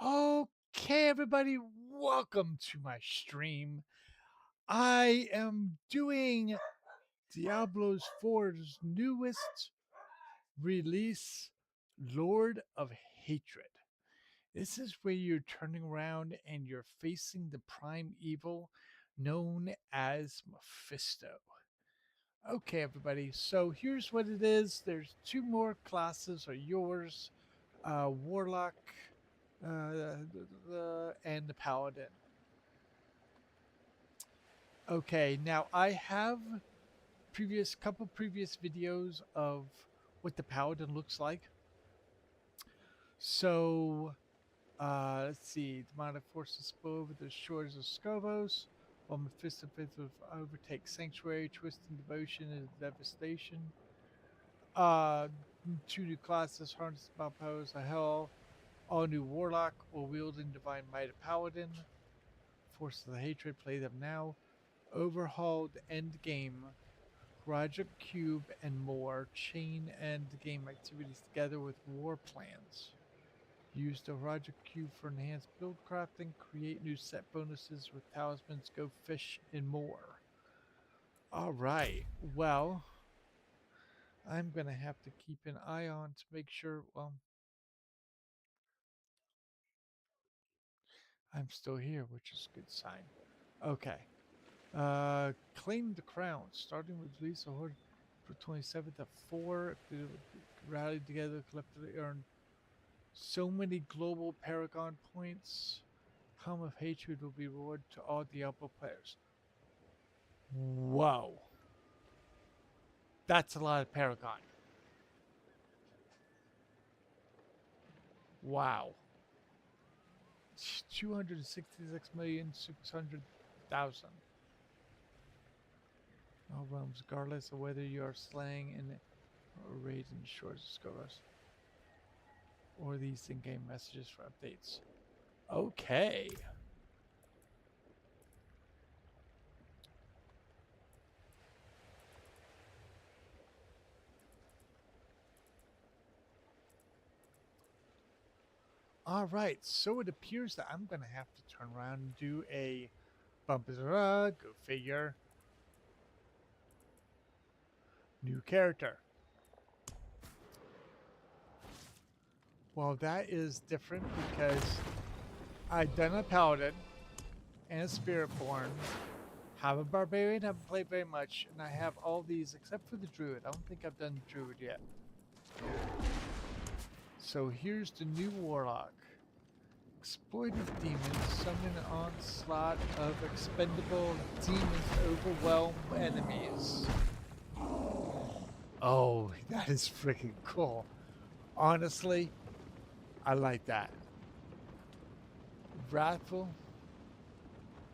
Okay, everybody, welcome to my stream. I am doing Diablo 4's newest release, Lord of Hatred. This is where you're turning around and you're facing the prime evil known as Mephisto. Okay, everybody, so here's what it is. There's two more classes are yours, Warlock and the Paladin. Okay, now I have previous videos of what the Paladin looks like. So let's see. Demonic forces spill over the shores of Scovos, while Mephisto overtakes Sanctuary, twisting devotion and devastation. Uh, Two new classes, harness about powers of hell. All new Warlock while wielding divine might of Paladin. Forces of hatred, play them now. Overhauled end game, Project Cube, and more. Chain end game activities together with war plans. Use the Project Cube for enhanced build crafting, create new set bonuses with talismans, go fish, and more. Alright, well, I'm gonna have to keep an eye on to make sure, well, I'm still here, which is a good sign. Okay. Claim the crown, starting with release of Horde for 27th at 4. Rallied together, collectively earned so many global Paragon points. Helm of Hatred will be rewarded to all Diablo players. Whoa. That's a lot of Paragon. Wow. 266,600,000. All realms, regardless of whether you are slaying in or raiding the shores of Scoros, or these in-game messages for updates. Okay. All right, so it appears that I'm going to have to turn around and do a bump is a rug, go figure. New character. Well, that is different because I've done a paladin and a spiritborn, have a barbarian, haven't played very much, and I have all these except for the druid. I don't think I've done druid yet. So here's the new warlock. Exploitive demons summon an onslaught of expendable demons to overwhelm enemies. Oh, that is freaking cool. Honestly, I like that. Wrathful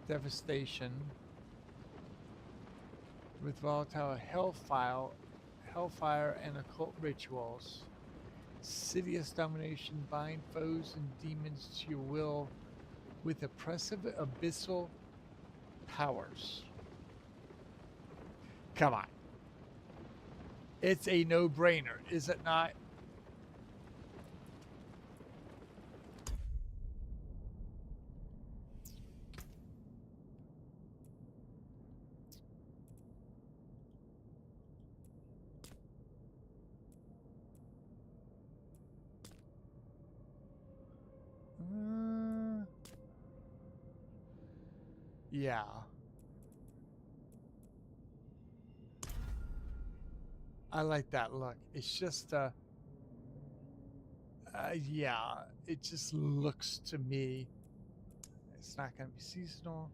devastation with volatile hellfire and occult rituals. Sidious domination, bind foes and demons to your will with oppressive abyssal powers. Come on. It's a no-brainer, is it not? Yeah. I like that look. It's just, yeah, it just looks to me. It's not going to be seasonal.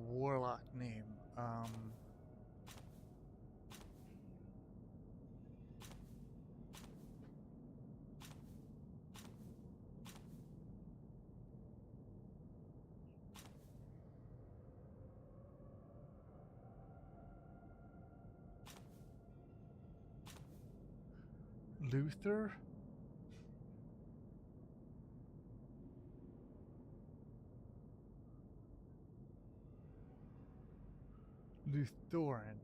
Warlock name. Luther. Lutheran.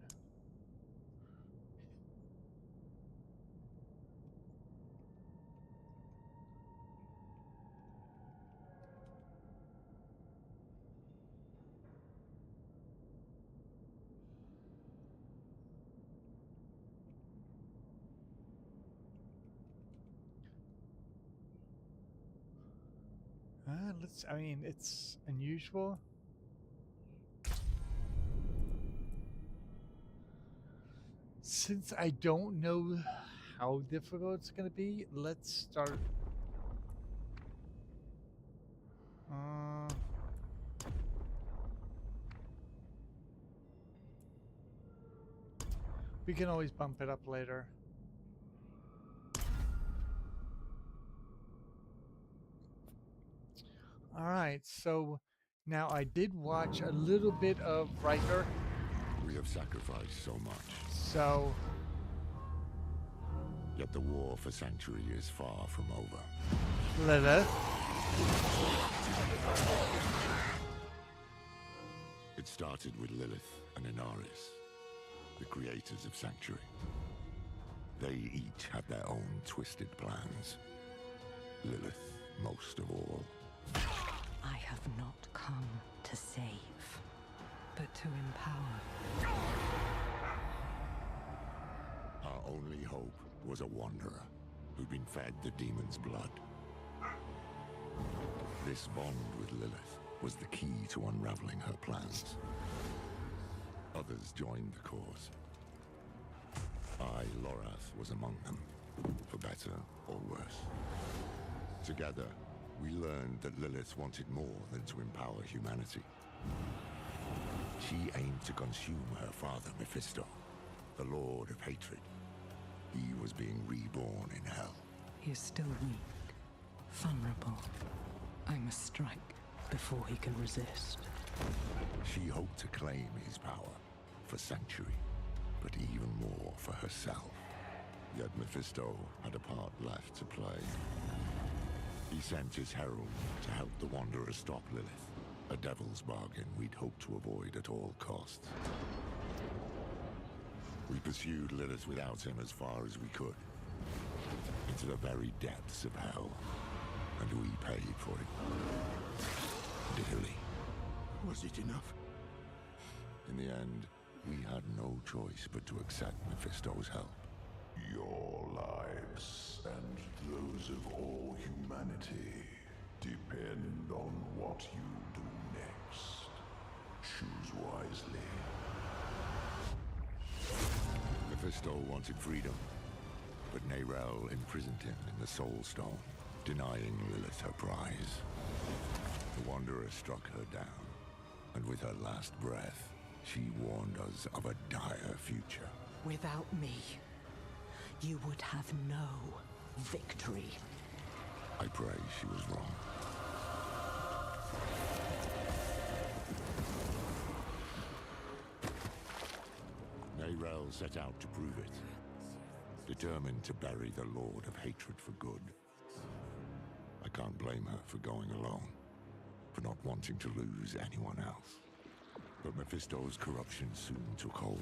I mean, it's unusual. Since I don't know how difficult it's going to be, let's start. Uh, we can always bump it up later. All right, so now I did watch a little bit of Riker. We have sacrificed so much, So, yet the war for Sanctuary is far from over. Lilith. It started with Lilith and Inaris, the creators of Sanctuary. They each had their own twisted plans. Lilith most of all. I have not come to save, but to empower. Our only hope was a wanderer who'd been fed the demon's blood. This bond with Lilith was the key to unraveling her plans. Others joined the cause. I, Lorath, was among them, for better or worse. Together, we learned that Lilith wanted more than to empower humanity. She aimed to consume her father, Mephisto, the Lord of Hatred. He was being reborn in hell. He is still weak, vulnerable. I must strike before he can resist. She hoped to claim his power for Sanctuary, but even more for herself. Yet Mephisto had a part left to play. He sent his herald to help the Wanderer stop Lilith, a devil's bargain we'd hoped to avoid at all costs. We pursued Lilith without him as far as we could, into the very depths of hell, and we paid for it. Dearly. Was it enough? In the end, we had no choice but to accept Mephisto's help. Your lives and those of all humanity depend on what you do next. Choose wisely. Mephisto wanted freedom, but Nerel imprisoned him in the Soul Stone, denying Lilith her prize. The Wanderer struck her down, and with her last breath, she warned us of a dire future. Without me, you would have no victory. I pray she was wrong. Nerel set out to prove it, determined to bury the Lord of Hatred for good. I can't blame her for going alone, for not wanting to lose anyone else. But Mephisto's corruption soon took hold.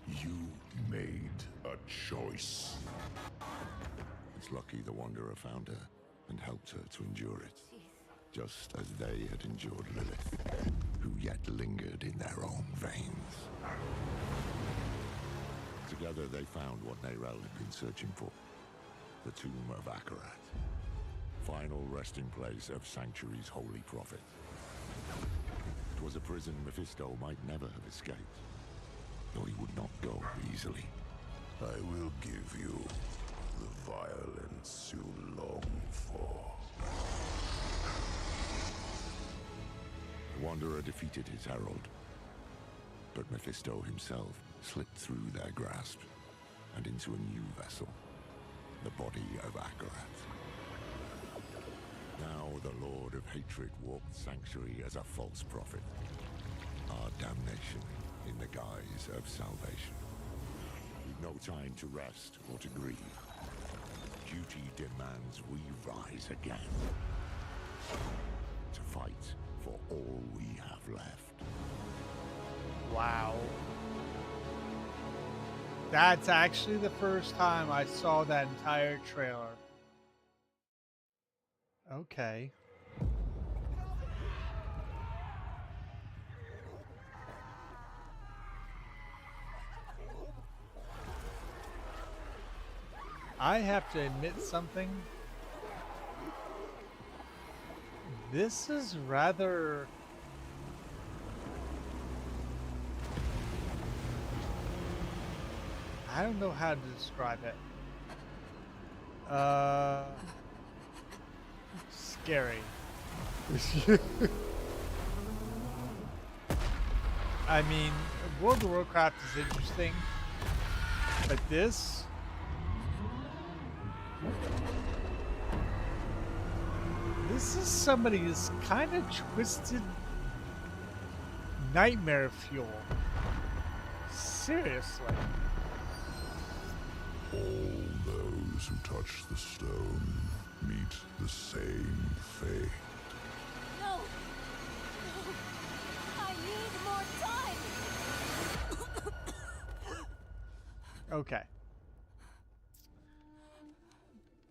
You made a choice. It's lucky the Wanderer found her and helped her to endure it, just as they had endured Lilith, who yet lingered in their own veins. Together they found what Nerel had been searching for, the tomb of Akarat, final resting place of Sanctuary's holy prophet. It was a prison Mephisto might never have escaped, though he would not go easily. I will give you the violence you long for. The Wanderer defeated his herald, but Mephisto himself slipped through their grasp and into a new vessel, the body of Akarat. Now the Lord of Hatred walked Sanctuary as a false prophet, our damnation in the guise of salvation. We've no time to rest or to grieve. Duty demands we rise again, to fight for all we have left. Wow. That's actually the first time I saw that entire trailer. Okay. I have to admit something. This is rather... I don't know how to describe it. Scary. I mean, World of Warcraft is interesting, but this... This is somebody's kind of twisted nightmare fuel. Seriously. All those who touch the stone meet the same fate. No! No! I need more time! Okay.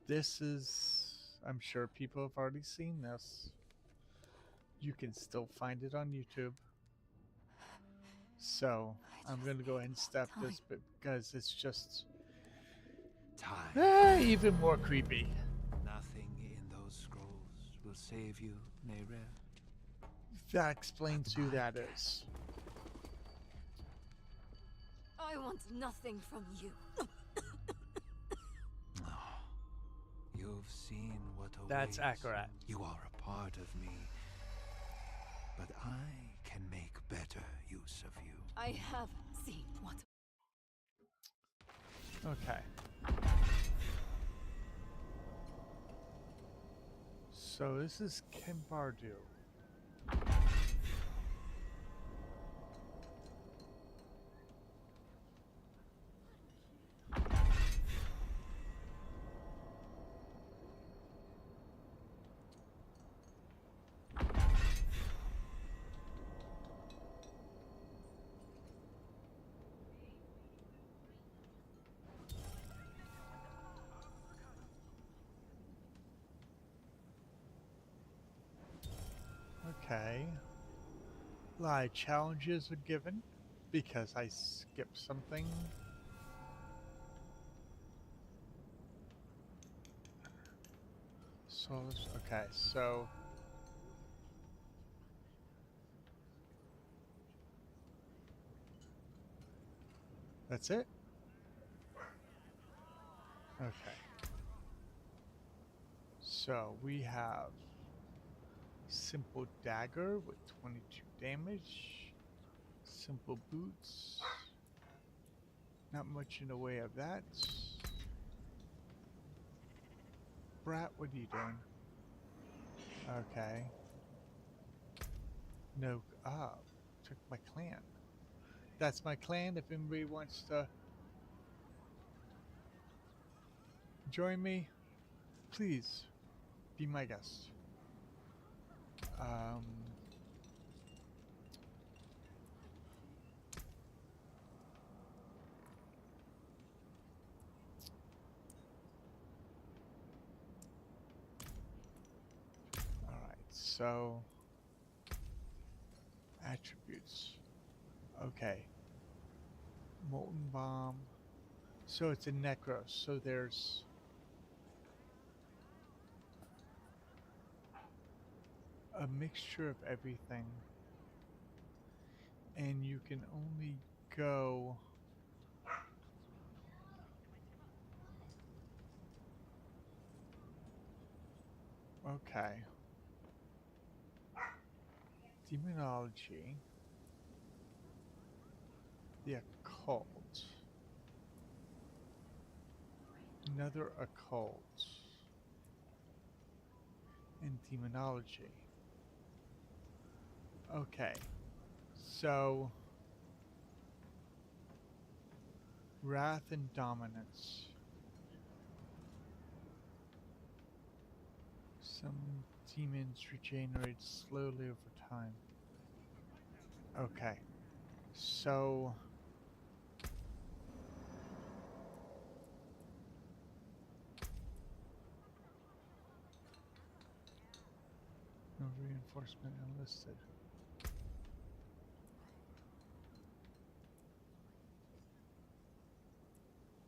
This is... I'm sure people have already seen this. You can still find it on YouTube. So, I'm going to go ahead and step this because it's just Time. even more creepy. Nothing in those scrolls will save you, Neyrel. That explains who that is. I want nothing from you. You've seen what awaits. That's accurate. You are a part of me. But I can make better use of you. I have seen what... Okay. So this is Kimbardu. Okay. A lot of challenges are given because I skipped something. So, okay, so... That's it? Okay. So, we have simple dagger with 22 damage. Simple boots. Not much in the way of that. Brat, what are you doing? Okay. No, took my clan. That's my clan. If anybody wants to join me, please be my guest. Alright, so attributes. Okay. Molten bomb. So it's a necros. So there's a mixture of everything. And you can only go okay. Demonology. The occult. Another occult. And demonology. Okay. So wrath and dominance. Some demons regenerate slowly over time. Okay. So no reinforcement enlisted.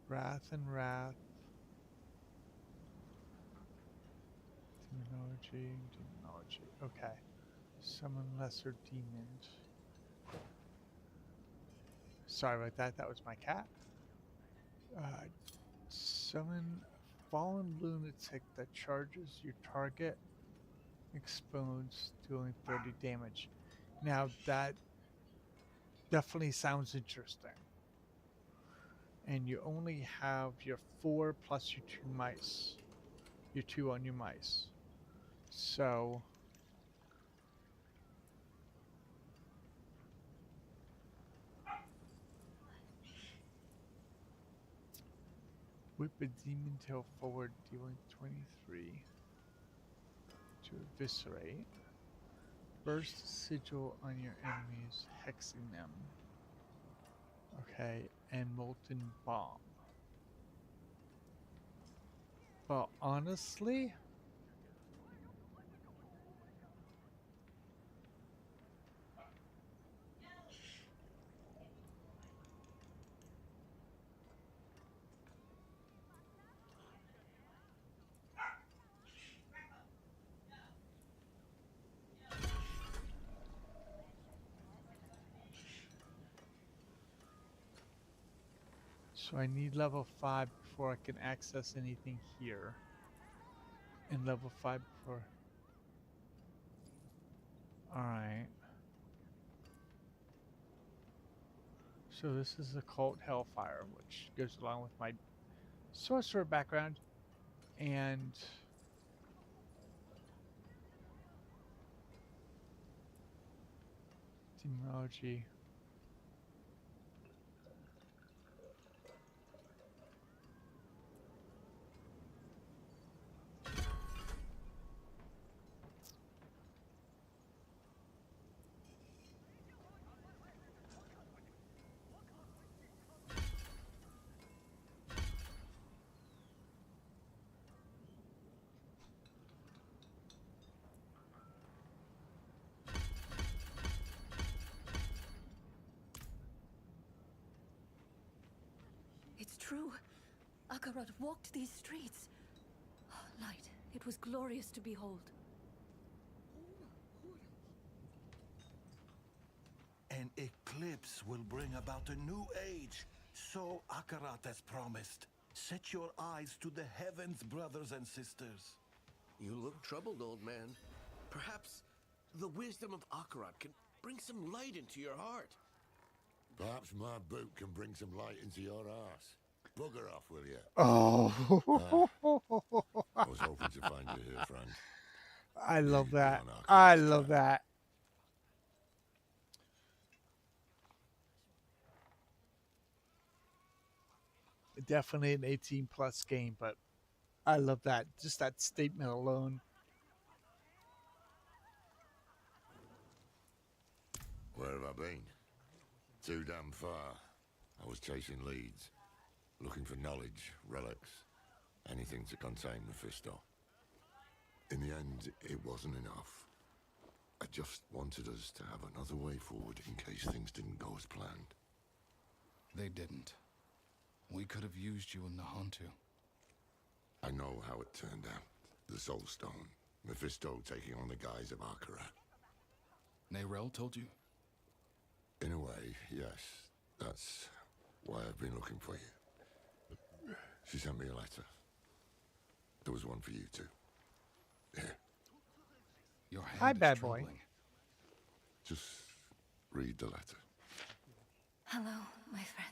Wrath and wrath. Energy, demonology. Okay. Summon lesser demons. Sorry about that. That was my cat. Uh, summon fallen lunatic that charges your target, explodes, dealing 30 damage. Now that definitely sounds interesting. And you only have your 4 plus your 2 mice. Your 2 on your mice. So whip a demon tail forward, dealing 23 to eviscerate. Burst sigil on your enemies, hexing them. Okay, and molten bomb. Well, honestly, so I need level 5 before I can access anything here. And level 5 before. Alright. So this is occult hellfire, which goes along with my sorcerer background. And demonology. It's true. Akarat walked these streets. Light. It was glorious to behold. An eclipse will bring about a new age. So Akarat has promised. Set your eyes to the heavens, brothers and sisters. You look troubled, old man. Perhaps the wisdom of Akarat can bring some light into your heart. Perhaps my boot can bring some light into your arse. Bugger off, will you? Oh, I was hoping to find you here, friend. I love You'd be that. on our I close love track. that. Definitely an 18 plus game, but I love that. Just that statement alone. Where have I been? Too damn far. I was chasing leads, looking for knowledge, relics, anything to contain Mephisto. In the end, it wasn't enough. I just wanted us to have another way forward in case things didn't go as planned. They didn't. We could have used you in the Hantu. I know how it turned out. The Soul Stone, Mephisto taking on the guise of Akarat. Nerel told you? In a way, yes. That's why I've been looking for you. She sent me a letter. There was one for you too. Here, Your hand Hi, is bad boy. trembling. just read the letter. Hello, my friend.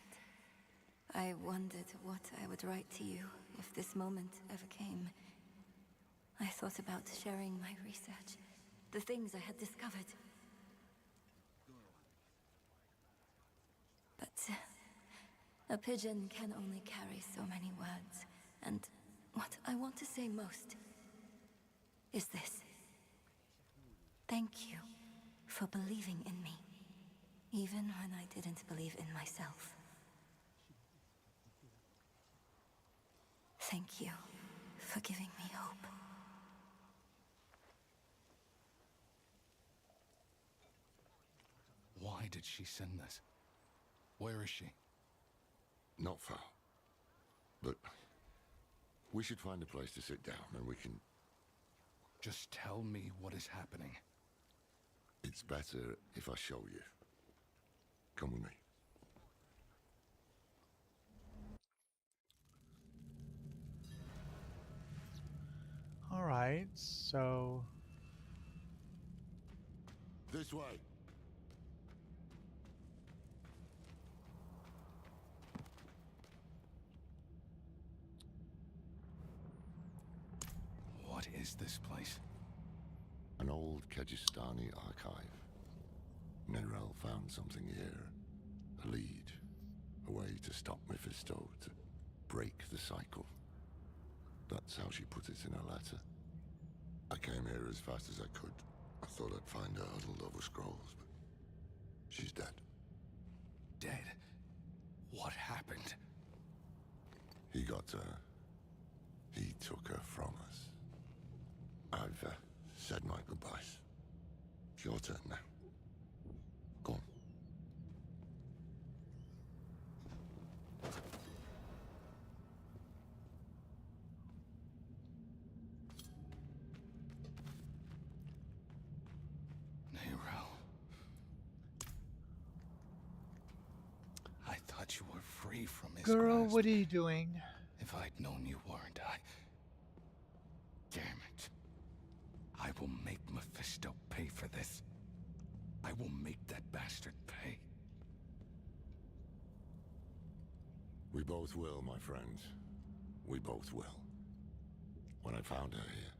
I wondered what I would write to you if this moment ever came. I thought about sharing my research, the things I had discovered. But a pigeon can only carry so many words, and what I want to say most is this. Thank you for believing in me, even when I didn't believe in myself. Thank you for giving me hope. Why did she send this? Where is she? Not far. But we should find a place to sit down and we can Just tell me what is happening. It's better if I show you. Come with me. All right, so This way. What is this place? An old Kegistani archive. Nerel found something here. A lead. A way to stop Mephisto, to break the cycle. That's how she put it in her letter. I came here as fast as I could. I thought I'd find her huddled over scrolls, but she's dead. Dead? What happened? He got her. He took her from us. I've said my goodbyes. It's your turn now. Go on. Nero. I thought you were free from his girl, grasp. what are you doing? If I'd known you weren't, Damn it. I will make Mephisto pay for this. I will make that bastard pay. We both will, my friend. We both will. When I found her here,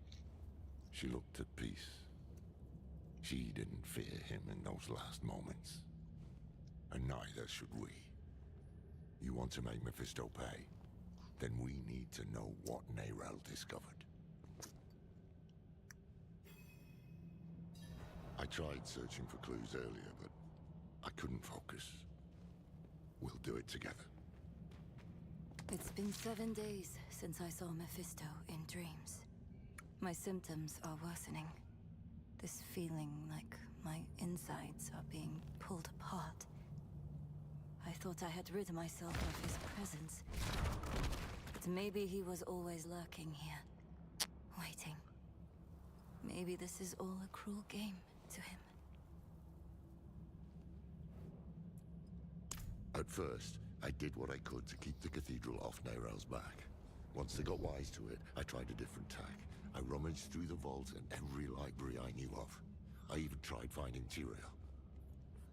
she looked at peace. She didn't fear him in those last moments. And neither should we. You want to make Mephisto pay? Then we need to know what Nerel discovered. I tried searching for clues earlier, but I couldn't focus. We'll do it together. It's been 7 days since I saw Mephisto in dreams. My symptoms are worsening. This feeling like my insides are being pulled apart. I thought I had rid myself of his presence. But maybe he was always lurking here, waiting. Maybe this is all a cruel game to him. At first, I did what I could to keep the cathedral off Nerel's back. Once they got wise to it, I tried a different tack. I rummaged through the vault and every library I knew of. I even tried finding Tyrael.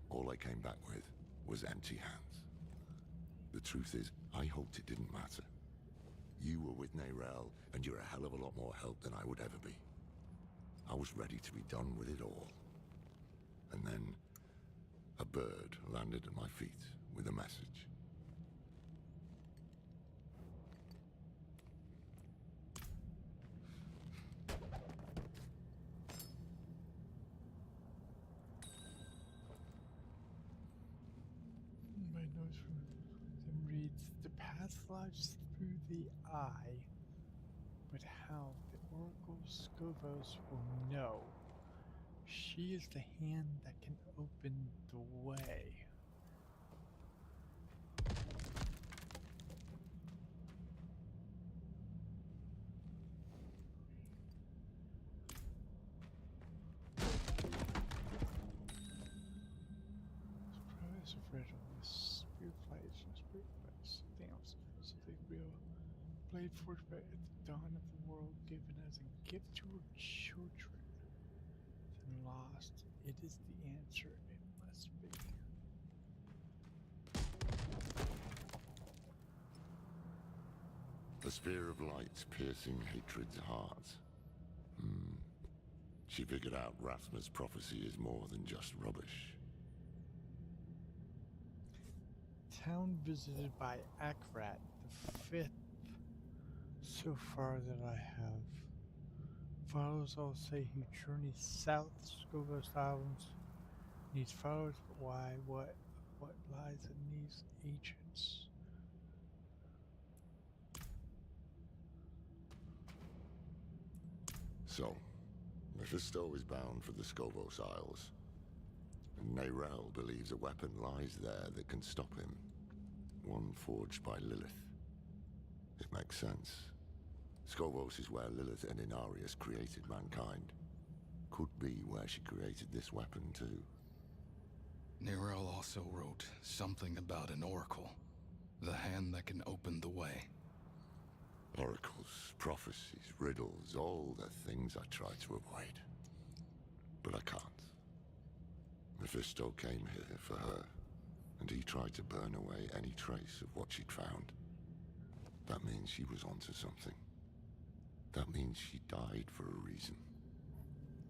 All I came back with was empty hands. The truth is, I hoped it didn't matter. You were with Nerel, and you're a hell of a lot more help than I would ever be. I was ready to be done with it all. And then, a bird landed at my feet with a message. My nose from them reads, the path lies through the eye, but how the Oracle Scovos will know. She is the hand that can open the way. Surprise of riddle. This spirit flies from spirit flies. Something else. Something real. Blade forged by at the dawn of the world, given as a gift to her children. Then lost. It is the answer. It must be. The spear of light piercing hatred's heart. She figured out Rathma's prophecy is more than just rubbish. Town visited by Akrat, the 5th so far that I have. Followers all say he journeys south Scovos Islands. Needs followers, but why? What lies in these agents? So, Mephisto is bound for the Scovos Isles. And Nerel believes a weapon lies there that can stop him. One forged by Lilith. It makes sense. Skovos is where Lilith and Inarius created mankind. Could be where she created this weapon, too. Nero also wrote something about an oracle. The hand that can open the way. Oracles, prophecies, riddles, all the things I try to avoid. But I can't. Mephisto came here for her, and he tried to burn away any trace of what she'd found. That means she was onto something. That means she died for a reason.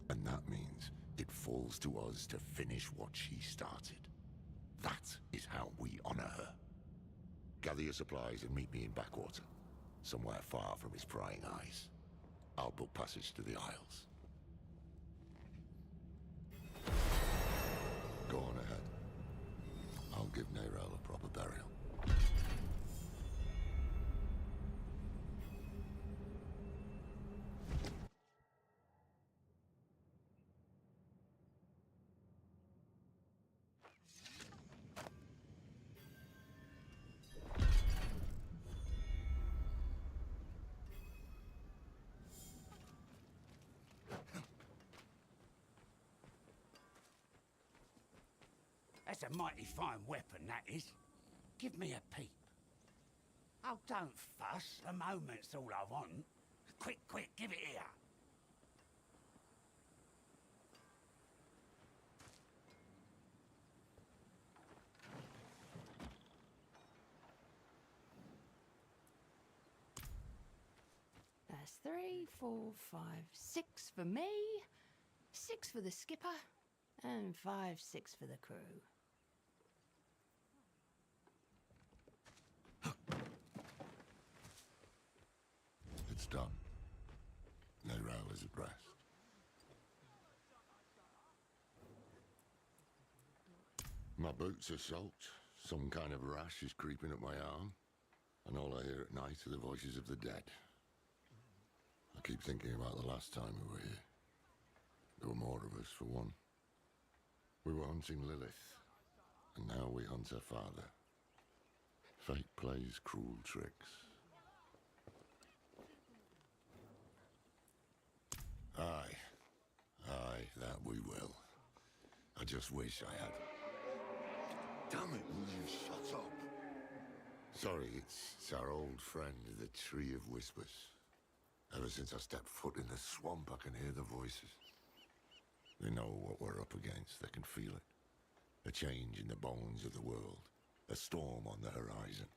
And that means it falls to us to finish what she started. That is how we honor her. Gather your supplies and meet me in Backwater, somewhere far from his prying eyes. I'll book passage to the Isles. Go on ahead. I'll give Nerel a proper burial. That's a mighty fine weapon, that is. Give me a peep. Oh, don't fuss. A moment's all I want. Quick, quick, give it here. That's 3, 4, 5, 6 for me, 6 for the skipper, and 5, 6 for the crew. It's done. Nerel is at rest. My boots are soaked. Some kind of rash is creeping up my arm. And all I hear at night are the voices of the dead. I keep thinking about the last time we were here. There were more of us, for one. We were hunting Lilith, and now we hunt her father. Fate plays cruel tricks. Aye. Aye, that we will. I just wish I had... Damn it, will you shut up? Sorry, it's our old friend, the Tree of Whispers. Ever since I stepped foot in the swamp, I can hear the voices. They know what we're up against. They can feel it. A change in the bones of the world. A storm on the horizon.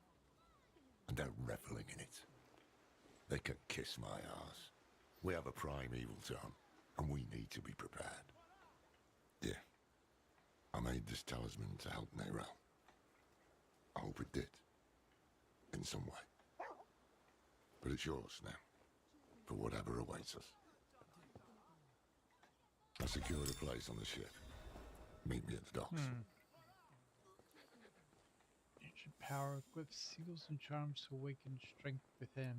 And they're reveling in it. They can kiss my arse. We have a primeval to hunt, and we need to be prepared. Yeah. I made this talisman to help Nerel. I hope it did. In some way. But it's yours now. For whatever awaits us. I secured a place on the ship. Meet me at the docks. Ancient power equips seals and charms to awaken strength within.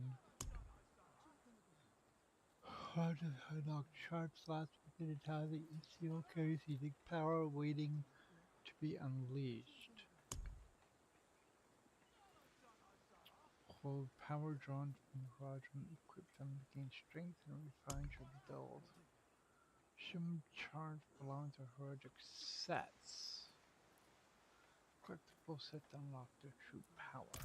How to unlock charm slots within a time that each seal carries unique power waiting to be unleashed. Hold power drawn from the quadrant, equip them to gain strength and refine your build. Some charms belong to heraldic sets. Collect the full set to unlock their true power.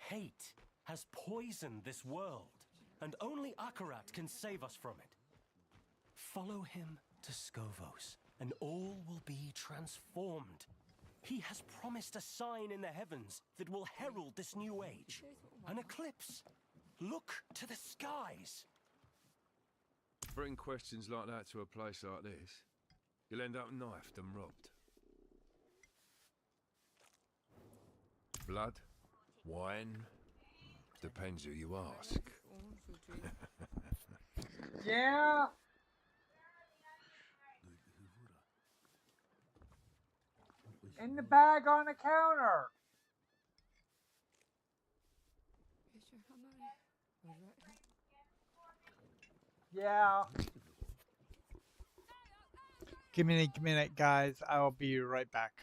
Hate has poisoned this world, and only Akarat can save us from it. Follow him to Skovos, and all will be transformed. He has promised a sign in the heavens that will herald this new age. An eclipse. Look to the skies. Bring questions like that to a place like this, you'll end up knifed and robbed. Blood? Wine? Depends who you ask. Yeah. In the bag on the counter. Yeah. Give me a minute, guys. I will be right back.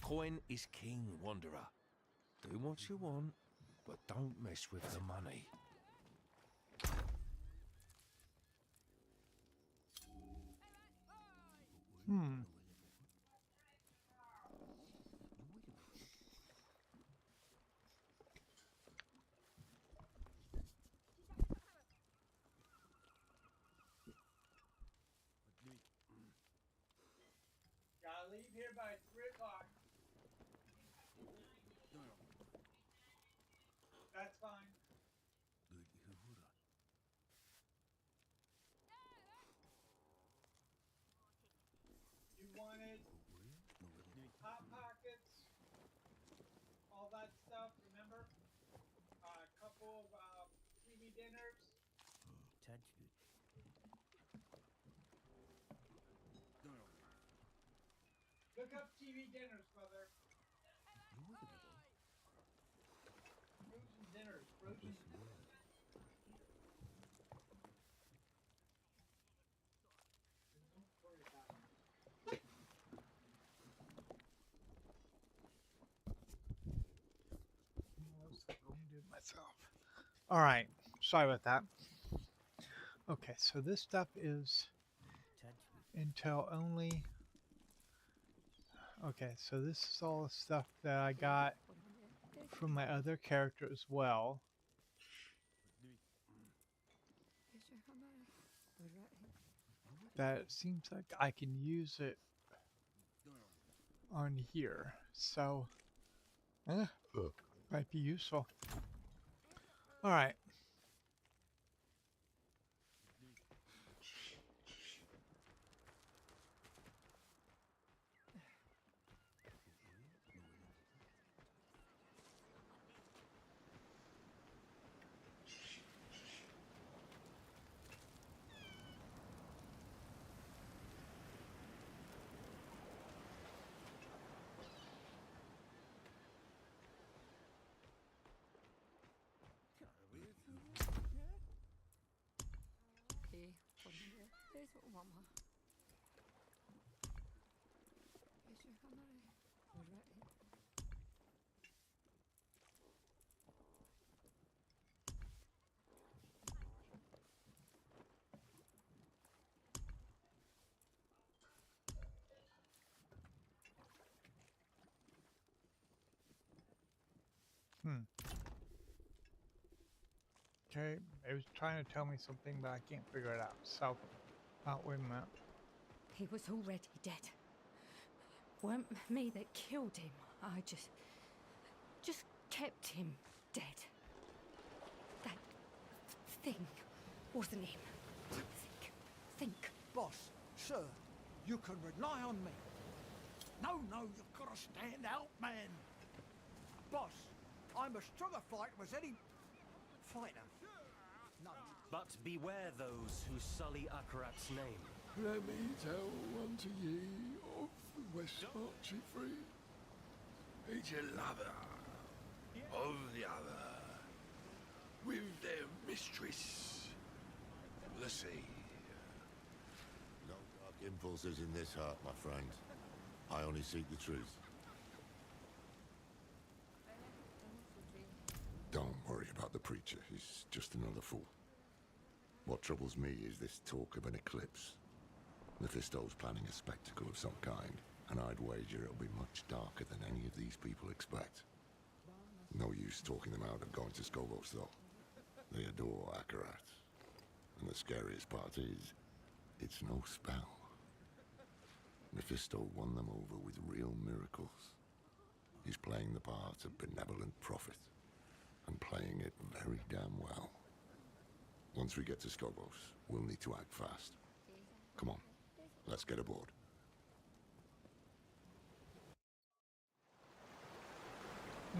Coin is king, Wanderer. Do what you want, but don't mess with the money. Gotta leave here by 3 o'clock. That's fine. You wanted hot pockets, all that stuff, remember? A couple of TV dinners. Look up TV dinners, brother. Frozen dinners, frozen. Don't worry about it. I'll do it myself. All right, sorry about that. Okay, so this stuff is Intel only. Okay, so this is all the stuff that I got from my other character as well. That seems like I can use it on here. So, might be useful. All right. Okay, it was trying to tell me something, but I can't figure it out. So, wait a minute. He was already dead. Weren't me that killed him. I just kept him dead. That thing wasn't him. Think. Boss, sir, you can rely on me. No, you've got to stand out, man. Boss, I'm as strong a fighter as any fighter. No. But beware those who sully Akarat's name. Let me tell unto ye of the West Archie free. Each a lover of the other, with their mistress, the sea. No dark impulses in this heart, my friend. I only seek the truth. Don't worry about the preacher. He's just another fool. What troubles me is this talk of an eclipse. Mephisto's planning a spectacle of some kind, and I'd wager it'll be much darker than any of these people expect. No use talking them out of going to Skovos, though. They adore Akarat. And the scariest part is, it's no spell. Mephisto won them over with real miracles. He's playing the part of benevolent prophet, and playing it very damn well. Once we get to Skovos, we'll need to act fast. Come on, let's get aboard.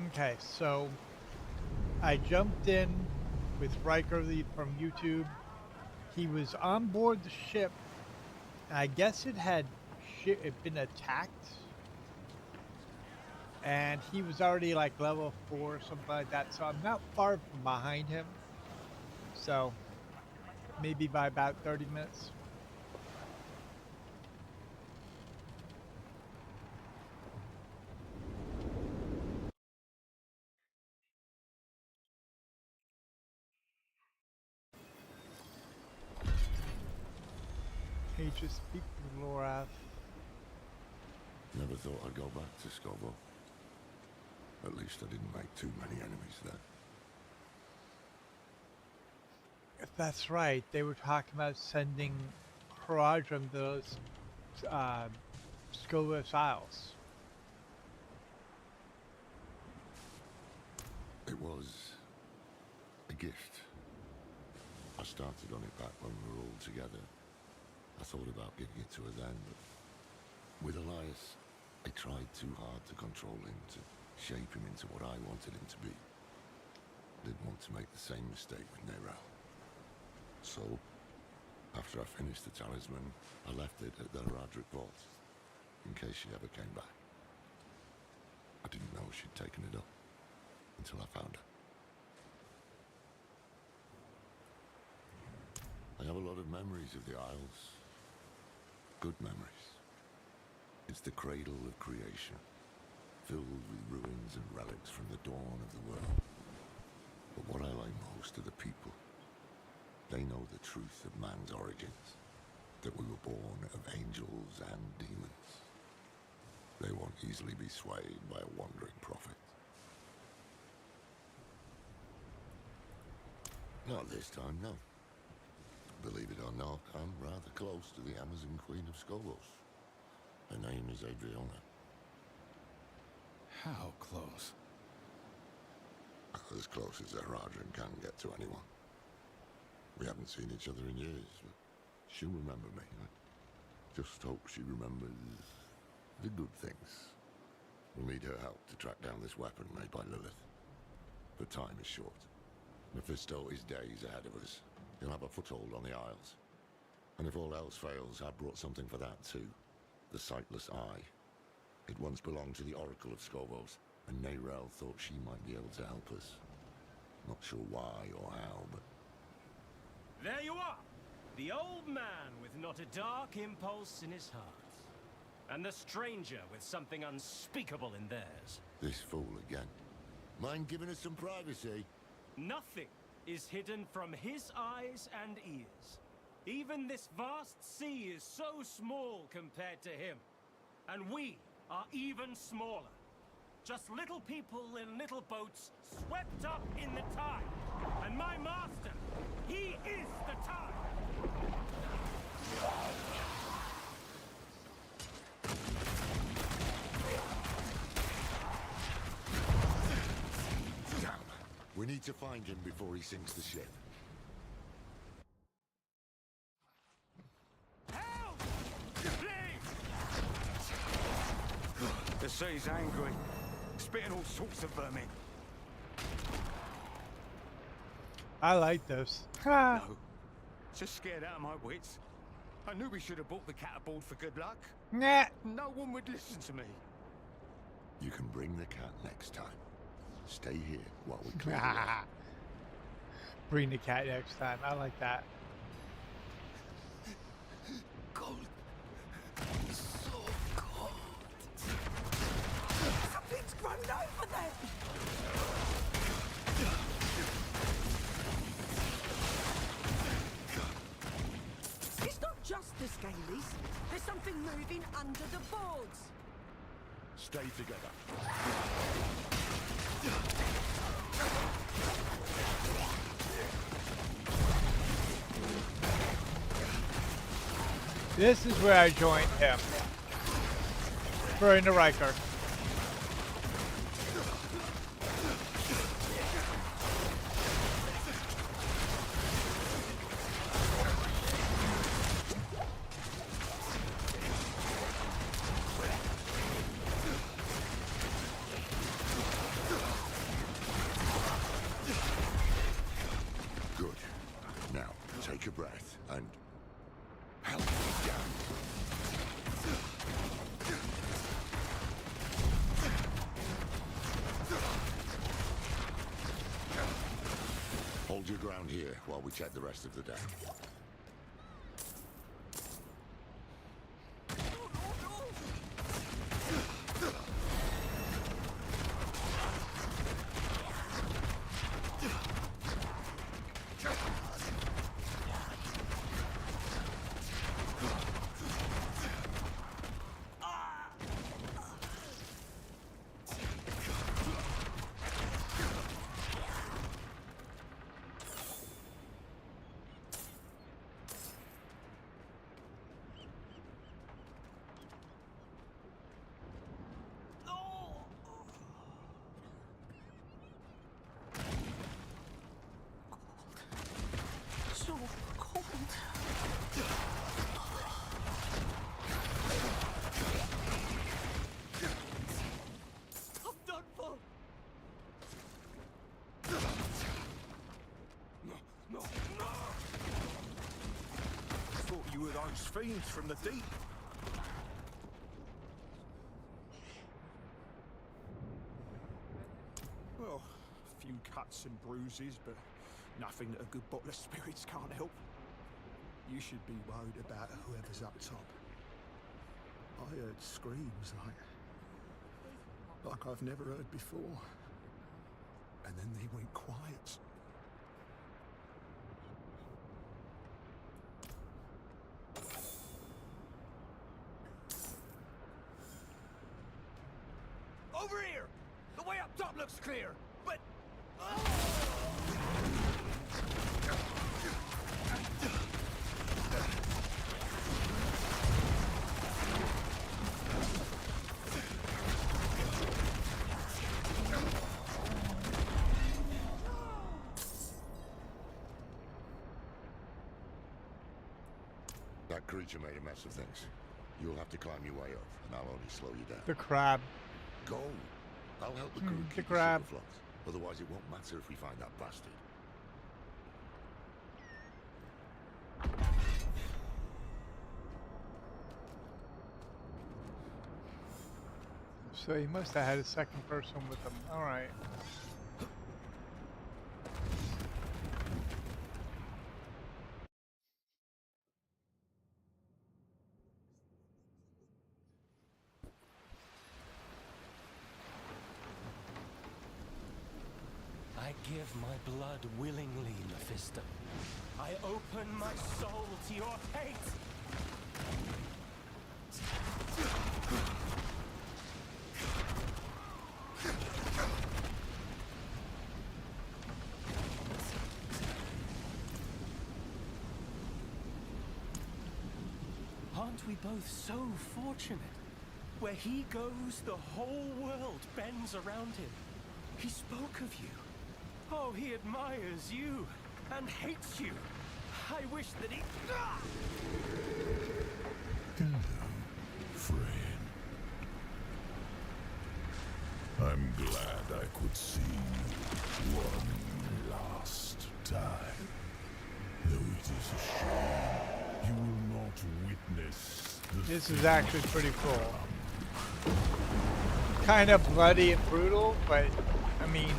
Okay, so I jumped in with Riker from YouTube. He was on board the ship. I guess it had been attacked. And he was already like level 4 or something like that. So I'm not far from behind him. So maybe by about 30 minutes. Hey, just speak to Lorath. Never thought I'd go back to Skovo. At least I didn't make too many enemies there. That's right. They were talking about sending Haradrim to those Skovos Isles. It was a gift. I started on it back when we were all together. I thought about giving it to her then, but with Elias, I tried too hard to control him, to shape him into what I wanted him to be. Didn't want to make the same mistake with Neral. So, after I finished the talisman, I left it at the Haradrim vault, in case she ever came back. I didn't know she'd taken it up, until I found her. I have a lot of memories of the Isles. Good memories. It's the cradle of creation, filled with ruins and relics from the dawn of the world. But what I like most are the people. They know the truth of man's origins, that we were born of angels and demons. They won't easily be swayed by a wandering prophet. Not this time, no. Believe it or not, I'm rather close to the Amazon Queen of Skovos. Her name is Adriana. How close? As close as a Rajan can get to anyone. We haven't seen each other in years, but she'll remember me. I just hope she remembers the good things. We'll need her help to track down this weapon made by Lilith. But time is short. Mephisto is days ahead of us. He'll have a foothold on the Isles. And if all else fails, I've brought something for that too. The Sightless Eye. It once belonged to the Oracle of Skovos, and Neyrel thought she might be able to help us. Not sure why or how, but... There you are! The old man with not a dark impulse in his heart. And the stranger with something unspeakable in theirs. This fool again. Mind giving us some privacy? Nothing is hidden from his eyes and ears. Even this vast sea is so small compared to him. And we are even smaller. Just little people in little boats swept up in the tide. And my master, he is the tide! Damn. We need to find him before he sinks the ship. Help! Please! The sea's angry, spitting all sorts of vermin. I like those. No, just scared out of my wits. I knew we should have brought the cat aboard for good luck. Nah. No one would listen to me. You can bring the cat next time. Stay here while we clear the way. Bring the cat next time. I like that. Cold. So cold. Something's grown over there! It's not just the scalies. There's something moving under the boards. Stay together. This is where I joined him. Throwing the Riker. Good. Now, take a breath and... help me down. Hold your ground here while we check the rest of the deck. So cold. I'm done for. No. Thought you were those fiends from the deep. Well, a few cuts and bruises, but nothing that a good bottle of spirits can't help. You should be worried about whoever's up top. I heard screams like I've never heard before. And then they went quiet. Over here! The way up top looks clear, but... That creature made a mess of things. You'll have to climb your way up, and I'll only slow you down. The crab. Go! I'll help the crew The keep crab. us afloat. Otherwise, it won't matter if we find that bastard. So he must have had a second person with him. Alright. I give my blood willingly, Mephisto. I open my soul to your hate! Aren't we both so fortunate? Where he goes, the whole world bends around him. He spoke of you. Oh, he admires you and hates you. I wish that he... Hello, friend. I'm glad I could see you one last time. Though it is a shame you will not witness the This is actually pretty cool. Kind of bloody and brutal, but I mean,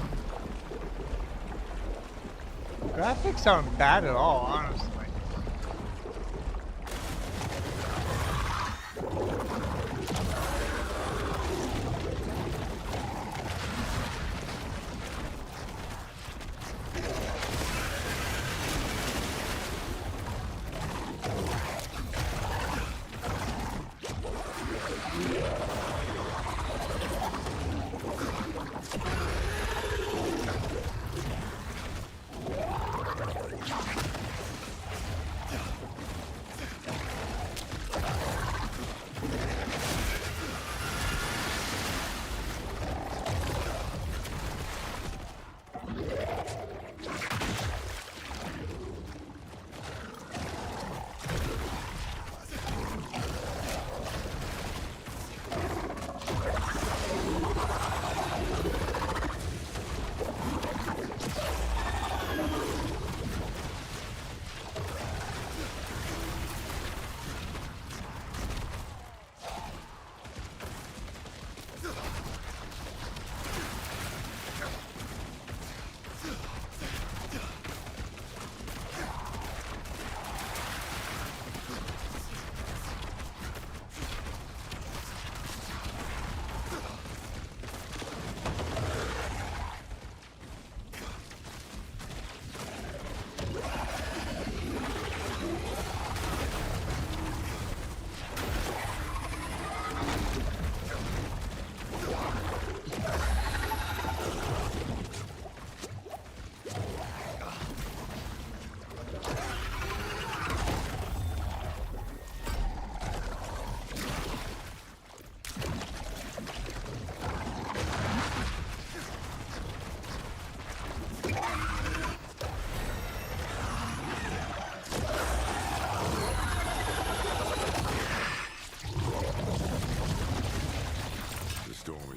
graphics aren't bad at all, honestly.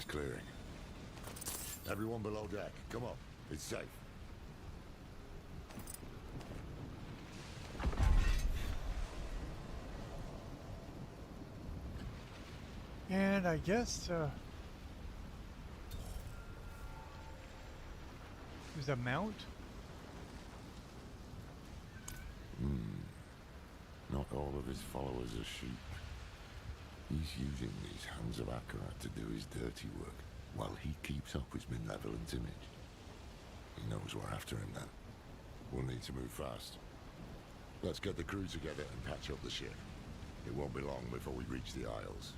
Clearing. Everyone below deck, come on. It's safe. And I guess there's a mount. Not all of his followers are sheep. He's using these hands of Akarat to do his dirty work, while he keeps up his malevolent image. He knows we're after him then. We'll need to move fast. Let's get the crew together and patch up the ship. It won't be long before we reach the Isles.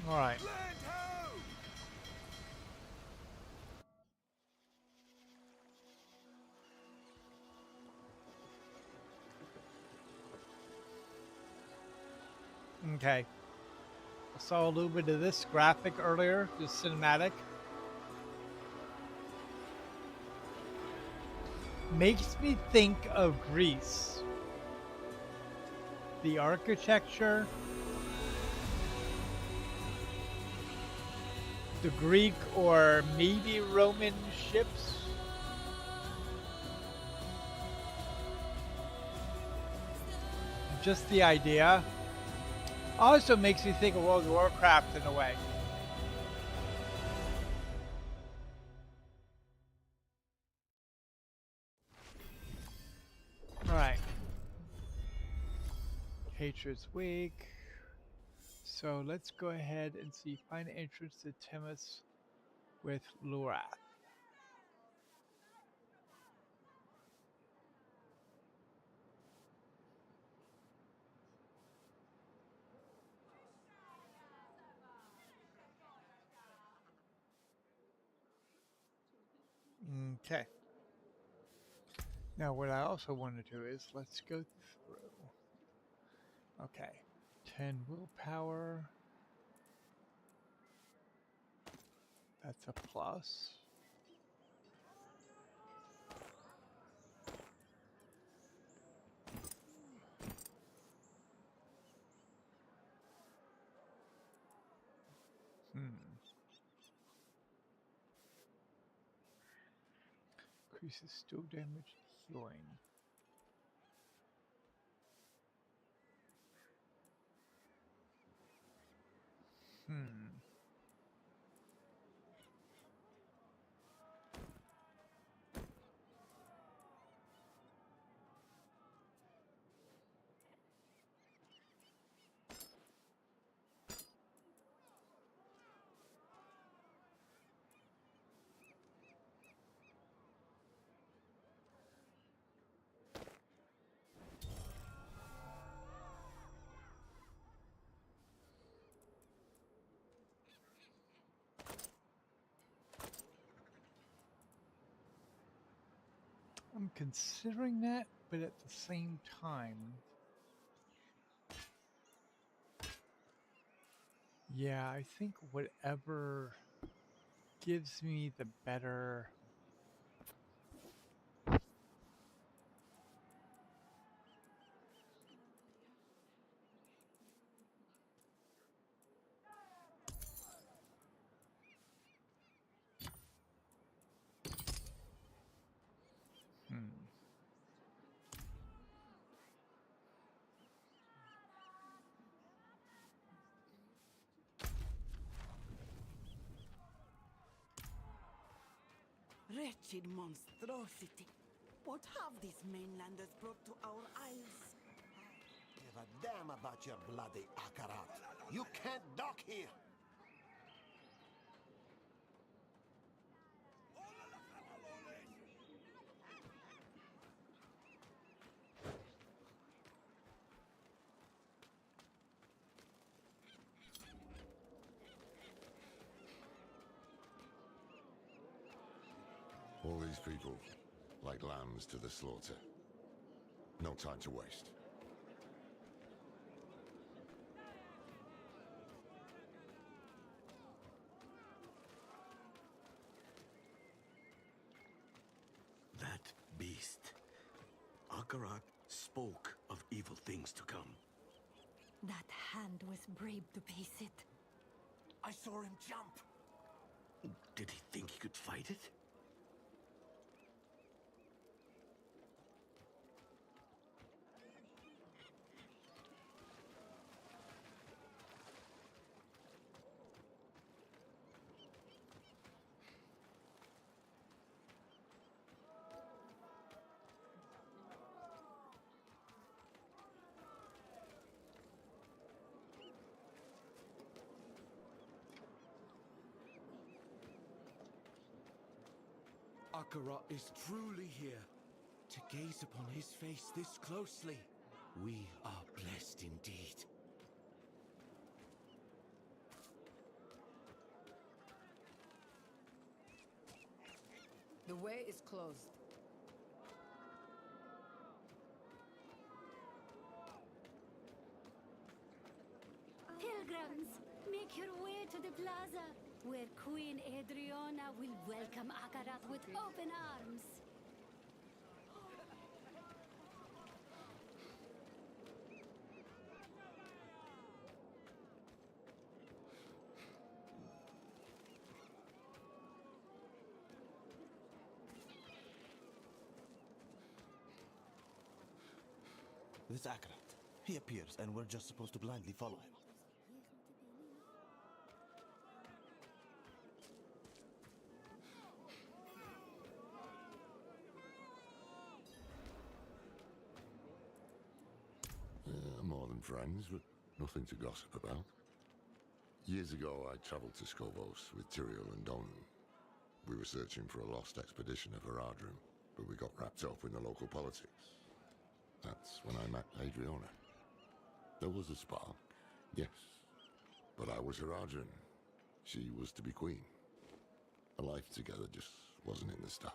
All right. Land ho! Okay. I saw a little bit of this graphic earlier, this cinematic. Makes me think of Greece. The architecture, the Greek or maybe Roman ships. Just the idea. Also makes me think of World of Warcraft in a way. Alright. Hatred's weak. So let's go ahead and see. Find entrance to Timus with Lorath. Okay. Now what I also want to do is let's go through. Okay. 10 willpower. That's a plus. Increases still damage and healing. I'm considering that, but at the same time, yeah, I think whatever gives me the better. Wretched monstrosity. What have these mainlanders brought to our isles? Give a damn about your bloody Akarat. You can't dock here. All these people, like lambs to the slaughter. No time to waste. That beast. Akarat spoke of evil things to come. That hand was brave to face it. I saw him jump. Did he think he could fight it? Akarat is truly here. To gaze upon his face this closely, we are blessed indeed. The way is closed. Pilgrims, make your way to the plaza, where Queen Adriana will welcome Akarat with open arms. This Akarat. He appears, and we're just supposed to blindly follow him. More than friends, but nothing to gossip about. Years ago, I traveled to Skobos with Tyrael and Donan. We were searching for a lost expedition of Haradrim, but we got wrapped up in the local politics. That's when I met Adriana. There was a spark, yes, but I was Haradrim. She was to be queen. A life together just wasn't in the stars.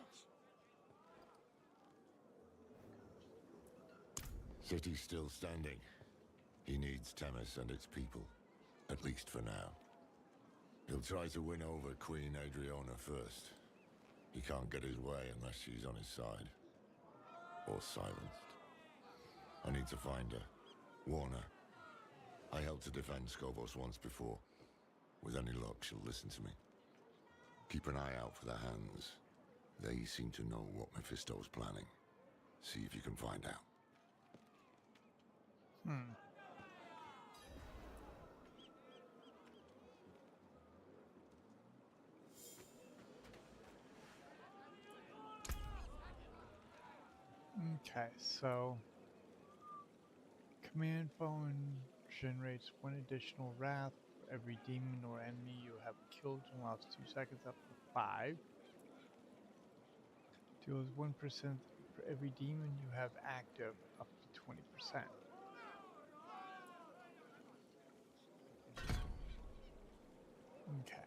City's still standing. He needs Temis and its people, at least for now. He'll try to win over Queen Adriana first. He can't get his way unless she's on his side. Or silenced. I need to find her. Warn her. I helped to defend Skobos once before. With any luck, she'll listen to me. Keep an eye out for the hands. They seem to know what Mephisto's planning. See if you can find out. Okay, so command phone generates 1 additional wrath for every demon or enemy you have killed and allows 2 seconds up to 5. Deals 1% for every demon you have active up to 20%. Okay.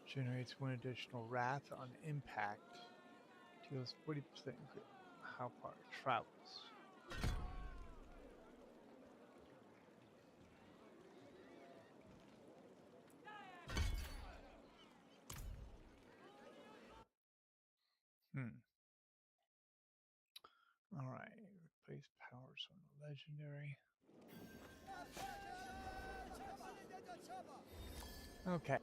Generates 1 additional wrath on impact. Deals 40% how far it travels. Alright, replace powers on the legendary. Okay.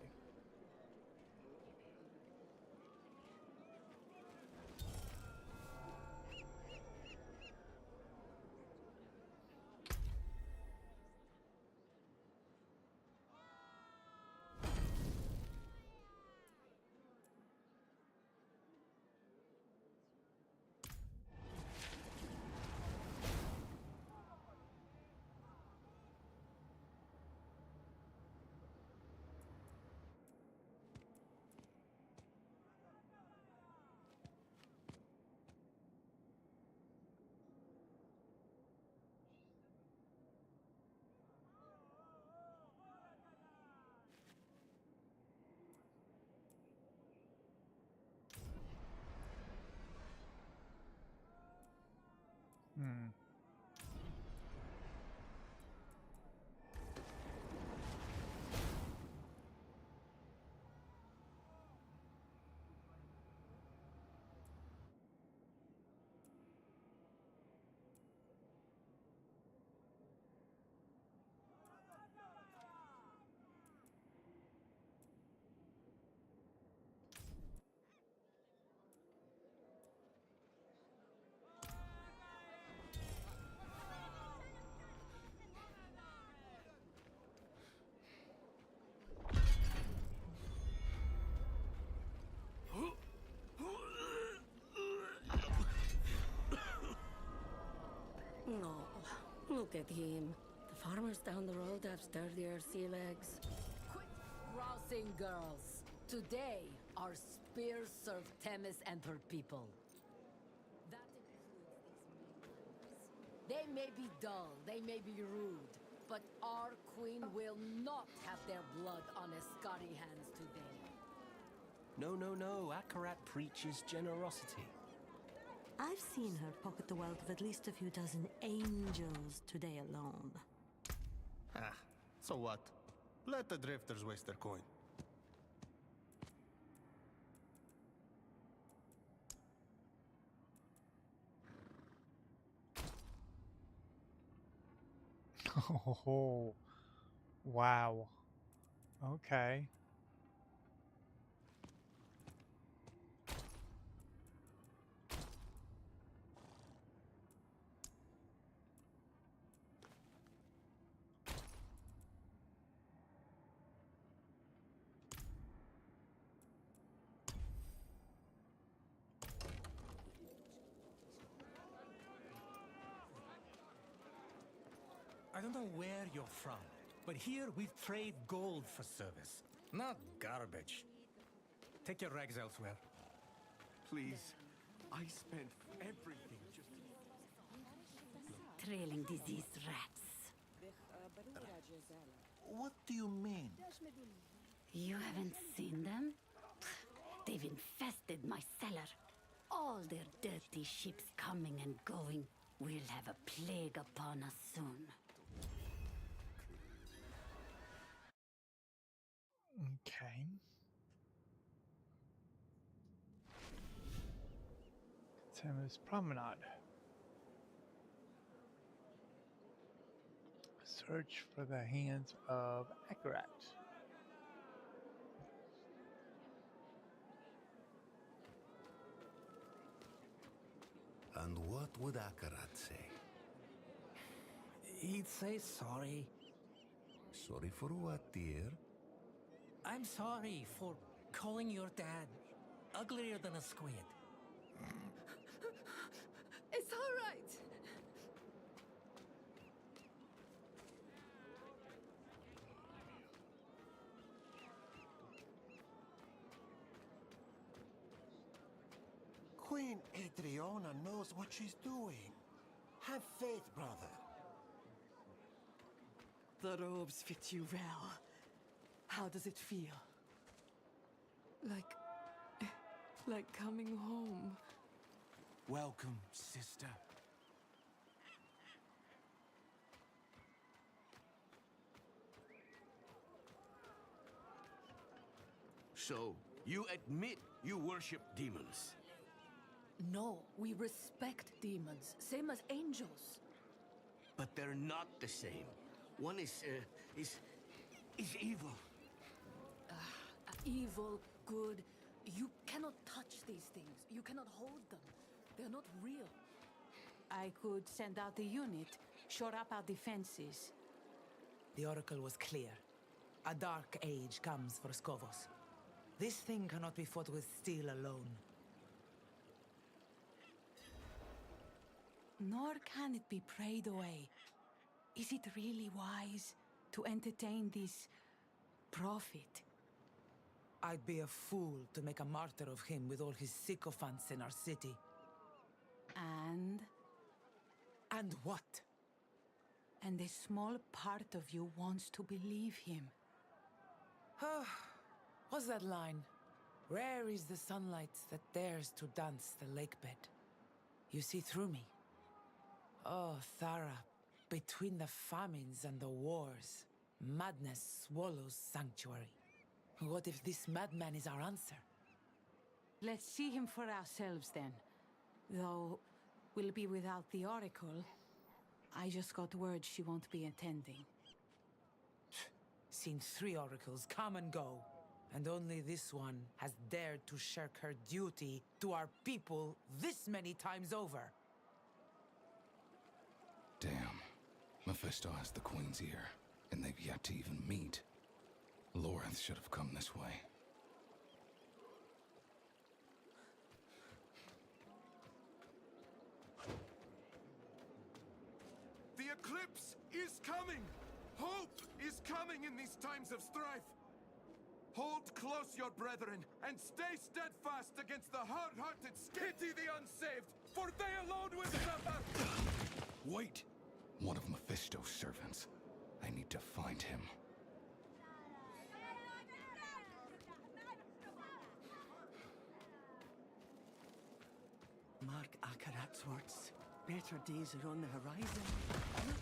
No, look at him. The farmers down the road have sturdier sea legs. Quit grousing, girls. Today, our spears serve Themis and her people. That includes these mainlanders. They may be dull, they may be rude, But our queen will not have their blood on Escari hands today. No, no, no. Akarat preaches generosity. I've seen her pocket the wealth of at least a few dozen angels today alone. Ah, so what? Let the drifters waste their coin. Oh, wow. Okay. I don't know where you're from, but here we trade gold for service, not garbage. Take your rags elsewhere. Please, I spent everything just... Trailing diseased rats. What do you mean? You haven't seen them? They've infested my cellar. All their dirty ships coming and going. We'll have a plague upon us soon. Okay. Thames Promenade. Search for the hands of Akarat. And what would Akarat say? He'd say sorry. Sorry for what, dear? I'm sorry for calling your dad uglier than a squid. It's all right. Queen Adriana knows what she's doing. Have faith, brother. The robes fit you well. How does it feel? Like coming home. Welcome, sister. So, you admit you worship demons? No, we respect demons, same as angels. But they're not the same. One is evil. Evil, good. You cannot touch these things. You cannot hold them. They're not real. I could send out a unit, shore up our defenses. The oracle was clear. A dark age comes for Skovos. This thing cannot be fought with steel alone. Nor can it be prayed away. Is it really wise to entertain this prophet? I'd be a fool to make a martyr of him with all his sycophants in our city. And? And what? And a small part of you wants to believe him. What's that line? Rare is the sunlight that dares to dance the lakebed. You see through me. Oh, Thara, between the famines and the wars, madness swallows sanctuary. What if this madman is our answer? Let's see him for ourselves then. Though we'll be without the oracle. I just got word she won't be attending. Seen 3 oracles come and go, and only this one has dared to shirk her duty to our people this many times over. Damn. Mephisto has the Queen's ear, and they've yet to even meet. Lorenz should have come this way. The eclipse is coming! Hope is coming in these times of strife! Hold close your brethren, and stay steadfast against the hard-hearted. Pity the unsaved, for they alone will suffer! Wait! One of Mephisto's servants. I northwards. Better days are on the horizon. Look,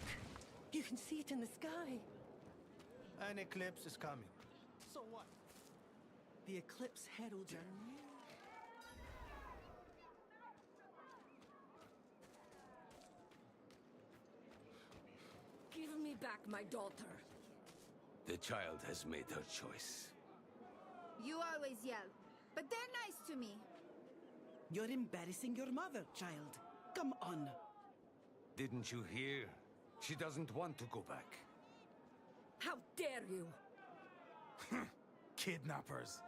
you can see it in the sky. An eclipse is coming. So what? The eclipse heralds are near. Give me back my daughter. The child has made her choice. You always yell, but they're nice to me. You're embarrassing your mother, child. Come on. Didn't you hear? She doesn't want to go back. How dare you! Kidnappers.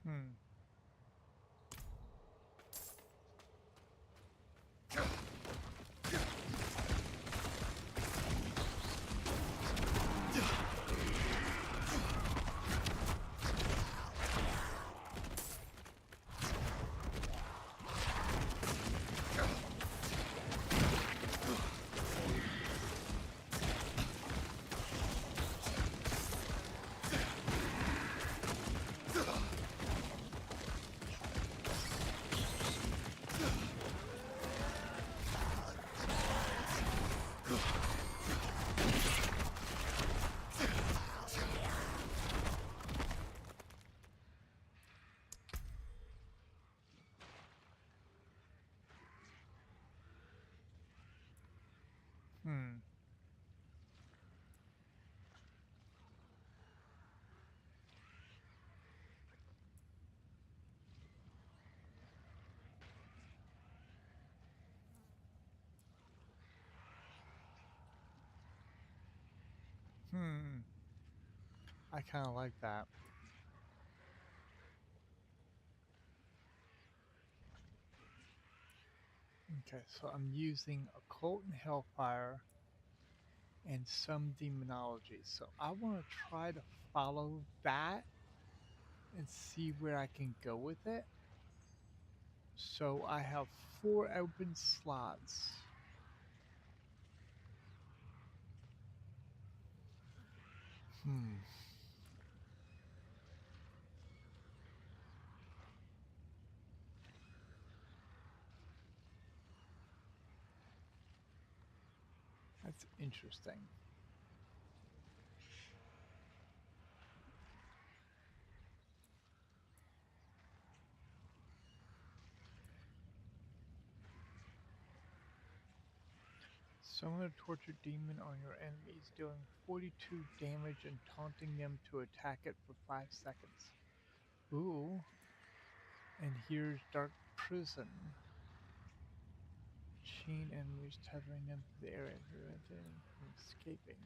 Hmm. Hmm. I kind of like that. Okay, so I'm using occult and hellfire and some demonology. So I want to try to follow that and see where I can go with it. So I have 4 open slots. Hmm. That's interesting. Summon a tortured demon on your enemies, dealing 42 damage and taunting them to attack it for 5 seconds. Ooh. And here's Dark Prison. Chain enemies, tethering them to the area to prevent them from escaping.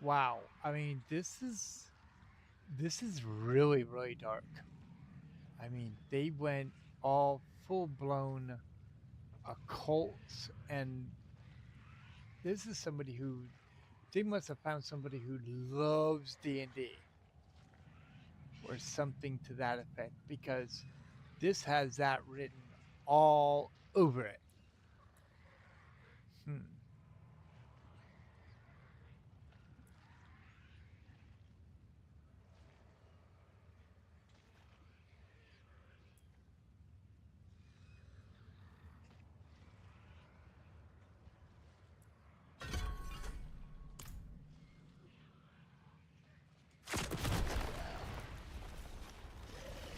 Wow. I mean, this is really, really dark. I mean, they went all full blown occult, and this is somebody who they must have found somebody who loves D&D or something to that effect, because this has that written all over it. Hmm.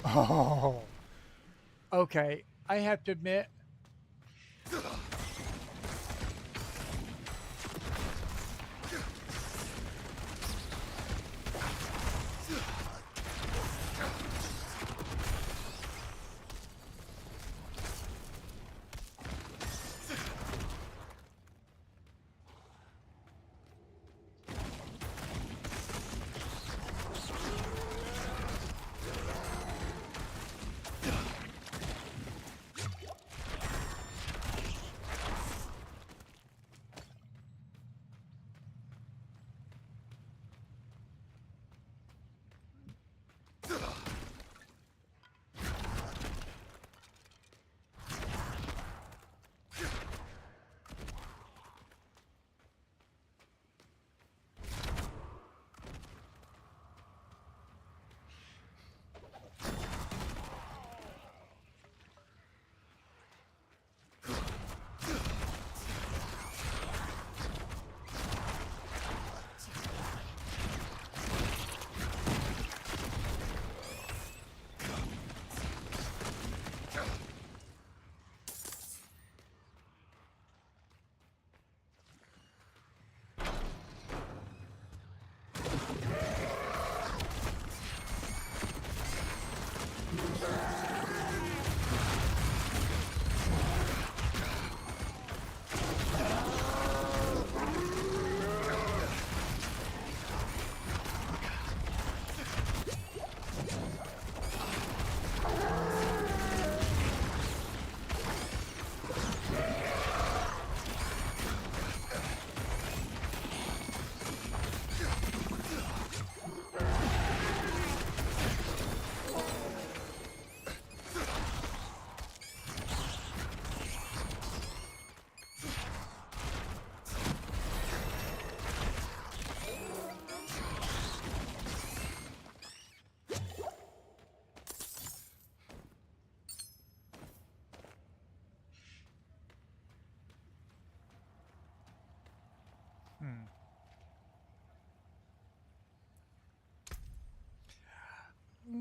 Oh. Okay, I have to admit, hmm.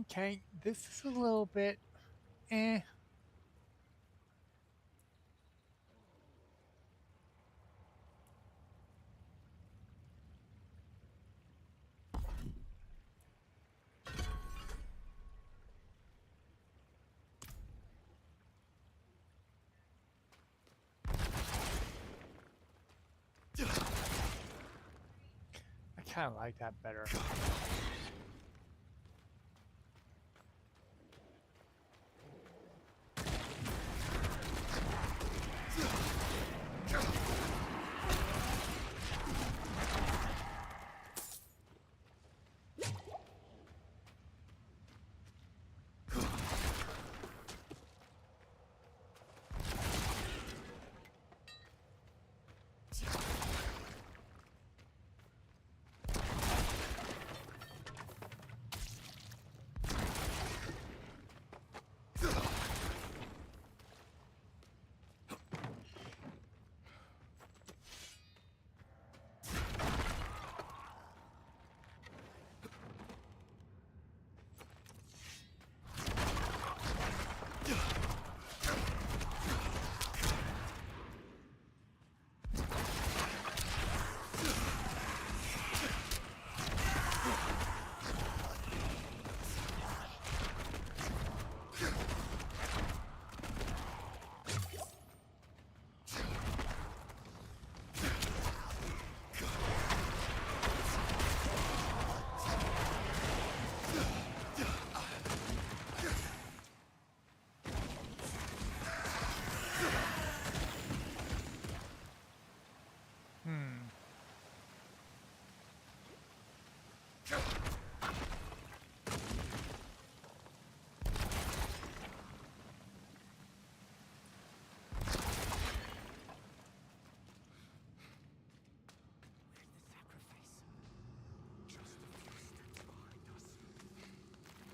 Okay, this is a little bit eh. kind of like that better.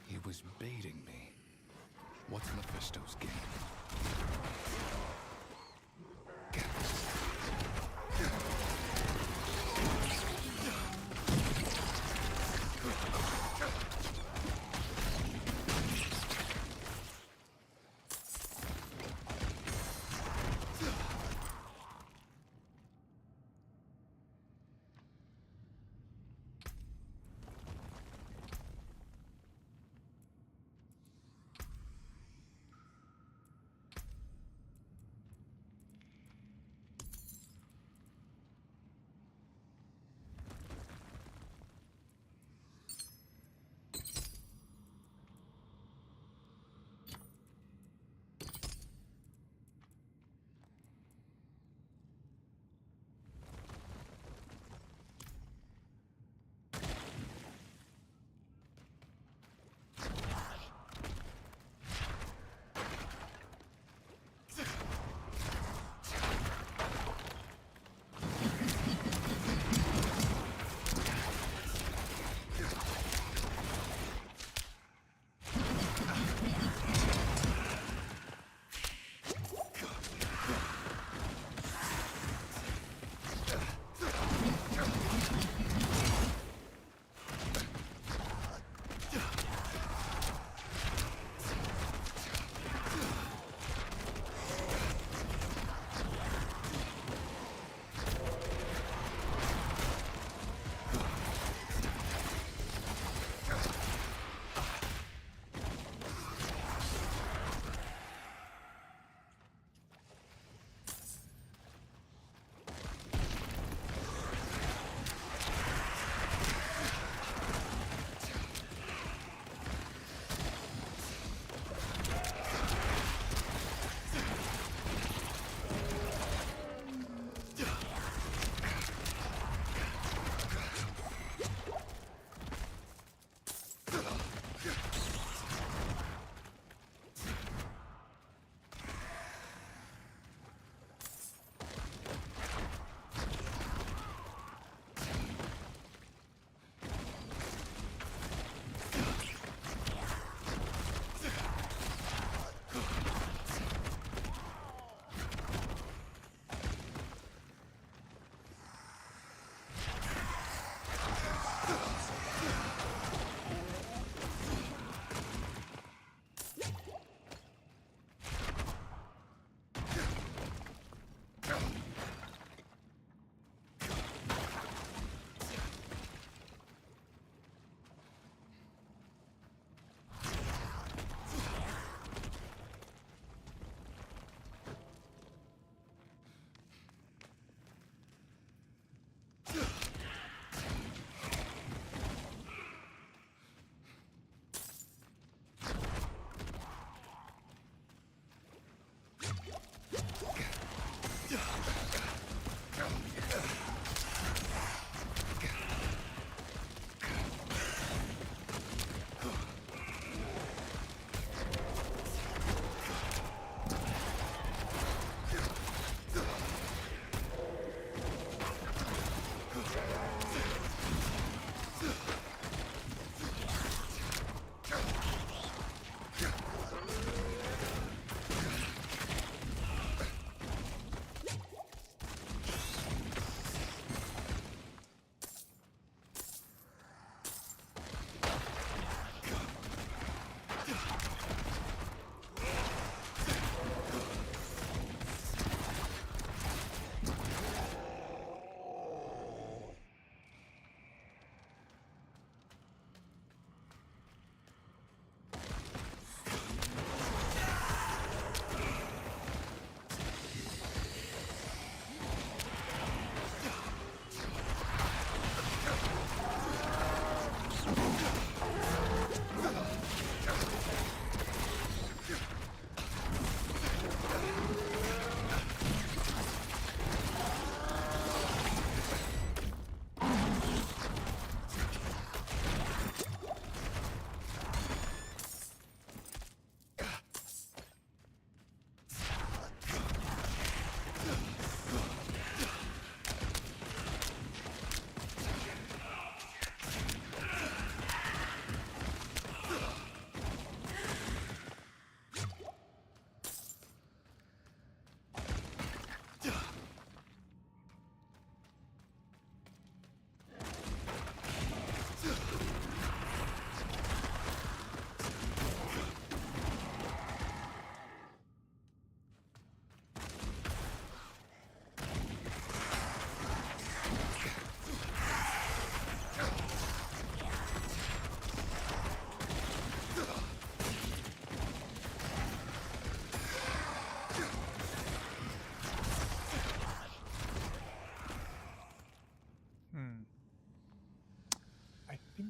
He was baiting me. What's Mephisto's game?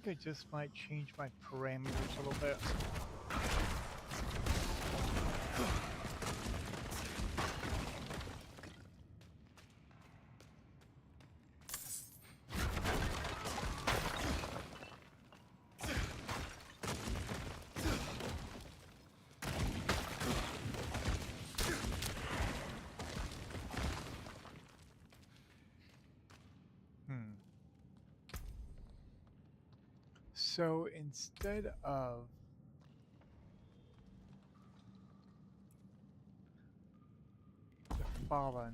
think I just might change my parameters a little bit. So instead of the Fallen,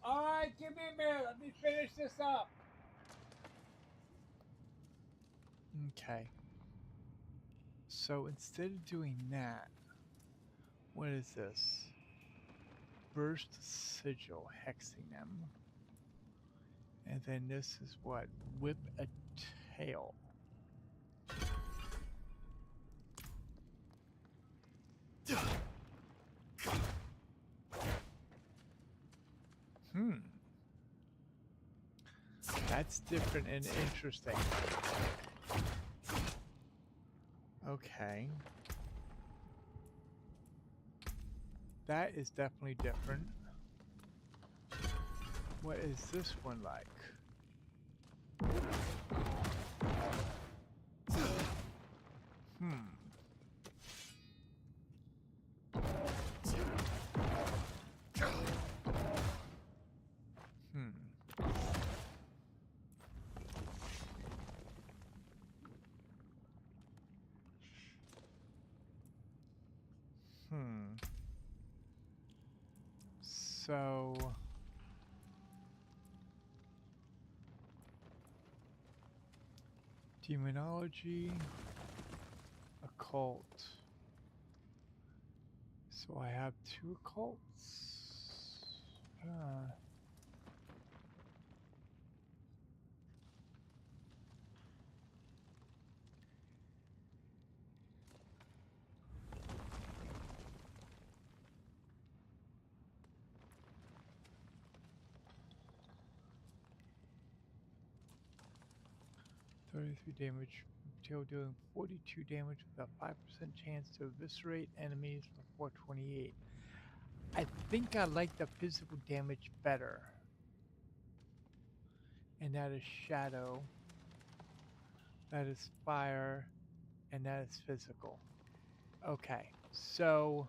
All right, give me a minute. Let me finish this up. okay. So instead of doing that, what is this? Burst sigil, hexing them. And then this is what? Whip a tail. That's different and interesting. Okay. That is definitely different. What is this one like? So demonology, occult. So I have 2 occults. 33 damage, tail doing 42 damage with a 5% chance to eviscerate enemies for 428. I think I like the physical damage better. And that is shadow. That is fire. And that is physical. Okay, so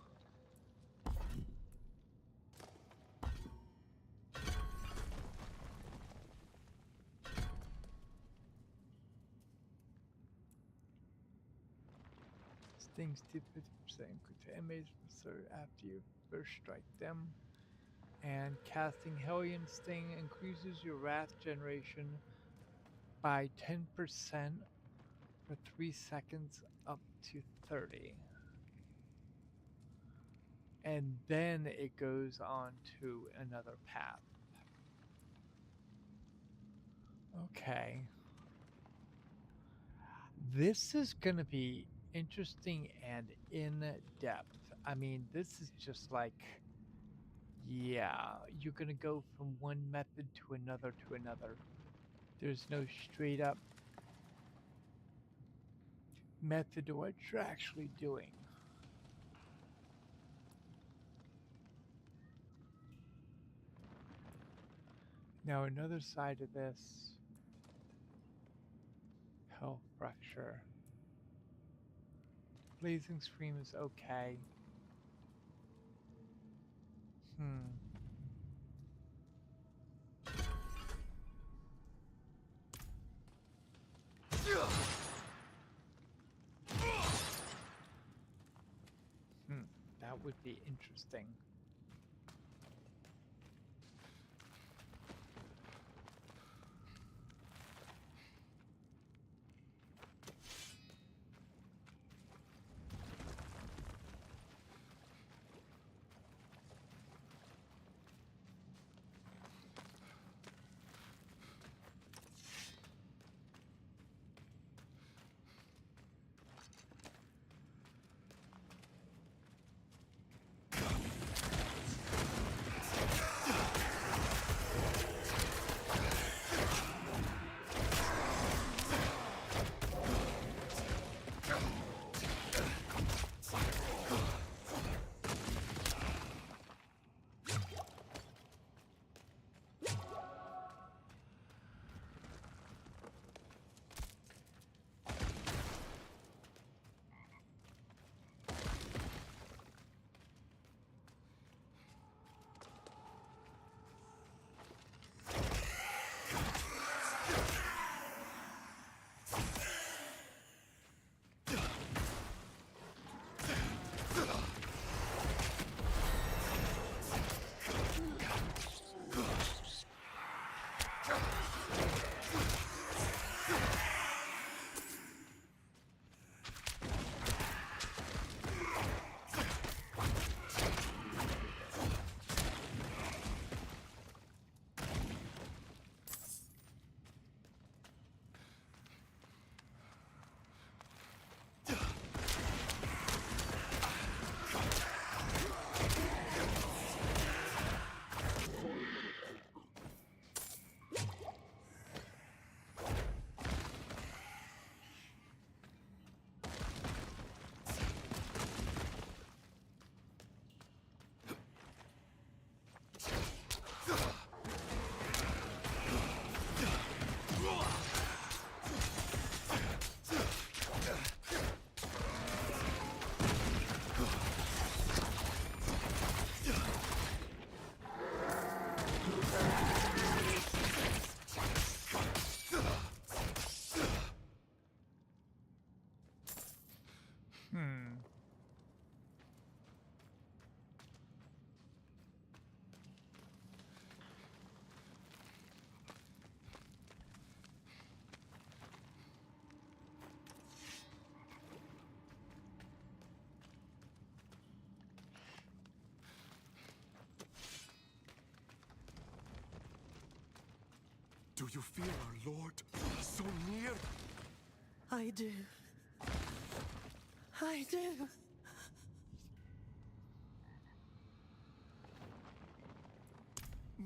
stings do 50% to enemies after you first strike them. And casting Hellion Sting increases your wrath generation by 10% for 3 seconds up to 30. And then it goes on to another path. Okay. This is going to be interesting and in depth. I mean, this is just like, yeah, you're going to go from one method to another to another. There's no straight up method to what you're actually doing. Now, another side of this, health fracture. Blazing Scream is okay. That would be interesting. Do you feel our Lord so near? I do. I do.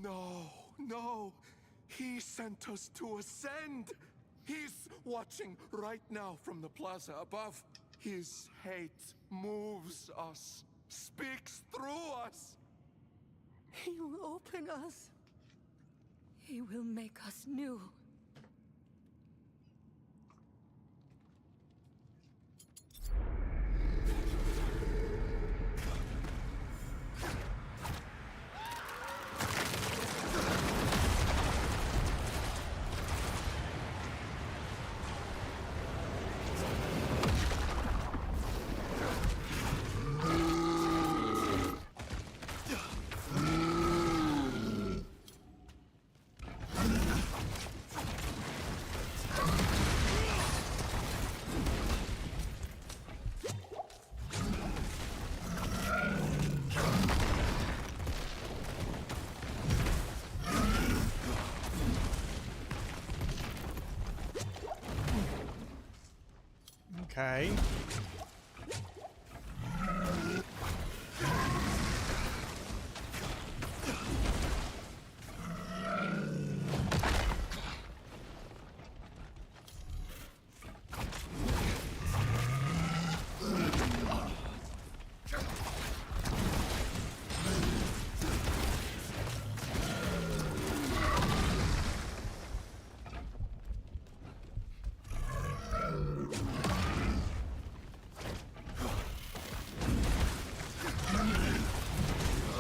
No, no. He sent us to ascend. He's watching right now from the plaza above. His hate moves us, speaks through us. He will open us. He will make us new. Okay.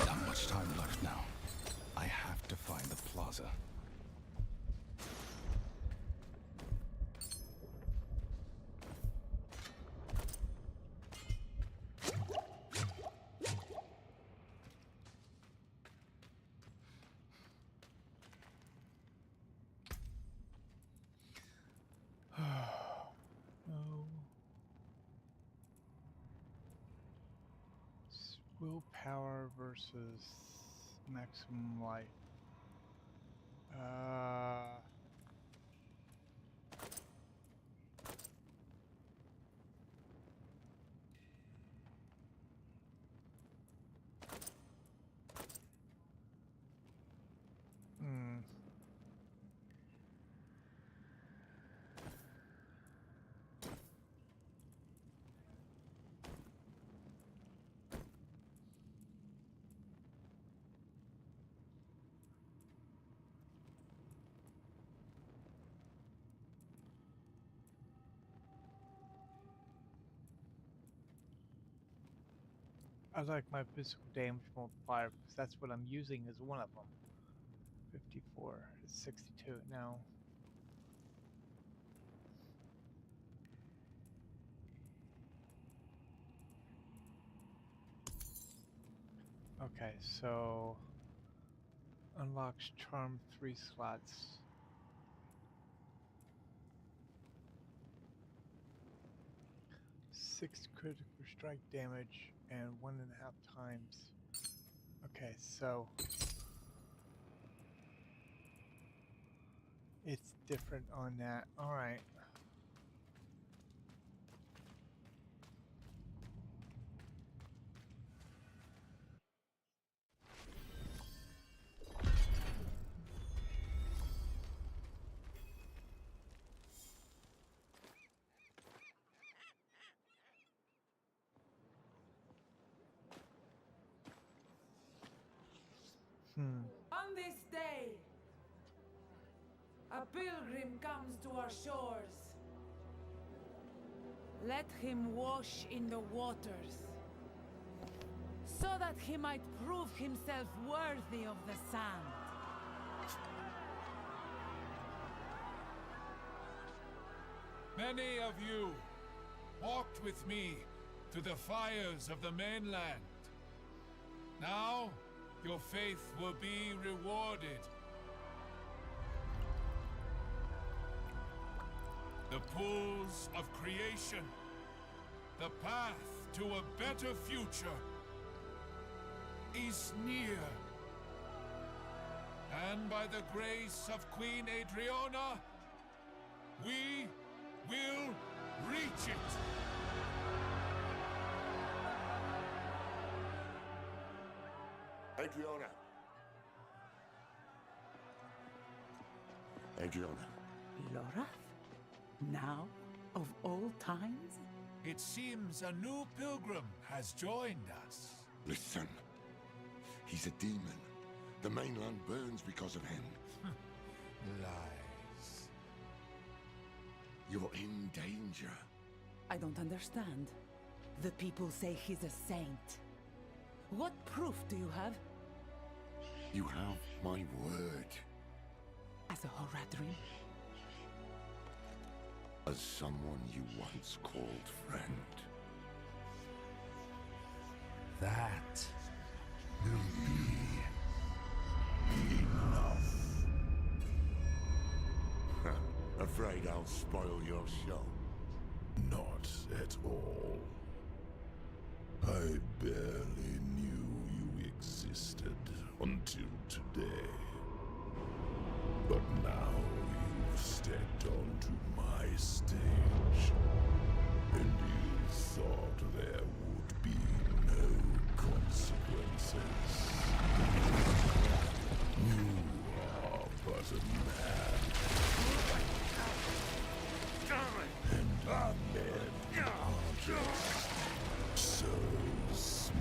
Not much time left now. I have to find the plaza. No. Willpower versus maximum life. Hmm. I like my physical damage multiplier because that's what I'm using as one of them. 54. It's 62 now. Okay, so unlocks charm 3 slots. Six critical strike damage and 1.5 times. Okay, so it's different on that. All right. On this day, a pilgrim comes to our shores. Let him wash in the waters, so that he might prove himself worthy of the sand. Many of you walked with me to the fires of the mainland. Now, your faith will be rewarded. The pools of creation, the path to a better future, is near. And by the grace of Queen Adriana, we will reach it. Adriana. Adriana. Laura? Now, of all times? It seems a new pilgrim has joined us. Listen. He's a demon. The mainland burns because of him. Lies. You're in danger. I don't understand. The people say he's a saint. What proof do you have? You have my word. As a Horadrim? As someone you once called friend. That will be enough. Afraid I'll spoil your show? Not at all. I barely knew you existed until today. But now you've stepped onto my stage, and you thought there would be no consequences. You are but a man. And men are just so small.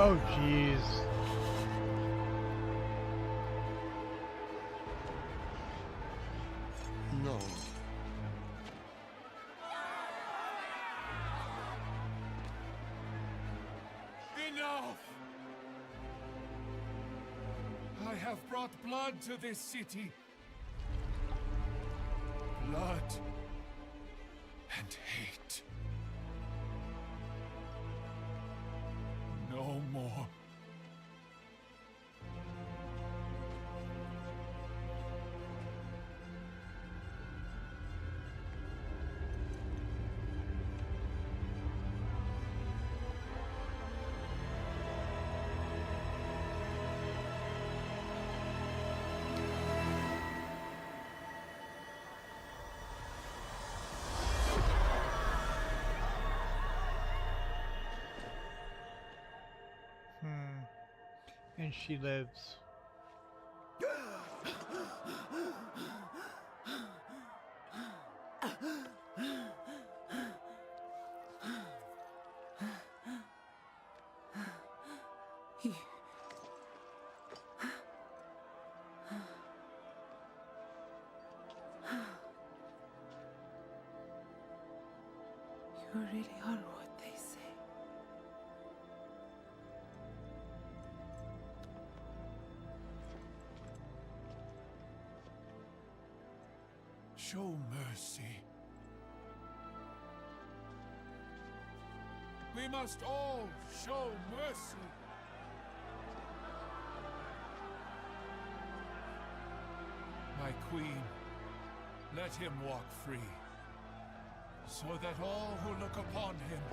Oh, jeez. No. Enough! I have brought blood to this city. Blood and hate. No more. And she lives. You really are what they say. Show mercy. We must all show mercy. My queen, let him walk free, so that all who look upon him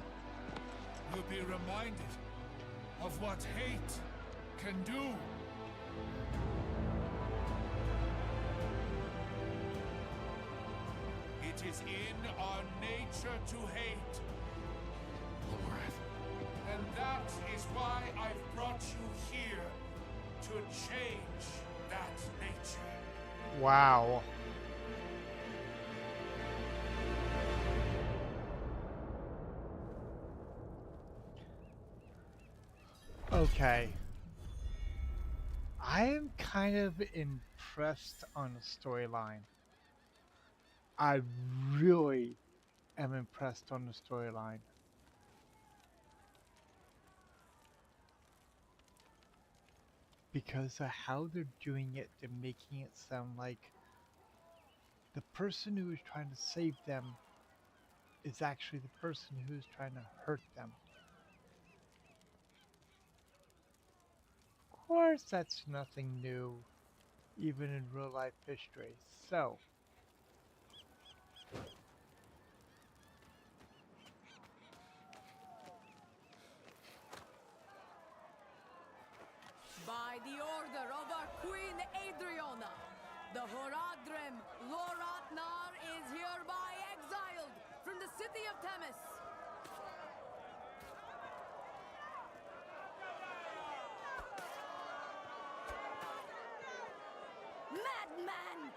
will be reminded of what hate can do. It is in our nature to hate. And that is why I've brought you here, to change that nature. Wow. Okay. I am kind of impressed on the storyline. I really am impressed on the storyline. because of how they're doing it, they're making it sound like the person who is trying to save them is actually the person who's trying to hurt them. Of course, that's nothing new, even in real life history. So, By the order of our Queen Adriana, the Horadrim Loratnar is hereby exiled from the city of Themis. Madman!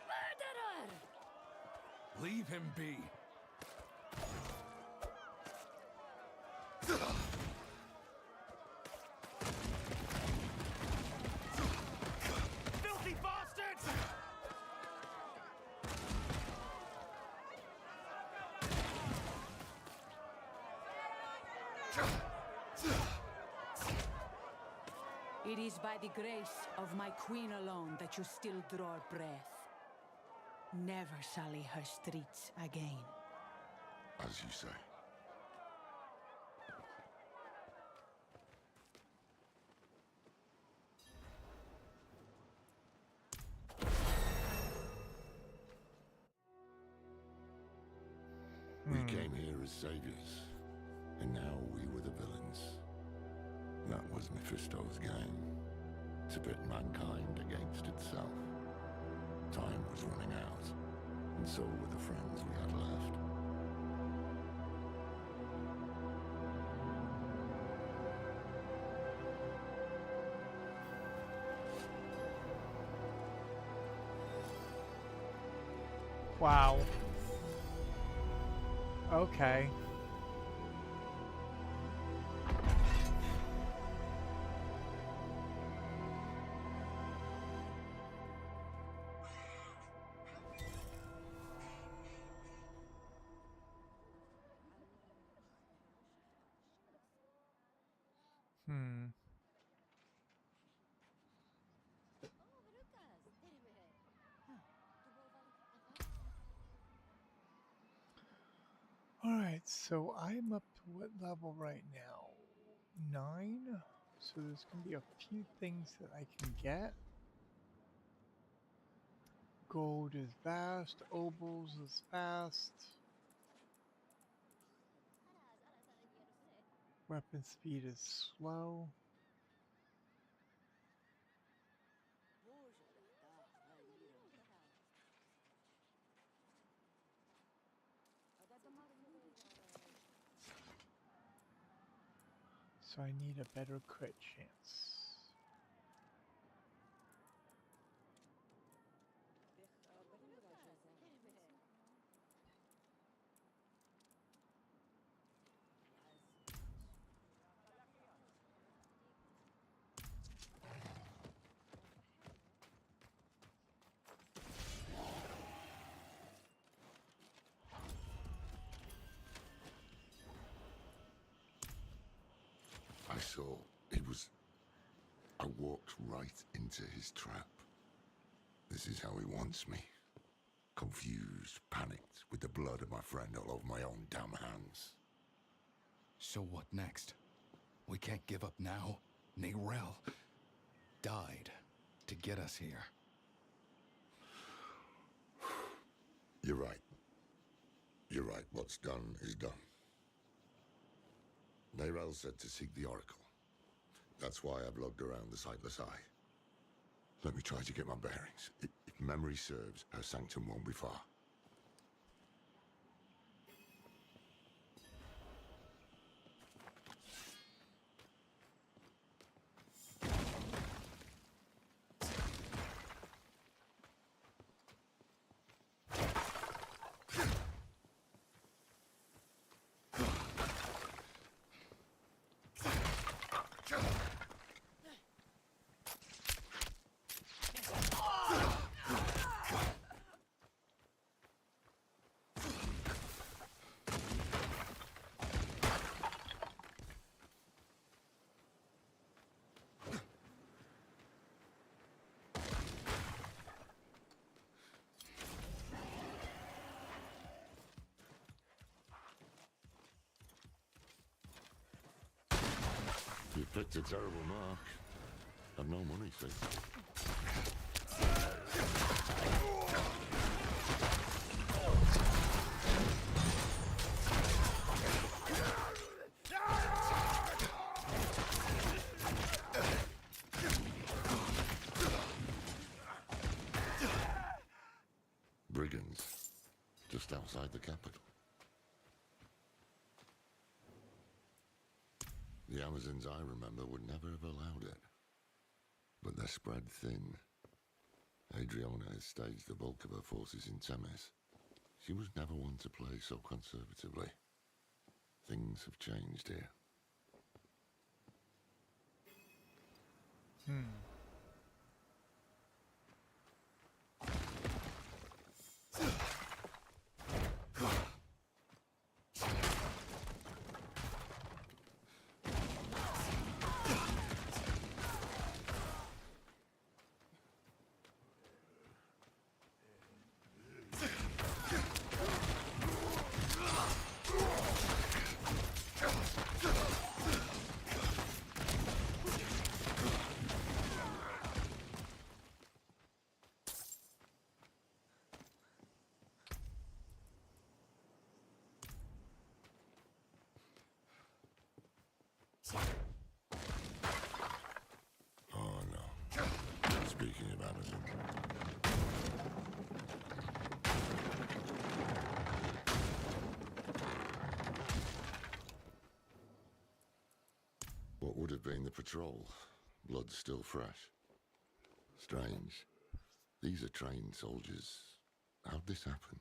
Murderer! Leave him be. Filthy bastards! It is by the grace of my queen alone that you still draw breath. Never sully her streets again. As you say. We came here as saviors, and now we were the villains. That was Mephisto's game, to pit mankind against itself. Time was running out, and so were the friends we had left. wow. Okay. Hmm. Alright, so I'm up to what level right now? 9? So there's going to be a few things that I can get. Gold is vast, opals is fast. Weapon speed is slow. So I need a better crit chance. I saw I walked right into his trap. This is how he wants me. Confused, panicked, with the blood of my friend all over my own damn hands. So what next? We can't give up now. Nerel died to get us here. You're right. You're right. What's done is done. Nerel said to seek the Oracle. That's why I've logged around the Sightless Eye. Let me try to get my bearings. If memory serves, her sanctum won't be far. Picked a terrible mark. I've no money, see. Brigands, just outside the capital. The Amazons I remember would never have allowed it. But they're spread thin. Adriana has staged the bulk of her forces in Temis. She was never one to play so conservatively. Things have changed here. Oh no. Speaking of Amazon. What would have been the patrol? Blood still fresh. Strange. These are trained soldiers. How'd this happen?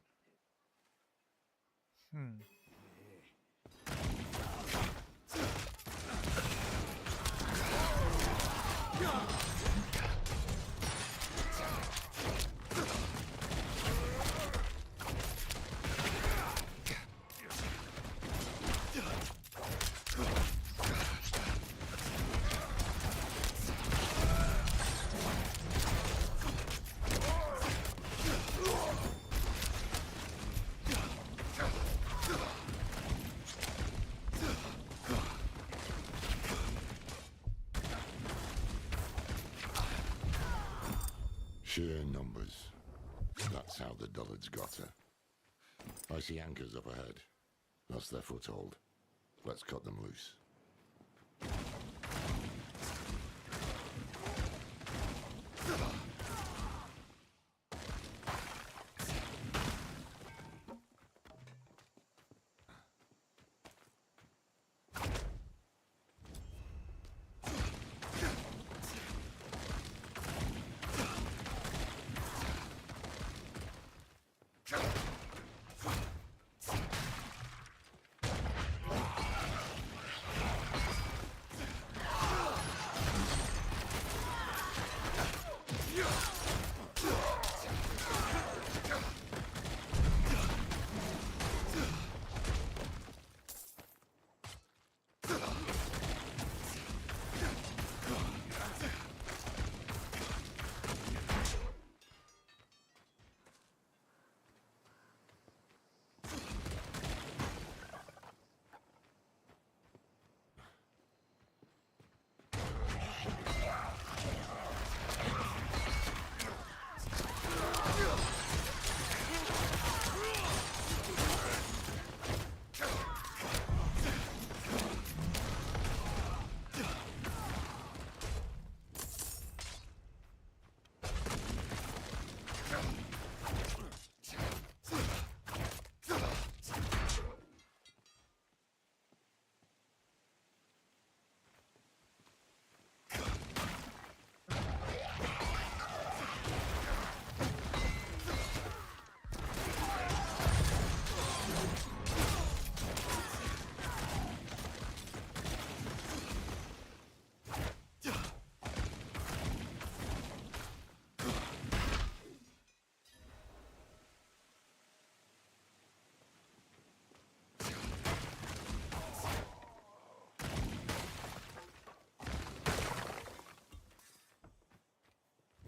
Sheer numbers. That's how the dullards got her. I see anchors up ahead. That's their foothold. Let's cut them loose.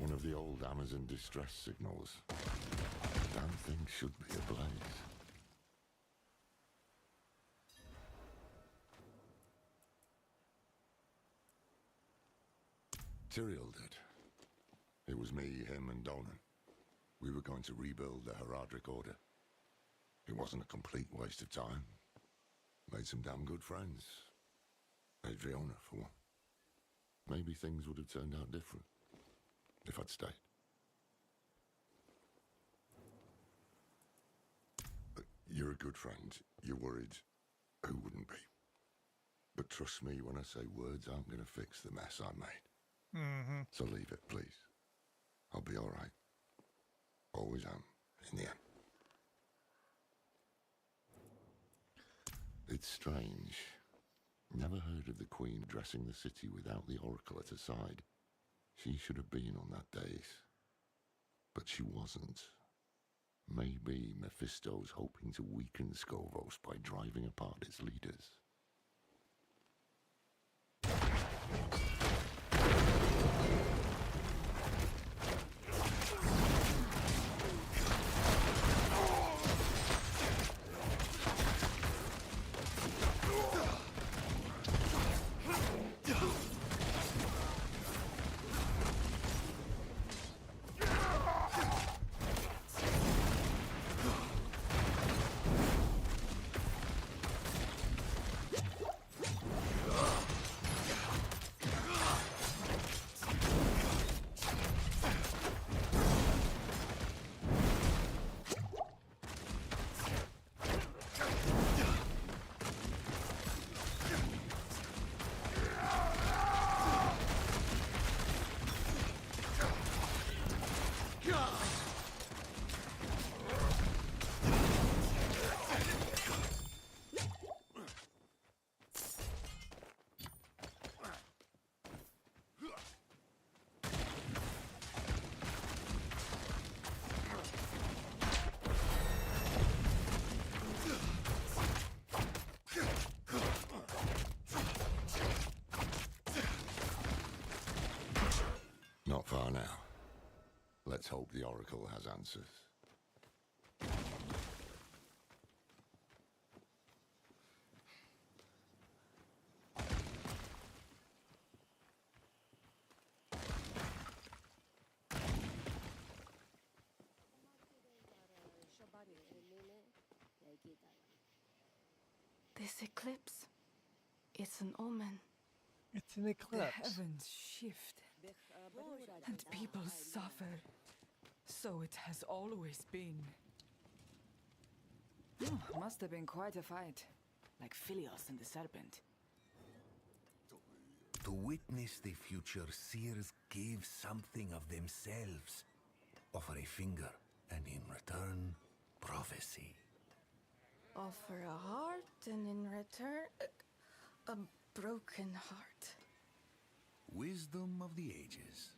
One of the old Amazon distress signals. Damn thing should be ablaze. Tyrael did. It was me, him, and Donan. We were going to rebuild the Heraldric Order. It wasn't a complete waste of time. Made some damn good friends. Adriana, for one. Maybe things would have turned out different if I'd stayed. But you're a good friend. You're worried. Who wouldn't be? But trust me when I say words aren't going to fix the mess I made. Mm-hmm. So leave it, please. I'll be all right. Always am, in the end. It's strange. Never heard of the Queen dressing the city without the Oracle at her side. She should have been on that dais. But she wasn't. Maybe Mephisto's hoping to weaken Skovos by driving apart its leaders. Not far now. Let's hope the Oracle has answers. This eclipse, it's an omen. It's an eclipse. The heavens shift, and people suffer. So it has always been. Must have been quite a fight. Like Philios and the serpent. To witness the future, seers give something of themselves. Offer a finger, and in return, prophecy. Offer a heart, and in return, a broken heart. Wisdom of the ages.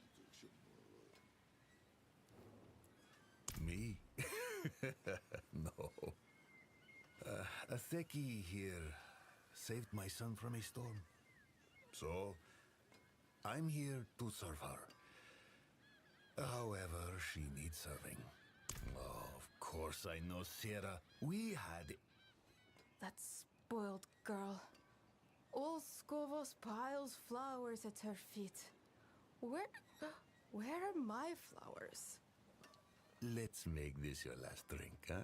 Me? No. A Theki here saved my son from a storm. So, I'm here to serve her. However, she needs serving. Oh, of course I know, Sierra. We had... That spoiled girl. All Skovos piles flowers at her feet. Where are my flowers? Let's make this your last drink, huh?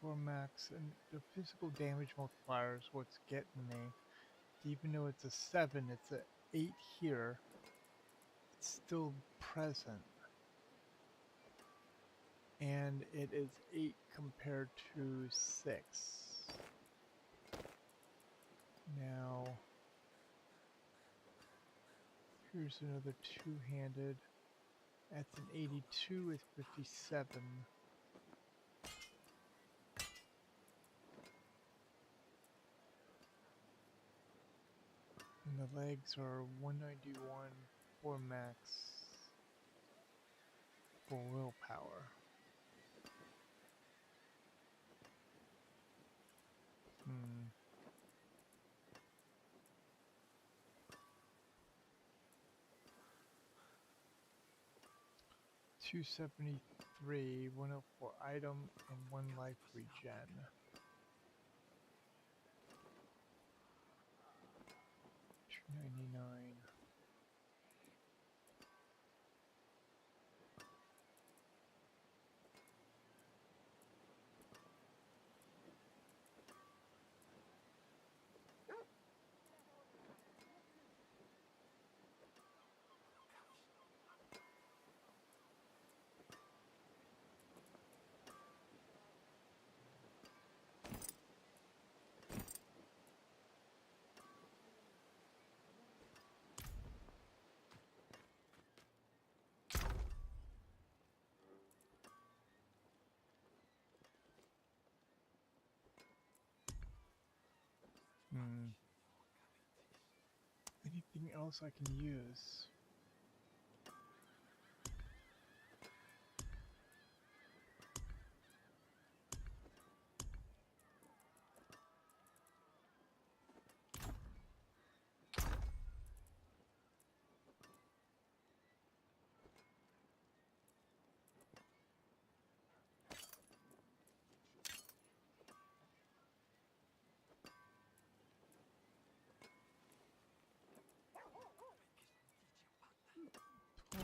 +4 max, and the physical damage multiplier is what's getting me. Even though it's a 7, it's a 8 here. It's still present. And it is 8 compared to 6. Now, here's another two-handed. That's an 82 with 57. And the legs are 191 for max for willpower. Hmm. 273, 104 item, and 1 life regen. $299. Hmm. Anything else I can use?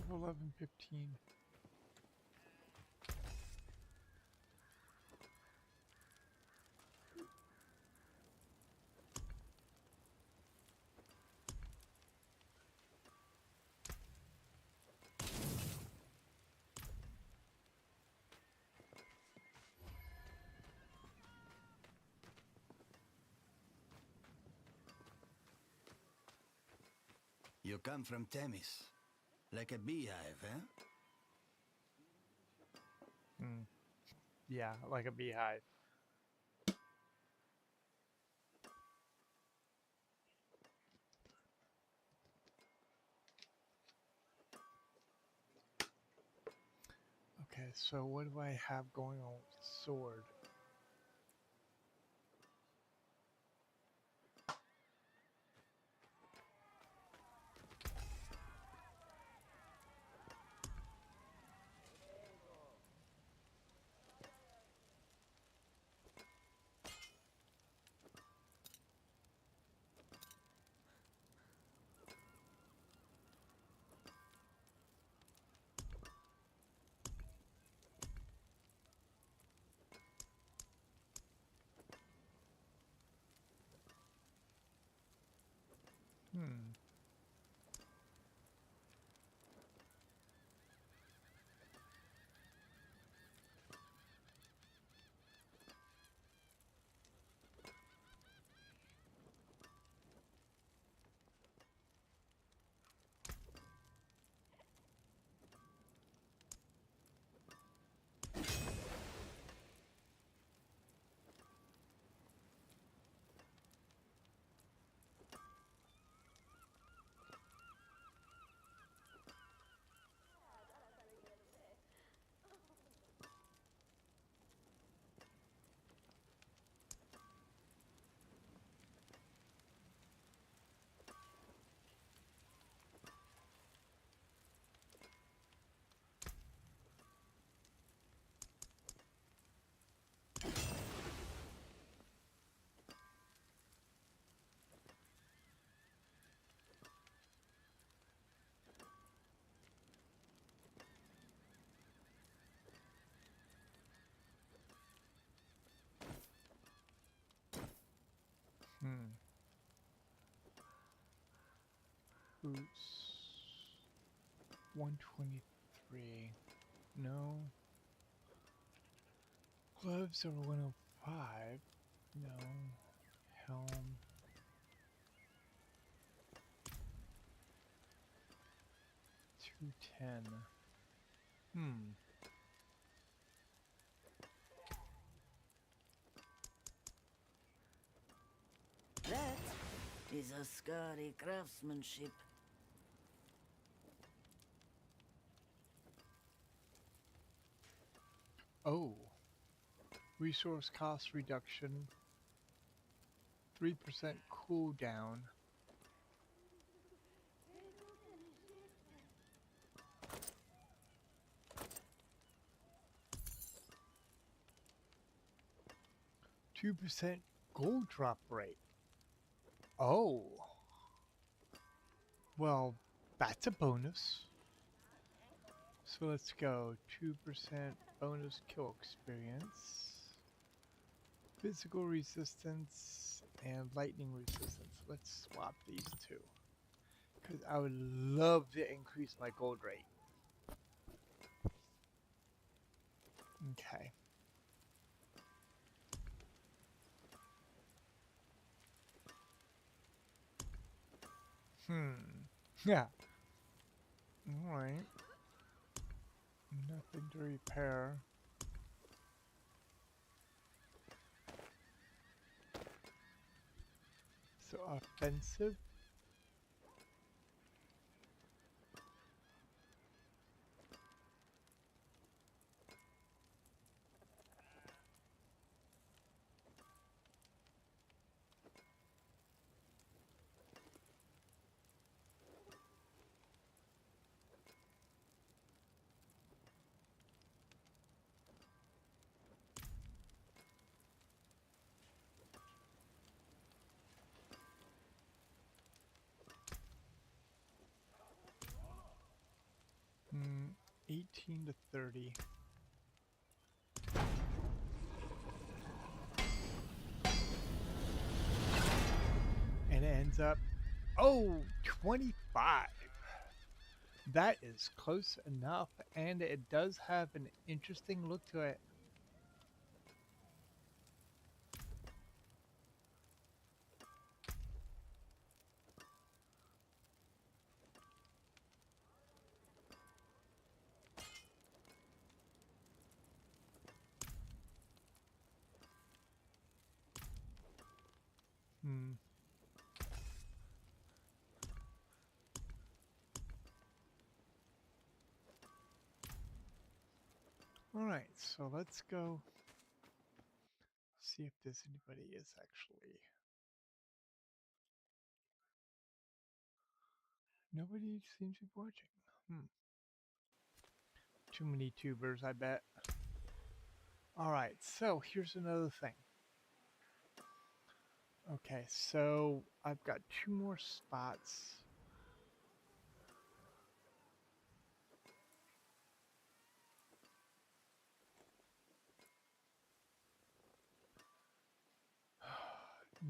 $12, $11, $15. You come from Themis. Like a beehive, eh? Hmm. Yeah, like a beehive. Okay, so what do I have going on with the sword? Hmm. Hmm. Boots. 123. No. Gloves are 105. No. Helm. 210. Hmm. That is a scary craftsmanship. Oh, resource cost reduction, 3% cooldown. %2 gold drop rate. Oh, well, that's a bonus. So let's go 2% bonus kill experience, physical resistance, and lightning resistance. Let's swap these two because I would love to increase my gold rate. Okay. Yeah. Alright. Nothing to repair. So offensive. Hmm. 18 to 30. And it ends up, oh, 25. That is close enough, and it does have an interesting look to it. Hmm. Alright, so let's go see if there's anybody is actually. Nobody seems to be watching. Too many tubers, I bet. Alright, so here's another thing. Okay, so I've got 2 more spots.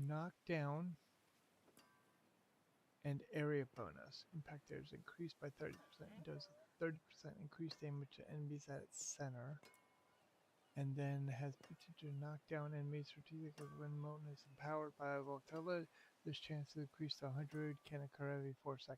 Knockdown and area bonus. Impact is increased by 30%. It does 30% increased damage to enemies at its center. And then has potential to knock down enemies strategically when Moten is empowered by a Voltella. This chance to increase to 100 can occur every 4 seconds.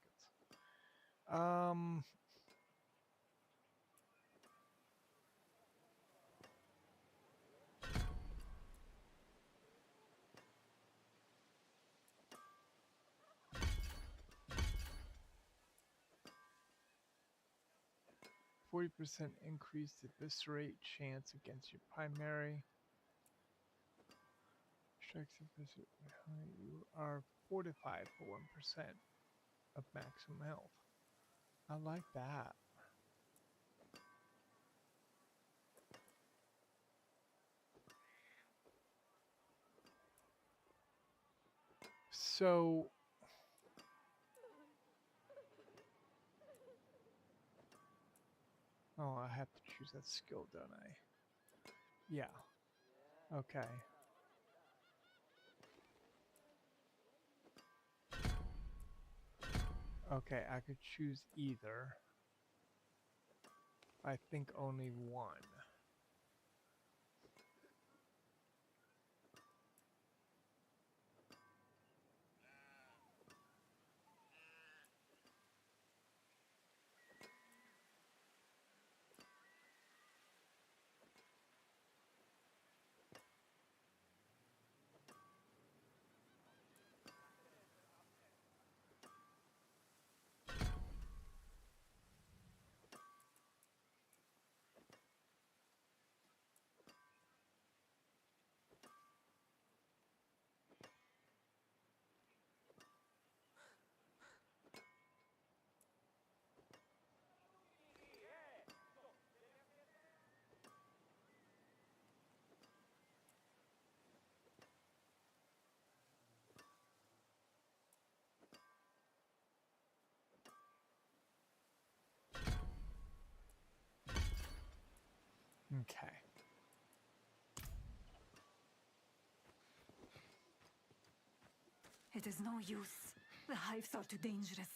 40% increased eviscerate chance against your primary. Strikes you are fortified for 1% of maximum health. I like that. So oh, I have to choose that skill, don't I? Yeah. Okay. Okay, I could choose either. I think only one. Okay. It is no use. The hives are too dangerous.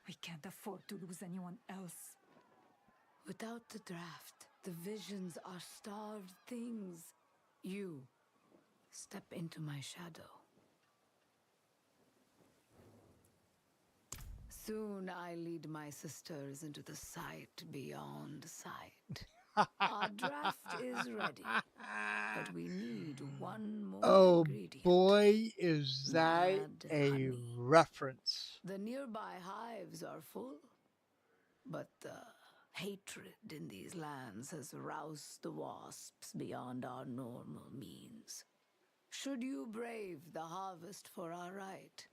We can't afford to lose anyone else. Without the draft, the visions are starved things. You step into my shadow. Soon I lead my sisters into the sight beyond sight. Our draft is ready, but we need one more Oh ingredient. boy, is that Mad a honey. reference. The nearby hives are full, but the hatred in these lands has roused the wasps beyond our normal means. Should you brave the harvest for our right,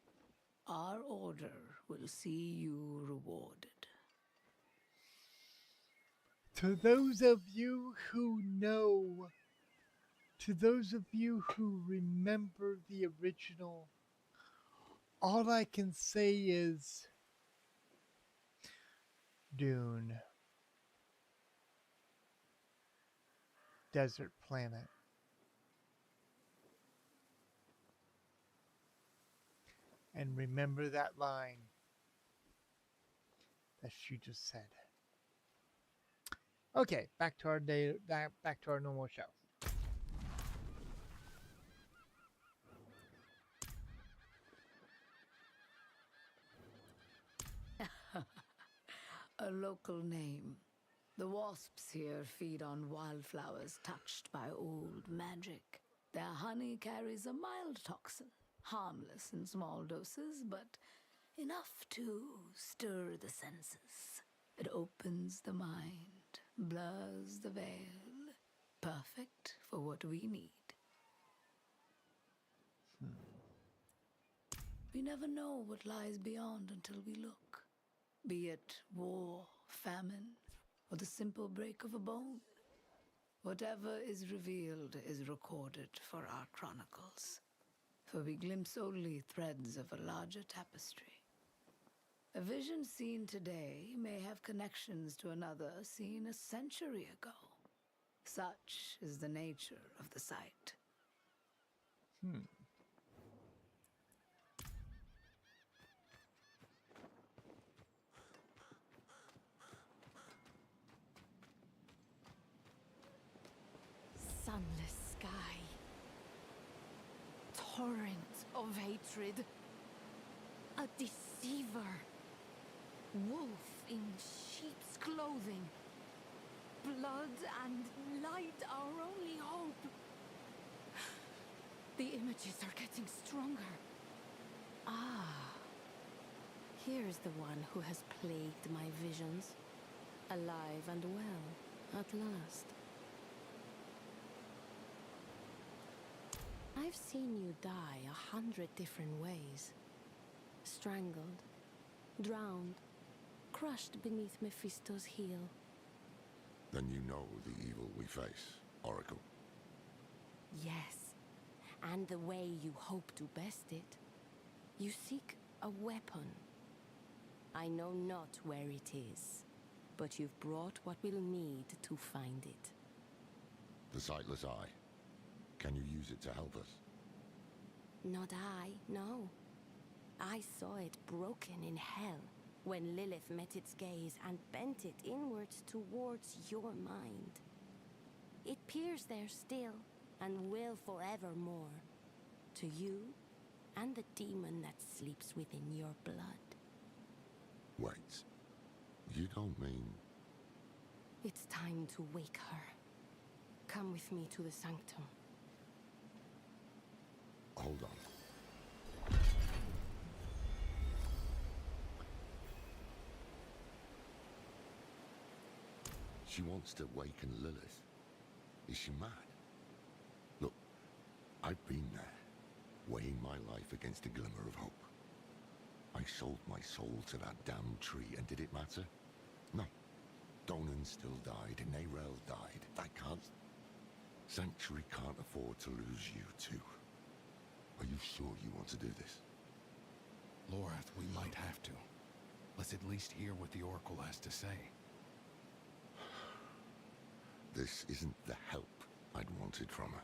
our order will see you rewarded. To those of you who know, to those of you who remember the original, all I can say is Dune. Desert planet. And remember that line that she just said. Okay, back to our day, back to our normal show. A local name. The wasps here feed on wildflowers touched by old magic. Their honey carries a mild toxin, harmless in small doses, but enough to stir the senses. It opens the mind, blurs the veil. Perfect for what we need. We never know what lies beyond until we look. Be it war, famine, or the simple break of a bone. Whatever is revealed is recorded for our chronicles, for we glimpse only threads of a larger tapestry. A vision seen today may have connections to another seen a century ago. Such is the nature of the sight. Sunless sky. Torrent of hatred. A deceiver. Wolf in sheep's clothing. Blood and light our only hope. The images are getting stronger. Ah, here's the one who has plagued my visions. Alive and well, at last. I've seen you die 100 different ways. Strangled, drowned, crushed beneath Mephisto's heel. Then you know the evil we face, Oracle. Yes, and the way you hope to best it. You seek a weapon. I know not where it is, but you've brought what we'll need to find it. The sightless eye. Can you use it to help us? Not I, no. I saw it broken in hell when Lilith met its gaze and bent it inwards towards your mind. It peers there still and will forevermore. To you and the demon that sleeps within your blood. Wait. You don't mean... It's time to wake her. Come with me to the sanctum. Hold on. She wants to waken Lilith. Is she mad? Look, I've been there, weighing my life against a glimmer of hope. I sold my soul to that damned tree, and did it matter? No. Donan still died, and Narel died. That can't... Sanctuary can't afford to lose you too. Are you sure you want to do this? Lorath, we might have to. Let's at least hear what the Oracle has to say. This isn't the help I'd wanted from her.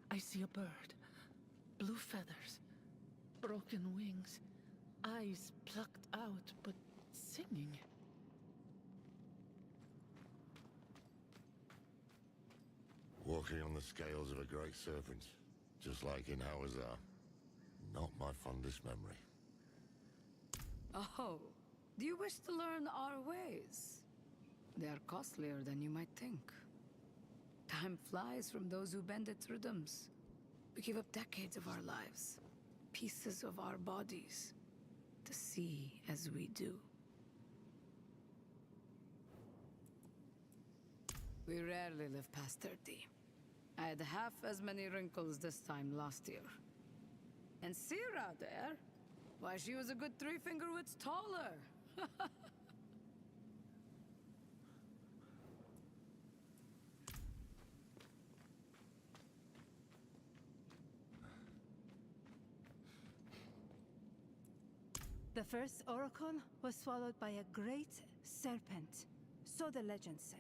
I see a bird. Blue feathers, broken wings, eyes plucked out, but singing. Walking on the scales of a great serpent, just like in Hawazar. Not my fondest memory. Oh, do you wish to learn our ways? They are costlier than you might think. Time flies from those who bend its rhythms. We give up decades of our lives, pieces of our bodies, to see as we do. We rarely live past 30. I had half as many wrinkles this time last year. And Sira there, why, she was a good 3 fingerwits taller. The first oracle was swallowed by a great serpent, so the legends say.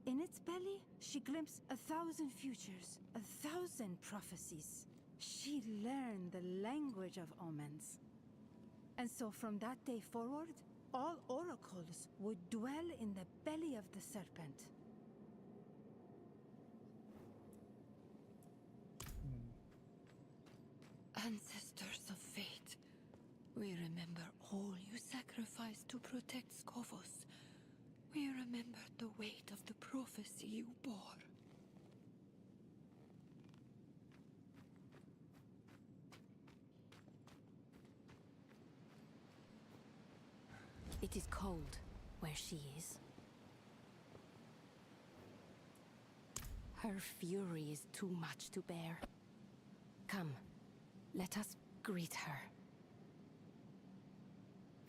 In its belly, she glimpsed 1,000 futures, 1,000 prophecies. She learned the language of omens. And so from that day forward, all oracles would dwell in the belly of the serpent. Ancestors of fate, we remember all you sacrificed to protect Skovos. We remember the weight of the prophecy you bore. It is cold where she is. Her fury is too much to bear. Come, let us greet her.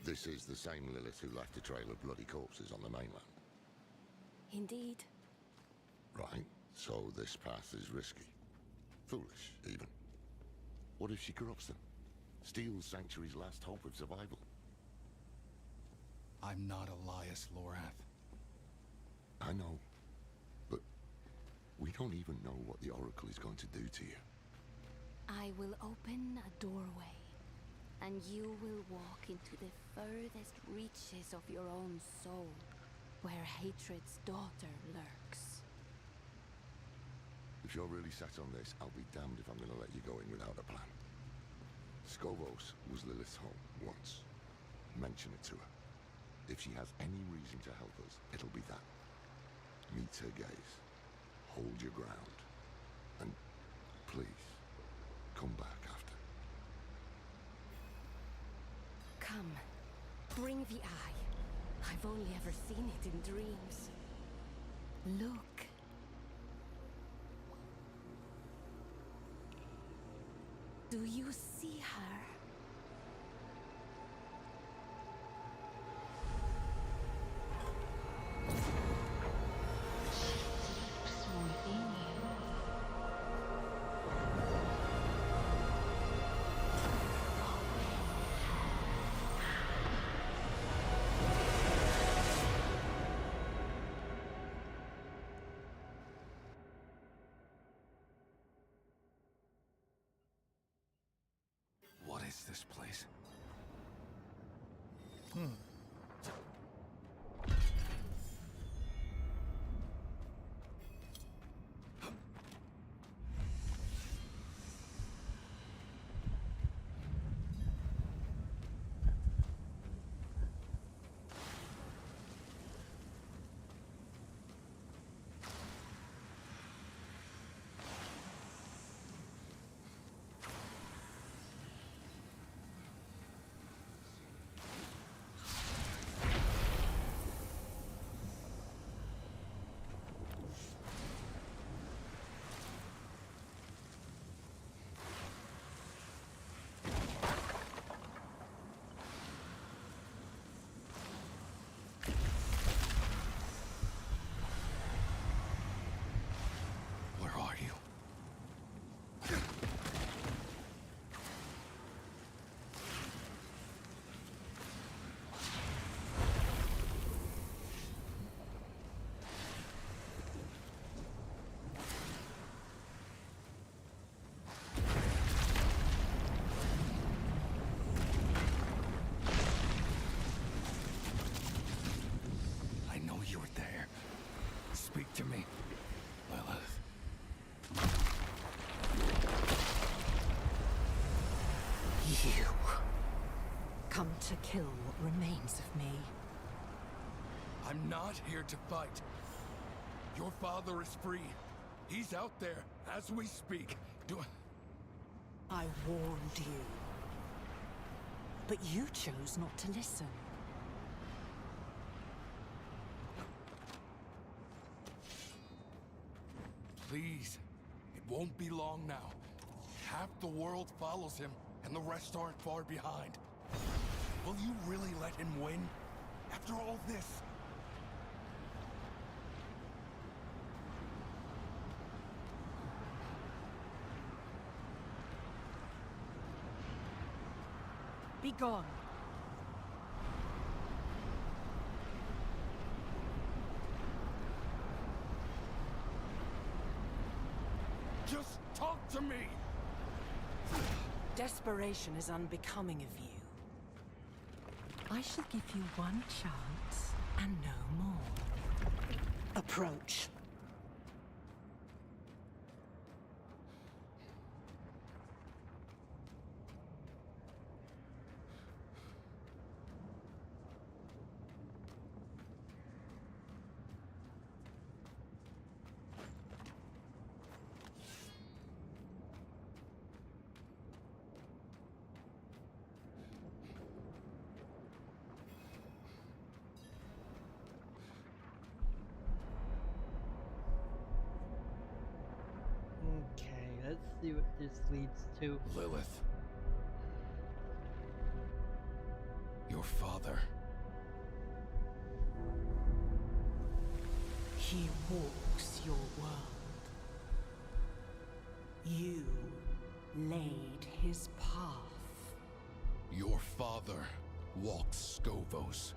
This is the same Lilith who left a trail of bloody corpses on the mainland. Indeed. Right, so this path is risky. Foolish, even. What if she corrupts them? Steals Sanctuary's last hope of survival? I'm not Elias Lorath. I know. But we don't even know what the Oracle is going to do to you. I will open a doorway. And you will walk into the furthest reaches of your own soul, where hatred's daughter lurks. If you're really set on this, I'll be damned if I'm gonna let you go in without a plan. Skovos was Lilith's home once. Mention it to her. If she has any reason to help us, it'll be that. Meet her gaze. Hold your ground. And please, come back after. Come, bring the eye. I've only ever seen it in dreams. Look. Do you see her? What is this place? Where are you? I know you were there. Speak to me, Lilith. You come to kill what remains of me. I'm not here to fight. Your father is free. He's out there as we speak. I warned you. But you chose not to listen. Please, it won't be long now. Half the world follows him, and the rest aren't far behind. Will you really let him win? After all this? Be gone. Just talk to me! Desperation is unbecoming of you. I shall give you one chance, and no more. Approach. Okay, let's see what this leads to. Lilith. Your father. He walks your world. You laid his path. Your father walks Skovos.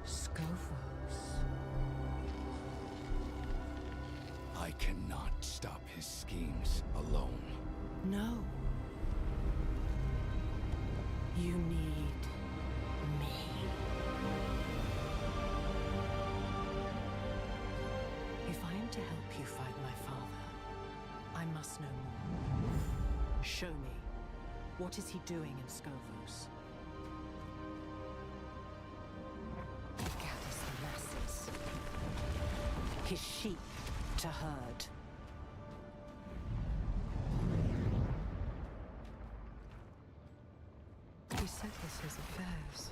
Skovos. I cannot stop his schemes alone. No, You need me. If I am to help you fight my father, I must know more. Show me. What is he doing in Scovos? He gathers the masses. His sheep to herd. He settles his affairs.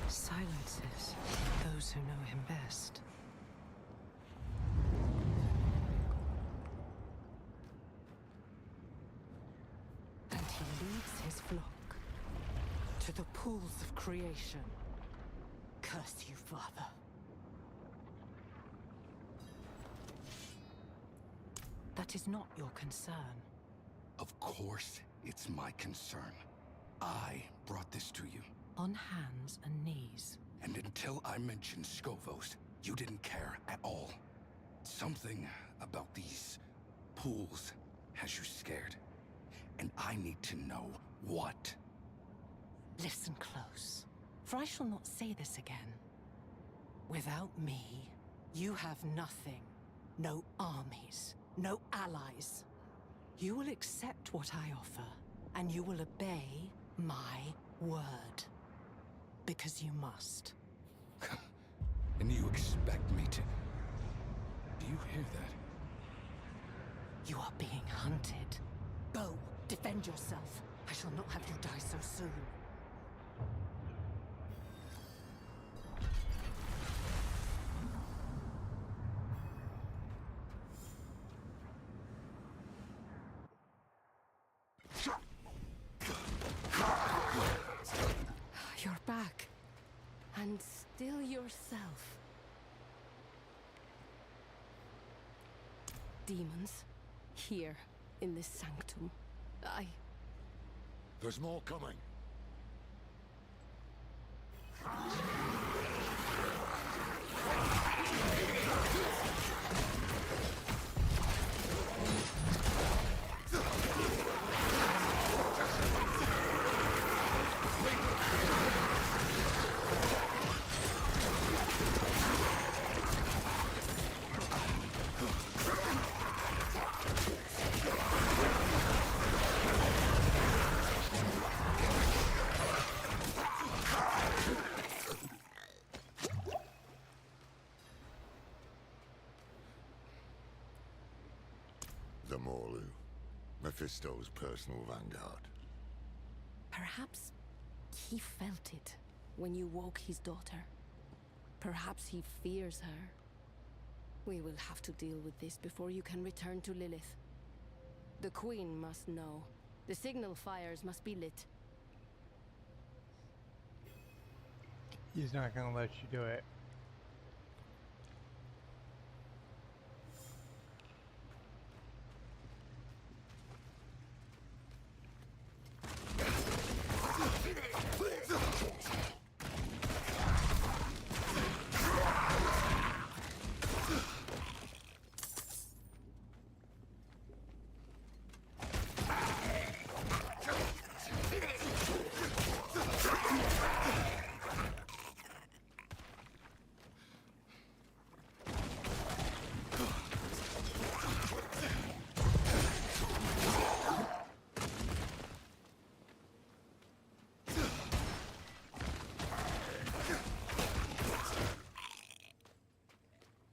Silences those who know him best. And he leads his flock to the pools of creation. Curse you, Father. That is not your concern. Of course, it's my concern. I brought this to you. On hands and knees. And until I mentioned Scovos, you didn't care at all. Something about these pools has you scared. And I need to know what. Listen close, for I shall not say this again. Without me, you have nothing. No armies, no allies. You will accept what I offer, and you will obey my word. Because you must. And you expect me to... Do you hear that? You are being hunted. Go, defend yourself. I shall not have you die so soon. You're back. And still yourself. Demons. Here, in this sanctum. There's more coming. The Morlu, Mephisto's personal vanguard. Perhaps he felt it when you woke his daughter. Perhaps he fears her. We will have to deal with this before you can return to Lilith. The Queen must know. The signal fires must be lit. He's not gonna let you do it.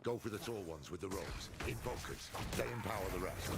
Go for the tall ones with the ropes. Invokers. They empower the rest.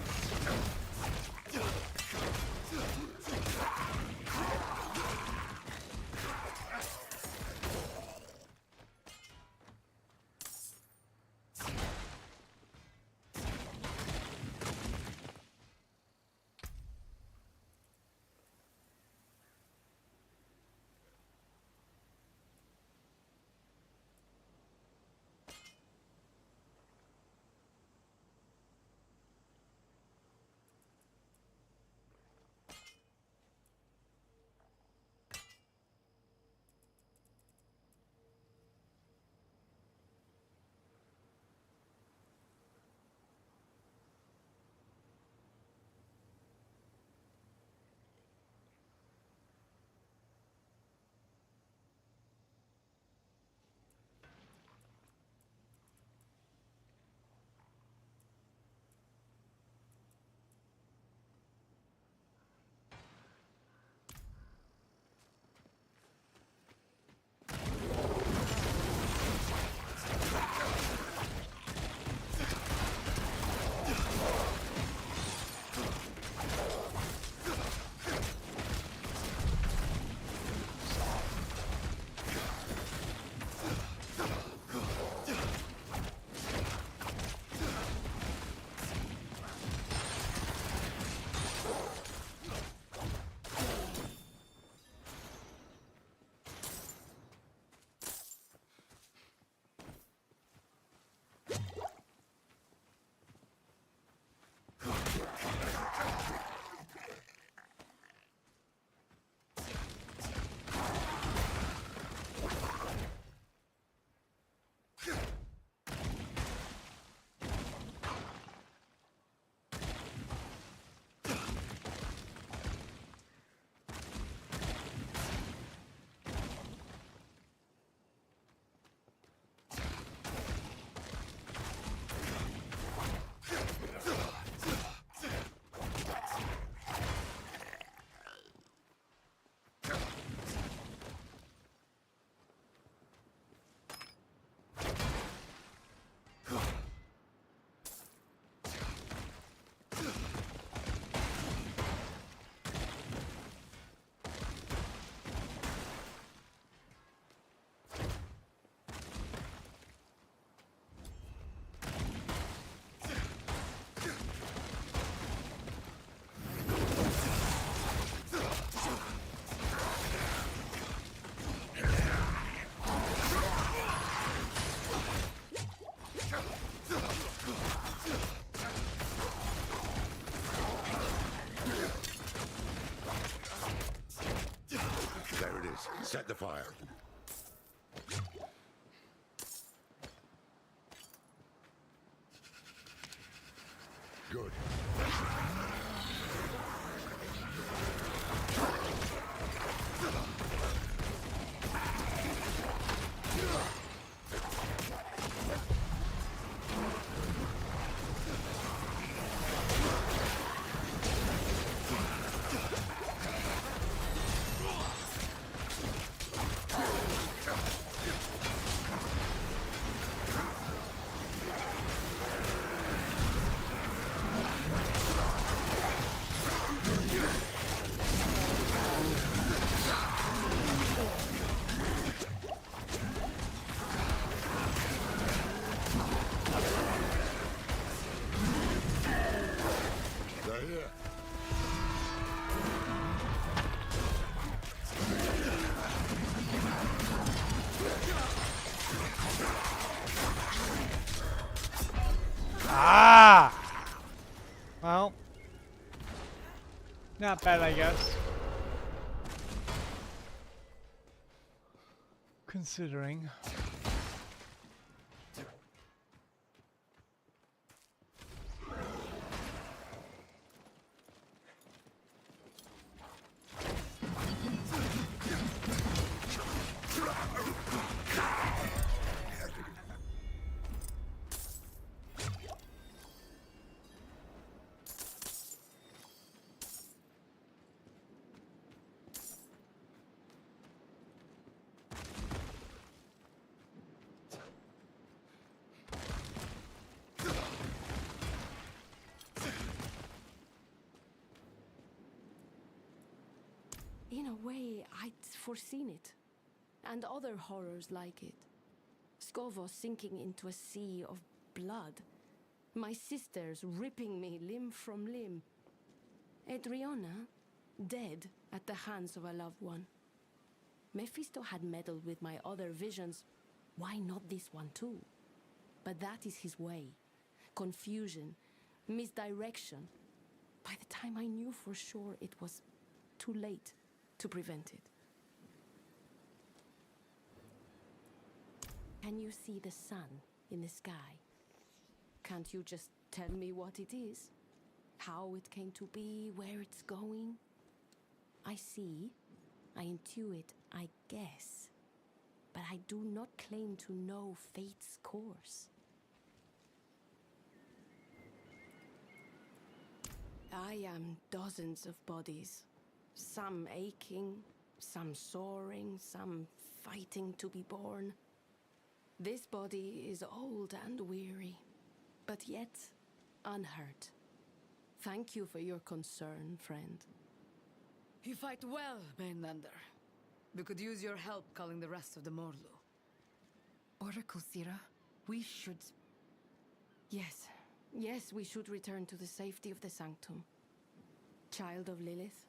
Set the fire. Good. They're here. Ah! Well, not bad, I guess. Considering. In a way, I'd foreseen it. And other horrors like it. Skovos sinking into a sea of blood. My sisters ripping me limb from limb. Adriana, dead at the hands of a loved one. Mephisto had meddled with my other visions. Why not this one too? But that is his way. Confusion, misdirection. By the time I knew for sure, it was too late to prevent it. Can you see the sun in the sky? Can't you just tell me what it is? How it came to be, where it's going? I see, I intuit, I guess. But I do not claim to know fate's course. I am dozens of bodies. Some aching, some soaring, some fighting to be born. This body is old and weary, but yet unhurt. Thank you for your concern, friend. You fight well, Mainlander. We could use your help calling the rest of the Morlu. Oracle Sira, we should... Yes, we should return to the safety of the Sanctum. Child of Lilith,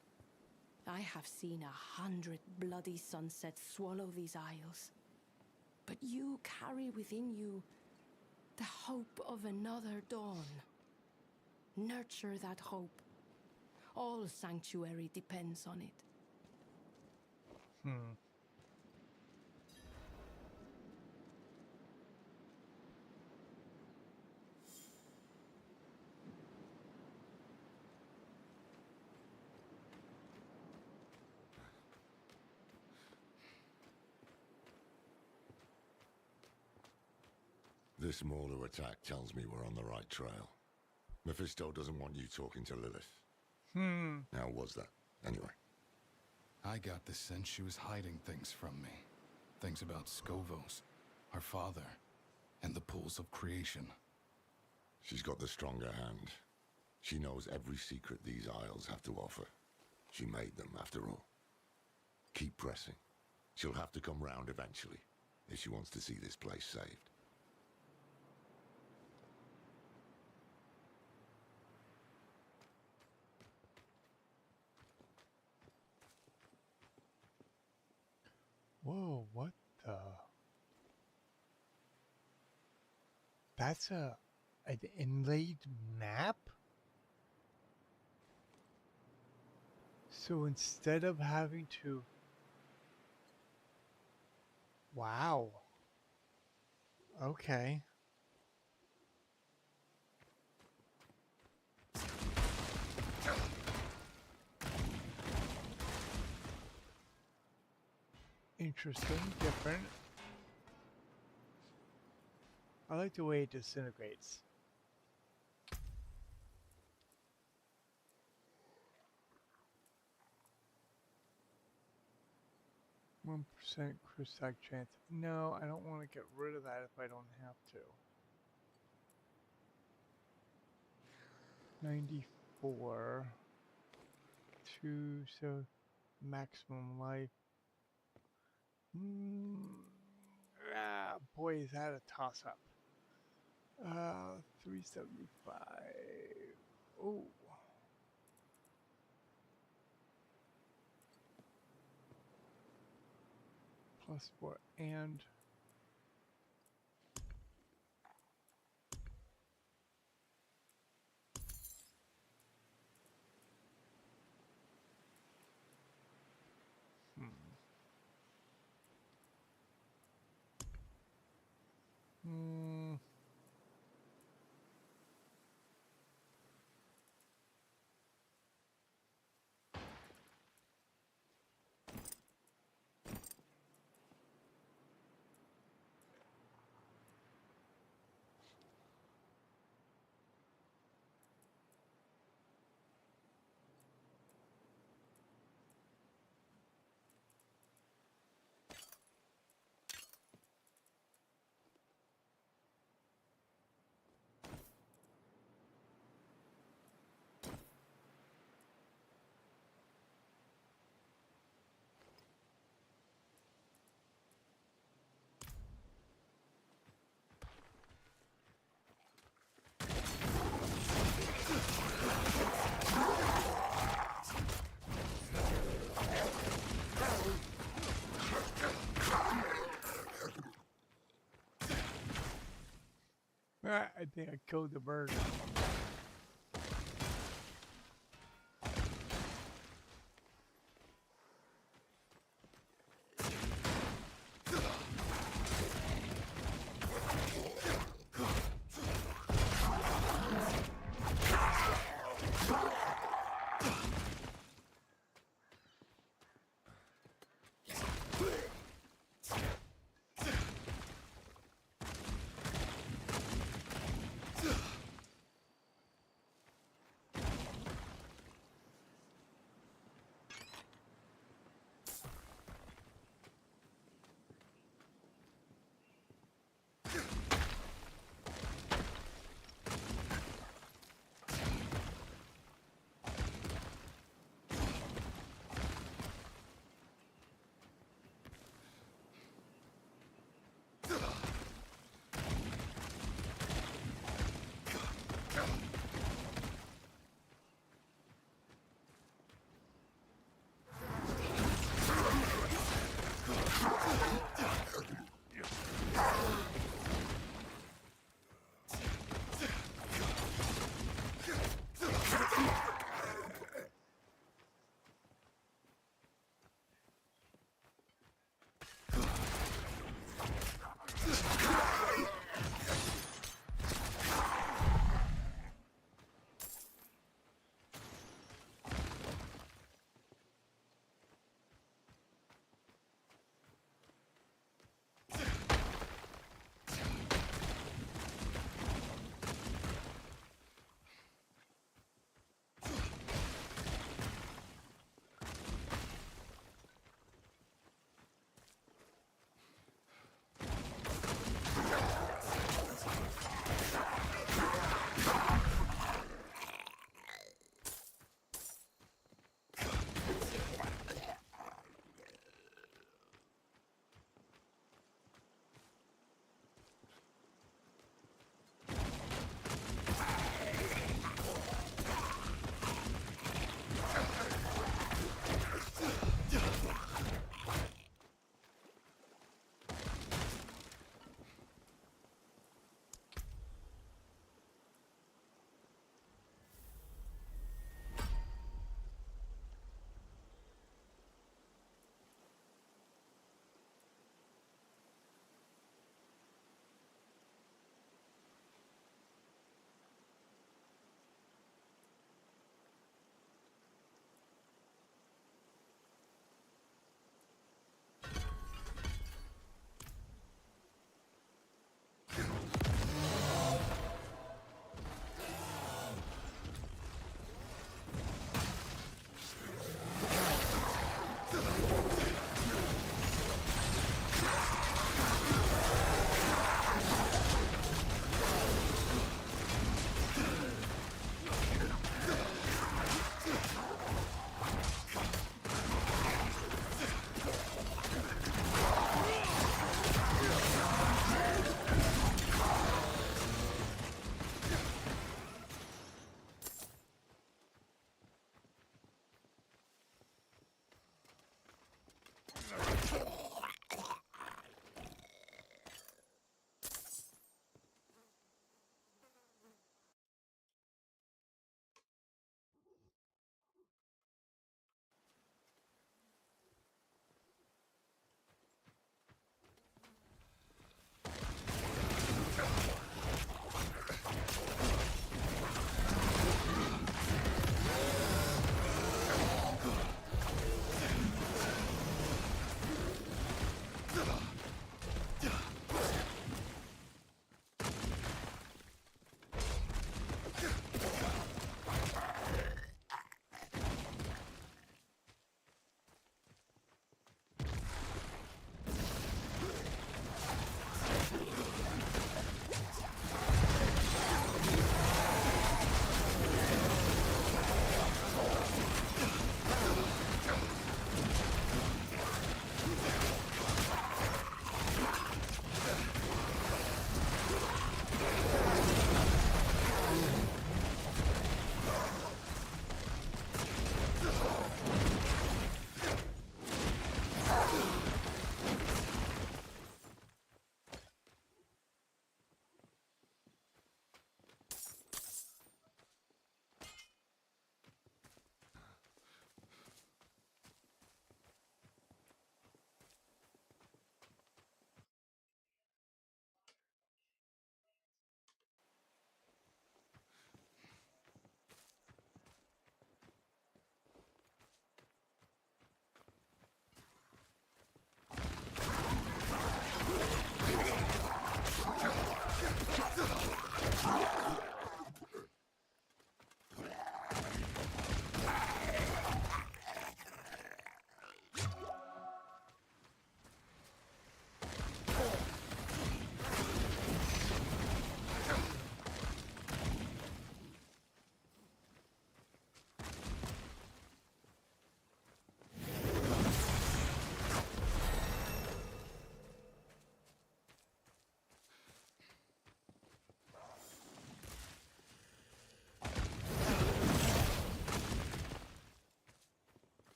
I have seen 100 bloody sunsets swallow these isles. But you carry within you the hope of another dawn. Nurture that hope. All sanctuary depends on it. This Morlu attack tells me we're on the right trail. Mephisto doesn't want you talking to Lilith. How was that, anyway? I got the sense she was hiding things from me. Things about Skovos, our father, and the pools of creation. She's got the stronger hand. She knows every secret these isles have to offer. She made them, after all. Keep pressing. She'll have to come round eventually, if she wants to see this place saved. Whoa, what the? That's an inlaid map? So instead of having to Wow. Okay. Interesting, different. I like the way it disintegrates. %1% crystal chance. No, I don't want to get rid of that if I don't have to. 94. 2, so maximum life. Boy, is that a toss-up. 375. Oh. +4 and Hmm. I think I killed the bird.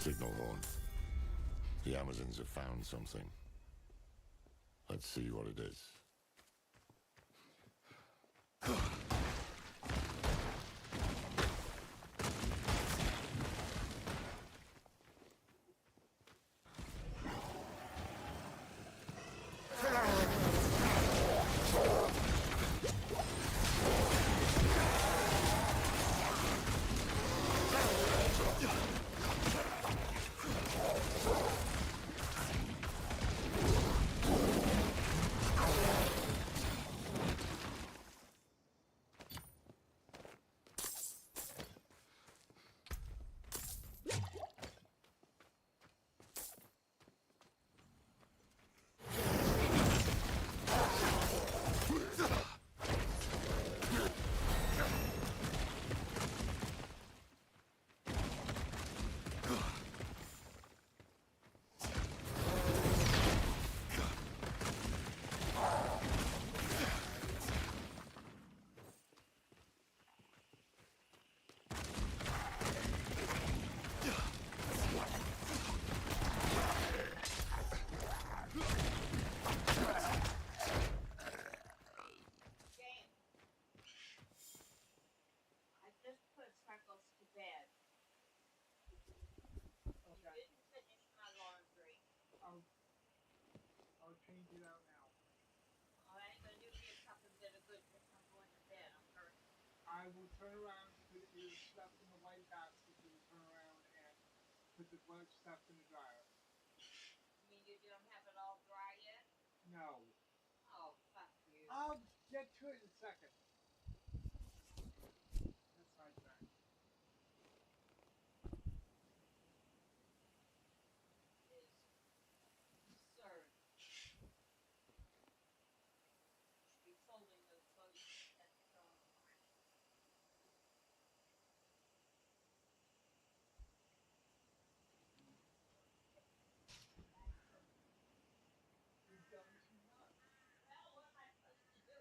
Signal horn. The Amazons have found something. Let's see what it is. I'll change it out now. I will turn around, put your stuff in the white basket, and turn around and put the wet stuff in the dryer. You mean you don't have it all dry yet? No. Oh, fuck you. I'll get to it in a second. That's my turn. Absurd. Should be folding those clothes and throwing them away. You've done too much. Well, what am I supposed to do?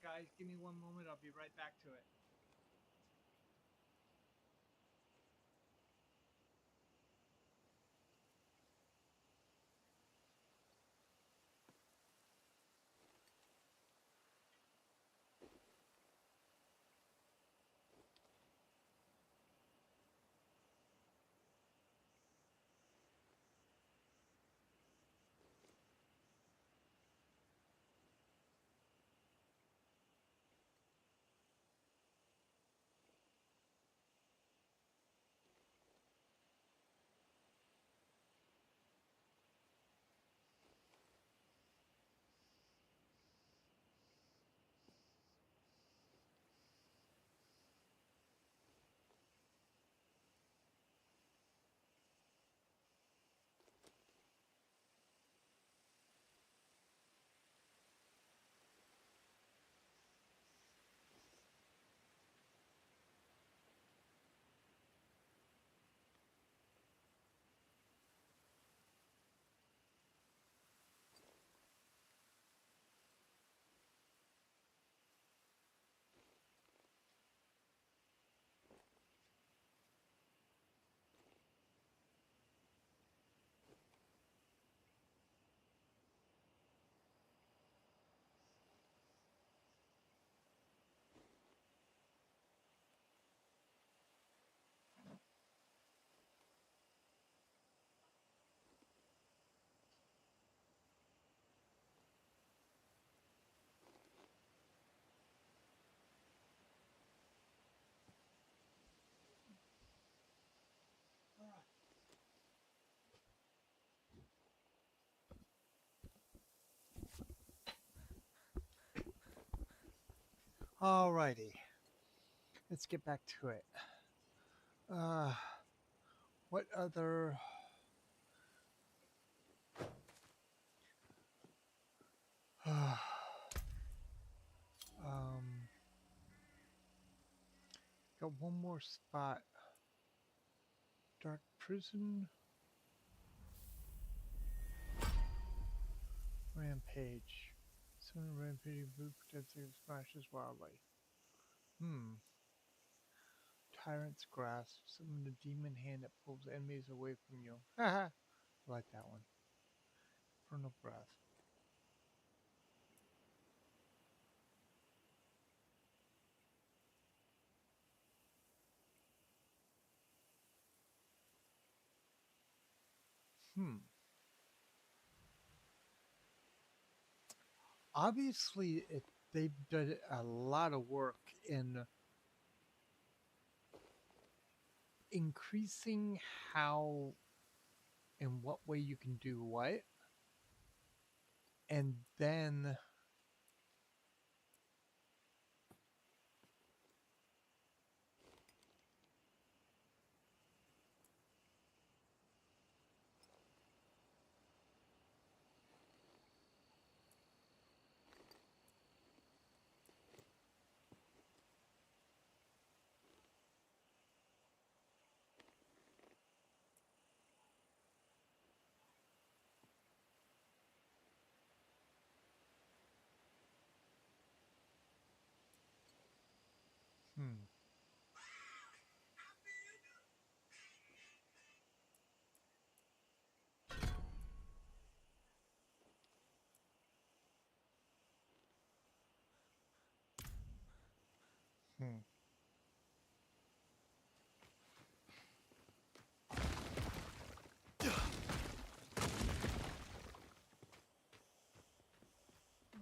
guys. Give me one moment. I'll be right back to it. Alrighty, let's get back to it. What other? Got one more spot. Dark prison. Rampage. Summon rampaging blue potentially smashes wildlife. Tyrant's grasp. Summon the demon hand that pulls enemies away from you. Haha. I like that one. Infernal breath. Obviously, they've done a lot of work in increasing how and what way you can do what, and then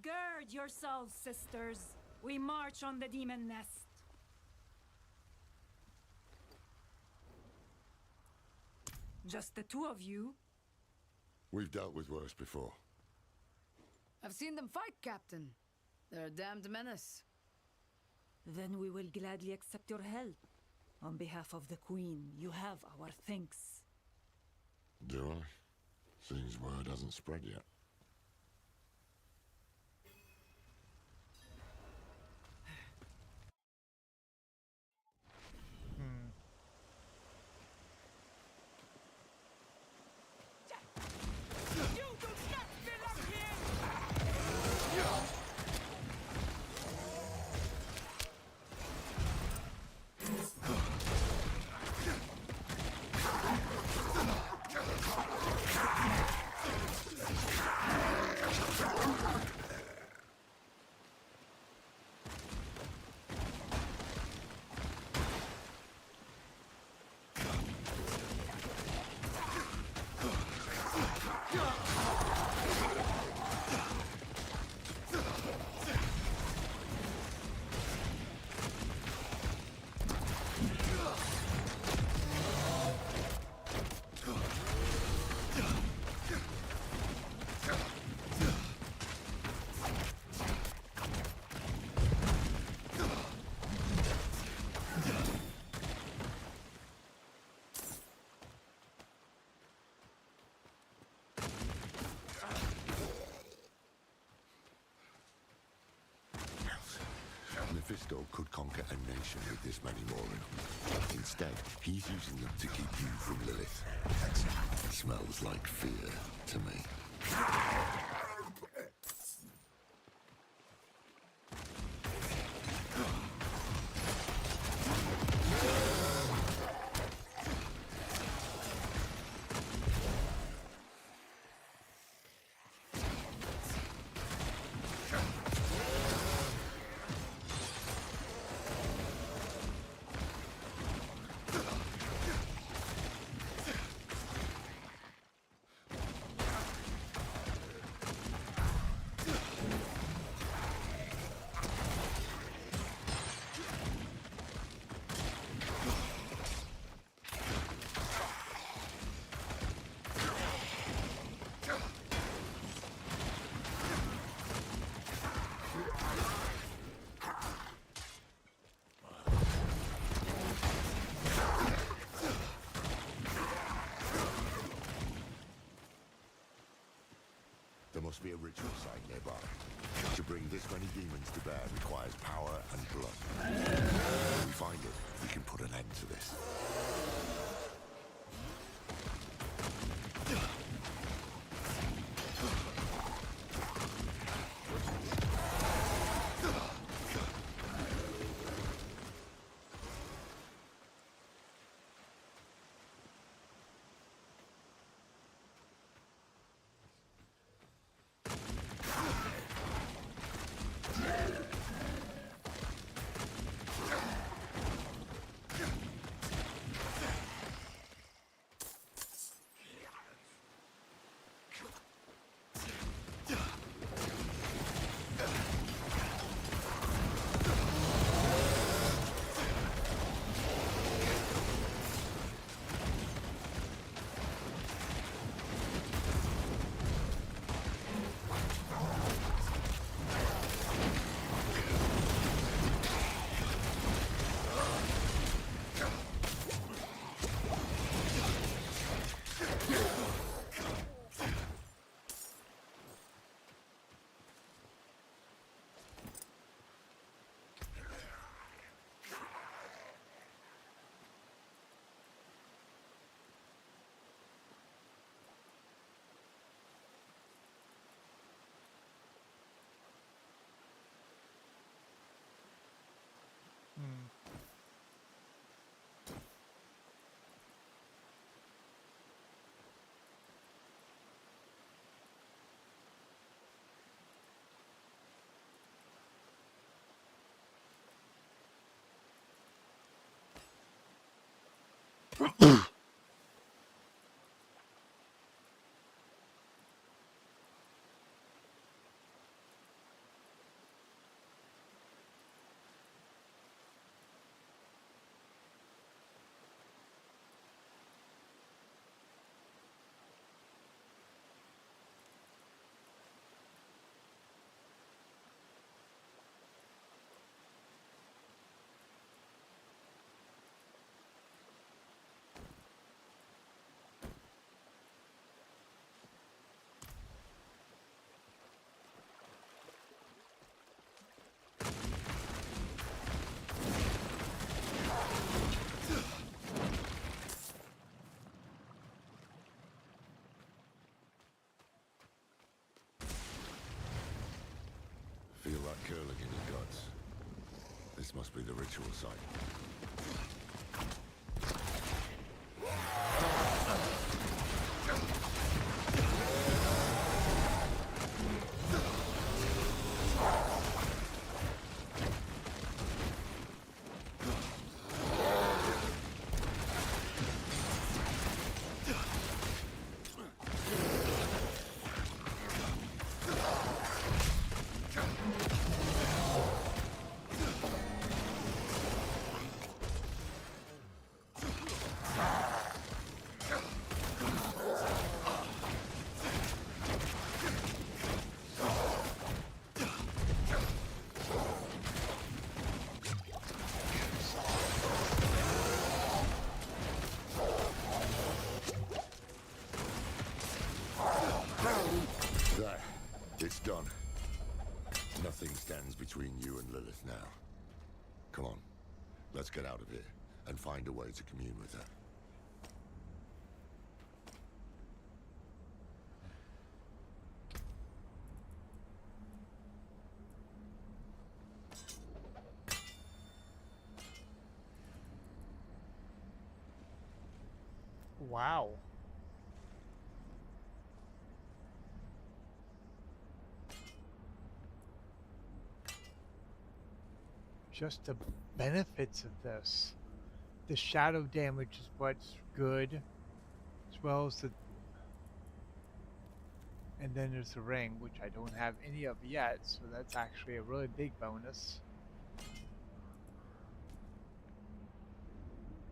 Gird yourselves, sisters. We march on the demon nest. Just the two of you? We've dealt with worse before. I've seen them fight, Captain. They're a damned menace. Then we will gladly accept your help. On behalf of the Queen, you have our thanks. Do I? Seems word hasn't spread yet. Mephisto could conquer a nation with this many Morin. Instead, he's using them to keep you from Lilith. That smells like fear to me. There must be a ritual site nearby. To bring this many demons to bear requires power and blood. When we find it, we can put an end to this. Feel that curling in your guts. This must be the ritual site. It's done. Nothing stands between you and Lilith now. Come on, let's get out of here and find a way to commune with her. Wow. Just the benefits of this. The shadow damage is what's good, as well as the... And then there's the ring, which I don't have any of yet, so that's actually a really big bonus.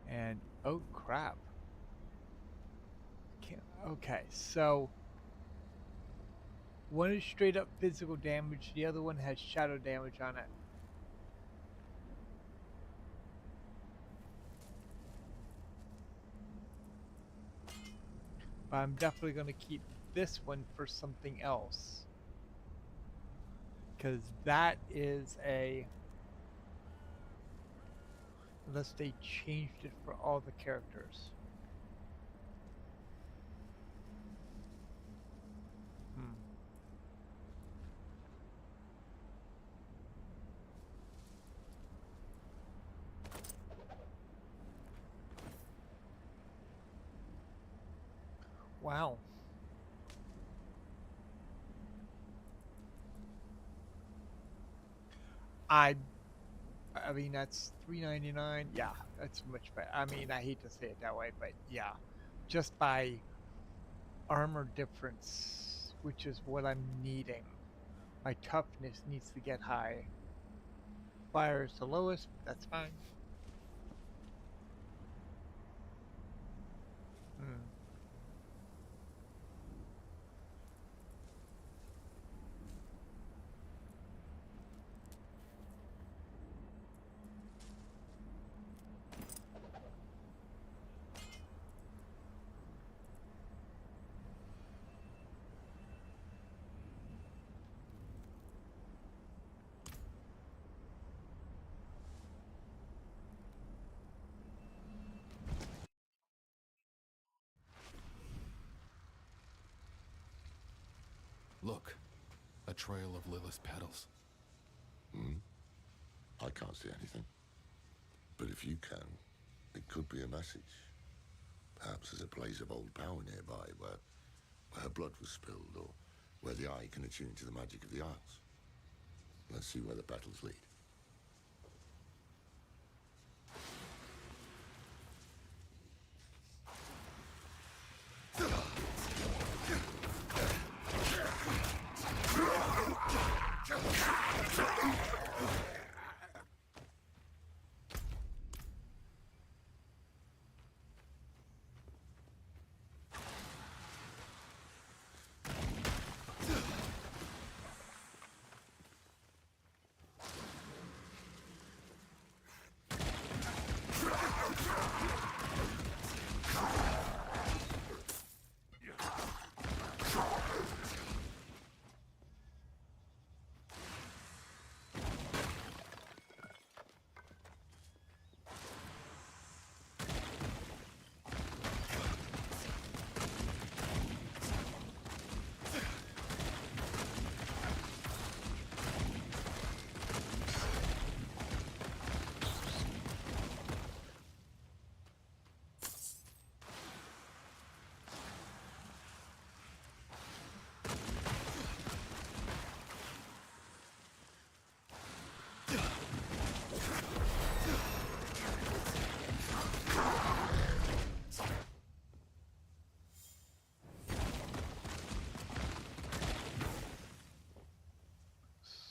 And, oh crap. Okay, so one is straight up physical damage, the other one has shadow damage on it. But I'm definitely going to keep this one for something else. Because that is a... Unless they changed it for all the characters. Wow. I mean, that's $3.99. Yeah, that's much better. I mean, I hate to say it that way, but yeah, just by armor difference, which is what I'm needing. My toughness needs to get high. Fire is the lowest, but that's fine. Look, a trail of Lilith's petals. I can't see anything. But if you can, it could be a message. Perhaps there's a place of old power nearby where her blood was spilled, or where the eye can attune to the magic of the Isles. Let's see where the petals lead.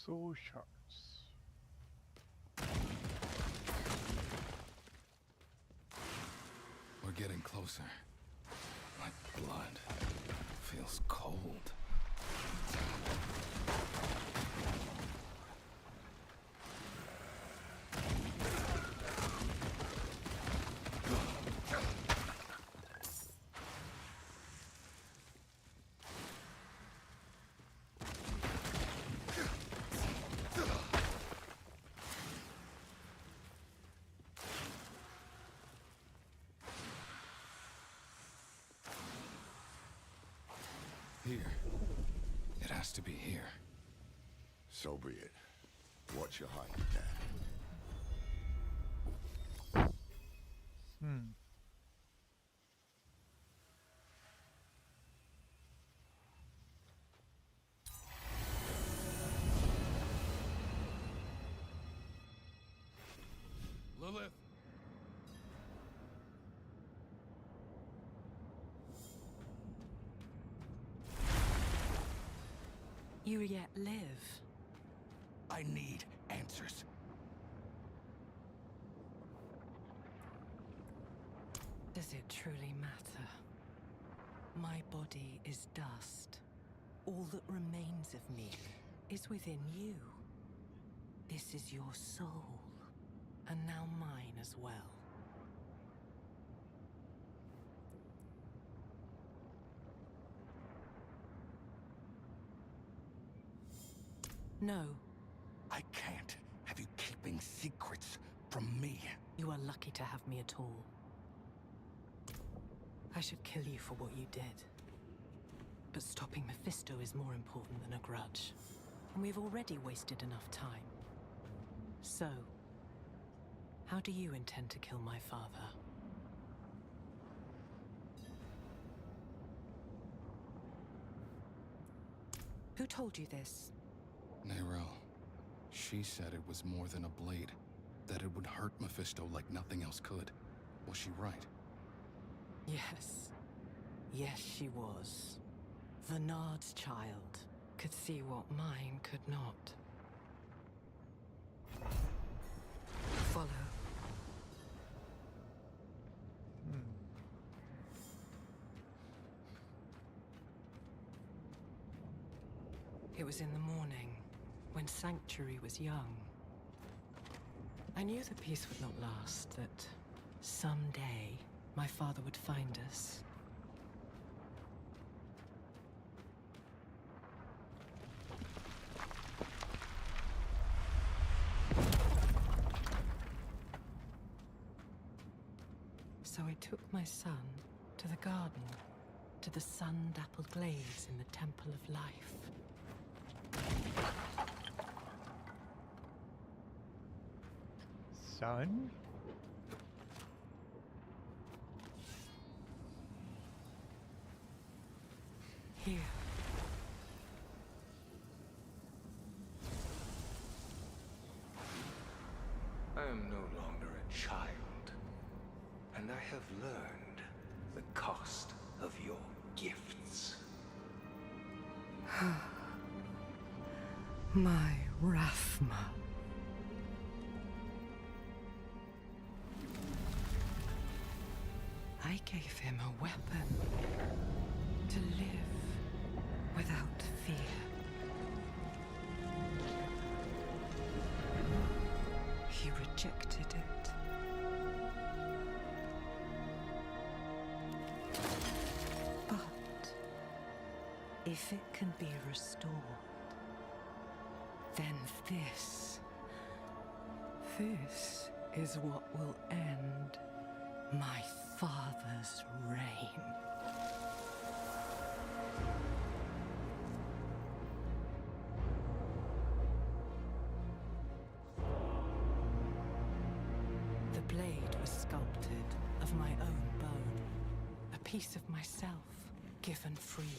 Soul shards. We're getting closer. My blood feels cold. Here. It has to be here. So be it. Watch your height, Dad. Lilith! You yet live. I need answers. Does it truly matter? My body is dust. All that remains of me is within you. This is your soul, and now mine as well. No. I can't have you keeping secrets from me. You are lucky to have me at all. I should kill you for what you did. But stopping Mephisto is more important than a grudge. And we've already wasted enough time. So, how do you intend to kill my father? Who told you this? Nerel. She said it was more than a blade. That it would hurt Mephisto like nothing else could. Was she right? Yes. Yes, she was. Vernard's child could see what mine could not. Follow. It was in the morning, when Sanctuary was young. I knew the peace would not last, that someday my father would find us. So I took my son to the garden, to the sun-dappled glades in the Temple of Life. Son? Here. I am no longer a child, and I have learned the cost of your gifts. My Rathma. I gave him a weapon to live without fear. He rejected it. But if it can be restored, then this is what will end my father's reign. The blade was sculpted of my own bone, a piece of myself given freely.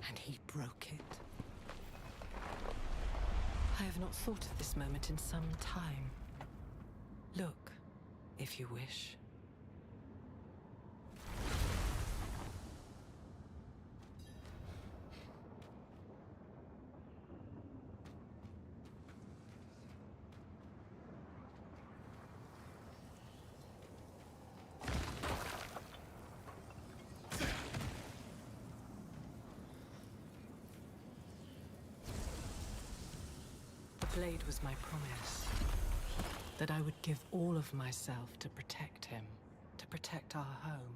And he broke it. I have not thought of this moment in some time. Look, if you wish. The blade was my promise. That I would give all of myself to protect him, to protect our home.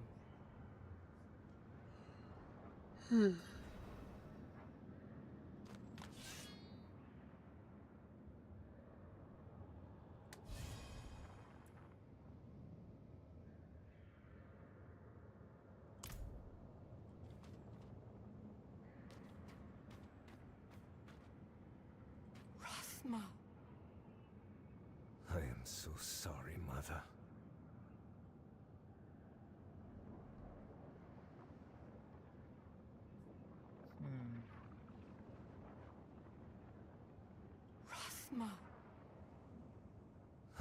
Ma.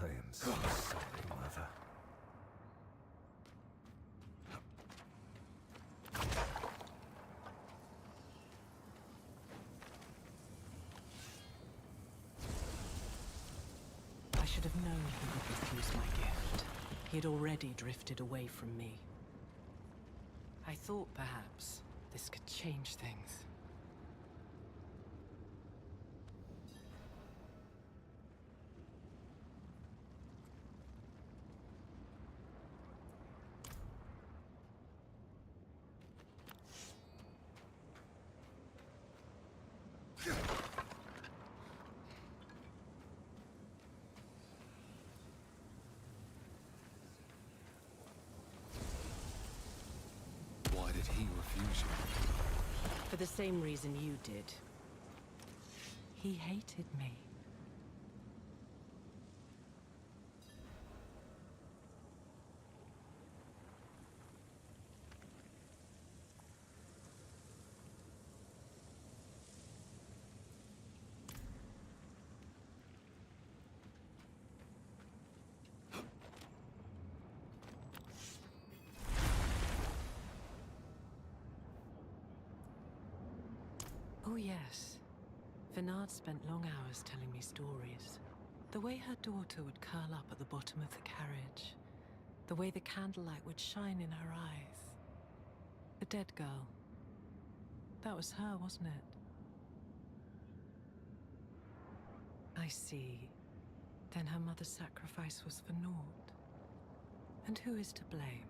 I am so sorry, Mother. I should have known he would refuse my gift. He had already drifted away from me. I thought perhaps this could change things. Why did he refuse you? For the same reason you did. He hated me. Oh yes. Vinard spent long hours telling me stories. The way her daughter would curl up at the bottom of the carriage. The way the candlelight would shine in her eyes. The dead girl. That was her, wasn't it? I see. Then her mother's sacrifice was for naught. And who is to blame?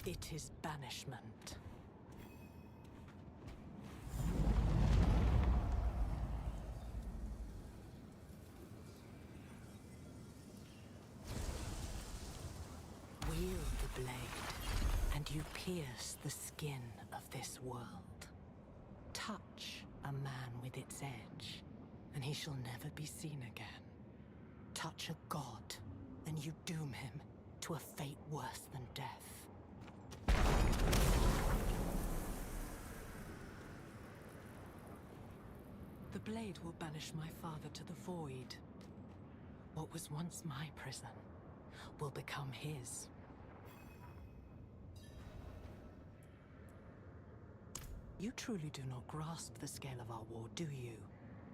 It is banishment. Wield the blade, and you pierce the skin of this world. Touch a man with its edge, and he shall never be seen again. Touch a god, and you doom him to a fate worse than death. The blade will banish my father to the void. What was once my prison will become his. You truly do not grasp the scale of our war, do you?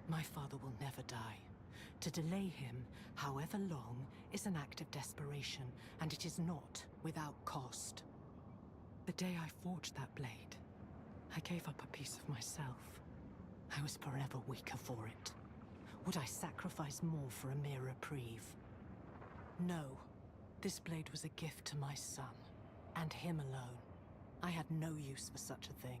My father will never die. To delay him, however long, is an act of desperation, and it is not without cost. The day I forged that blade, I gave up a piece of myself. I was forever weaker for it. Would I sacrifice more for a mere reprieve? No. This blade was a gift to my son, and him alone. I had no use for such a thing.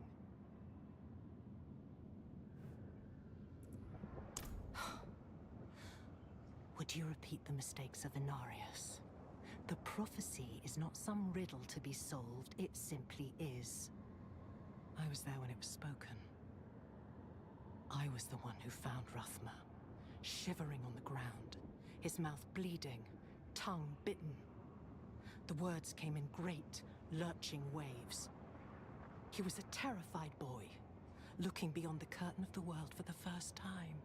Would you repeat the mistakes of Inarius? The prophecy is not some riddle to be solved, it simply is. I was there when it was spoken. I was the one who found Ruthma, shivering on the ground, his mouth bleeding, tongue bitten. The words came in great, lurching waves. He was a terrified boy, looking beyond the curtain of the world for the first time.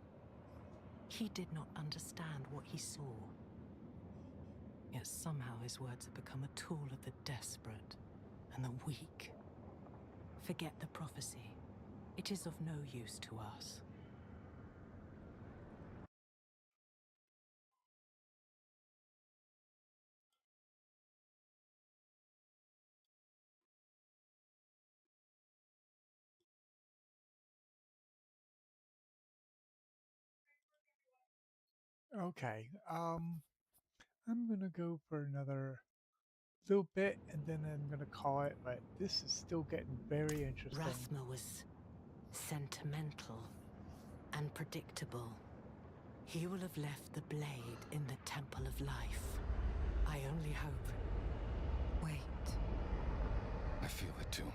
He did not understand what he saw. Yet somehow his words have become a tool of the desperate and the weak. Forget the prophecy. It is of no use to us. Okay. I'm gonna go for another little bit and then I'm gonna call it, but this is still getting very interesting. Rathma was sentimental and predictable. He will have left the blade in the Temple of Life. I only hope. Wait. I feel it too.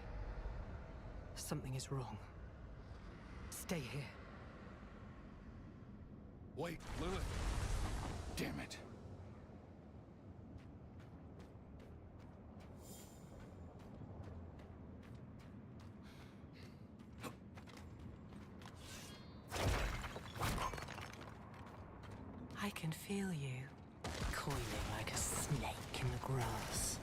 Something is wrong. Stay here. Wait, Lilith! Damn it. can feel you, coiling like a snake in the grass.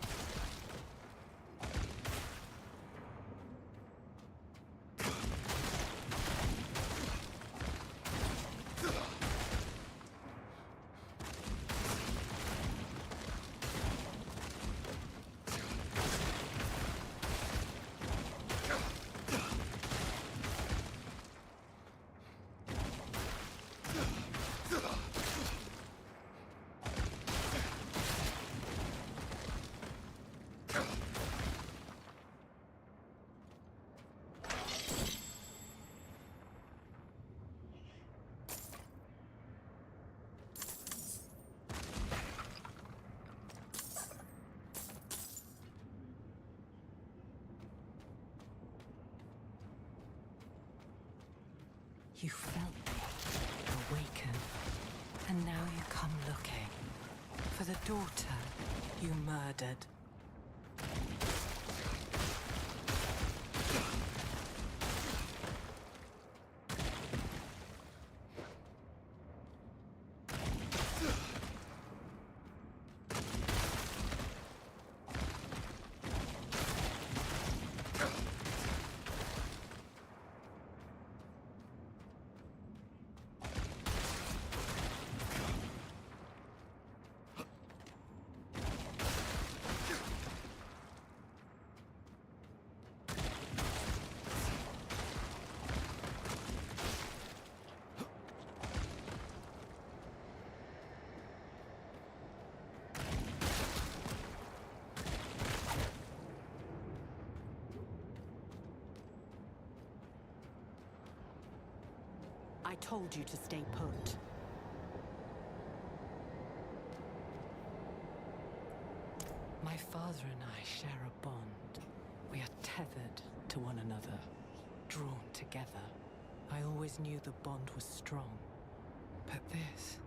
You felt me awaken, and now you come looking for the daughter you murdered. I told you to stay put. My father and I share a bond. We are tethered to one another, drawn together. I always knew the bond was strong. But this...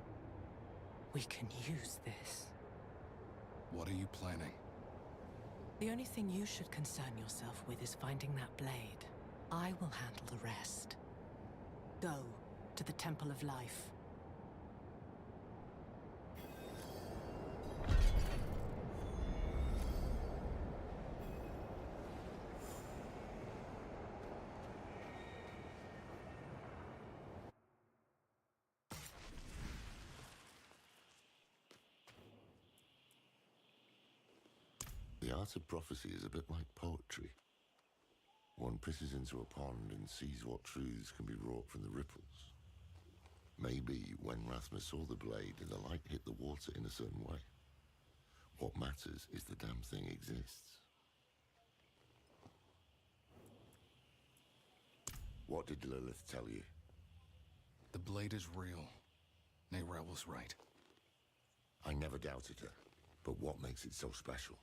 we can use this. What are you planning? The only thing you should concern yourself with is finding that blade. I will handle the rest. Go to the Temple of Life. The art of prophecy is a bit like poetry. One pisses into a pond and sees what truths can be wrought from the ripples. Maybe when Rathma saw the blade, the light hit the water in a certain way. What matters is the damn thing exists. What did Lilith tell you? The blade is real. Neyrelle was right. I never doubted her, but what makes it so special?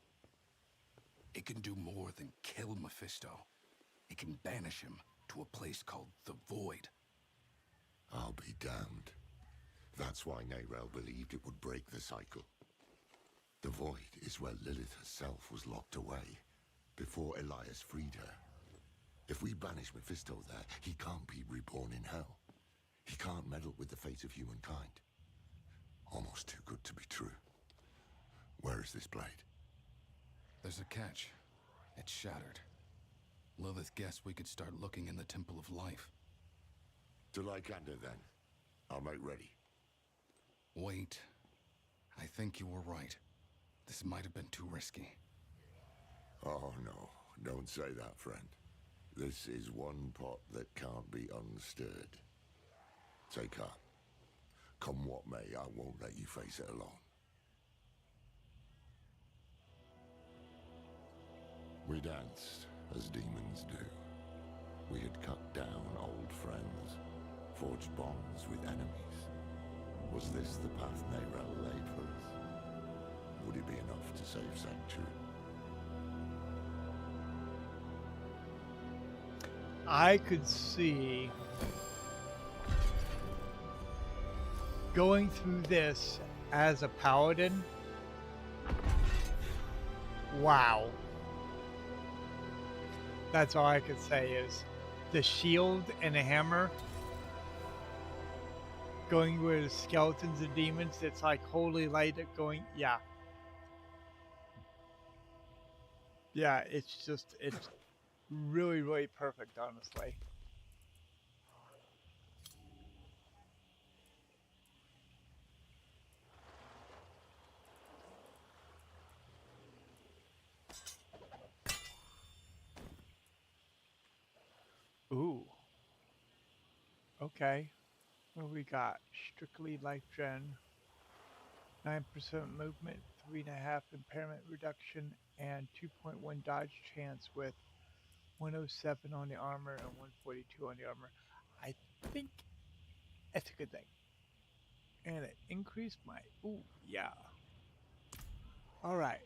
It can do more than kill Mephisto. It can banish him to a place called the Void. I'll be damned. That's why Neyrelle believed it would break the cycle. The Void is where Lilith herself was locked away, before Elias freed her. If we banish Mephisto there, he can't be reborn in hell. He can't meddle with the fate of humankind. Almost too good to be true. Where is this blade? There's a catch. It's shattered. Lilith guessed we could start looking in the Temple of Life. To Lycander, then. I'll make ready. Wait. I think you were right. This might have been too risky. Oh, no. Don't say that, friend. This is one pot that can't be unstirred. Take heart. Come what may, I won't let you face it alone. We danced, as demons do. We had cut down old friends, forged bonds with enemies. Was this the path Neyrelle laid for us? Would it be enough to save Sanctuary? I could see going through this as a paladin. Wow. That's all I could say is the shield and the hammer. going where the skeletons and demons, it's like holy light going. Yeah. Yeah, it's really, really perfect, honestly. Ooh. Okay. What we got? Strictly life gen. 9% movement, 3.5 impairment reduction, and 2.1 dodge chance with 107 on the armor and 142 on the armor. I think that's a good thing. And it increased my. Ooh, yeah. Alright.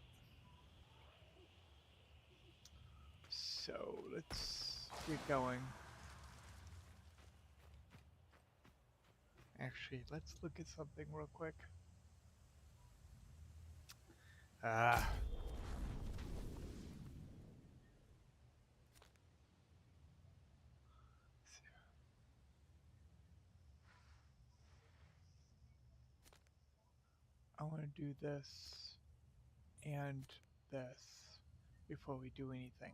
So let's get going. Actually, let's look at something real quick. Ah. I want to do this and this before we do anything.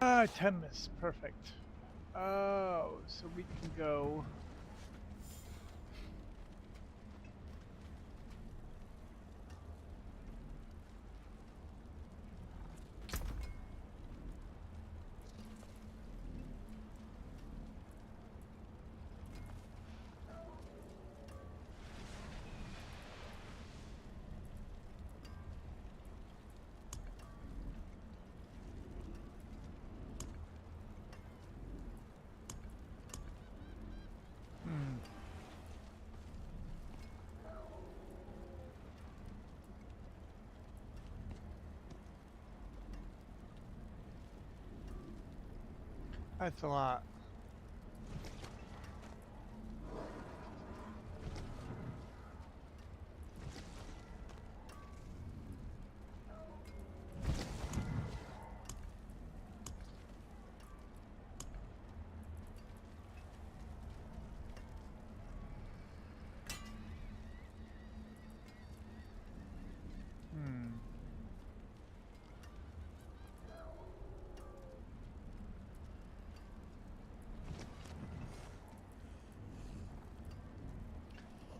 Ah, Temis, perfect. Oh, so we can go. That's a lot.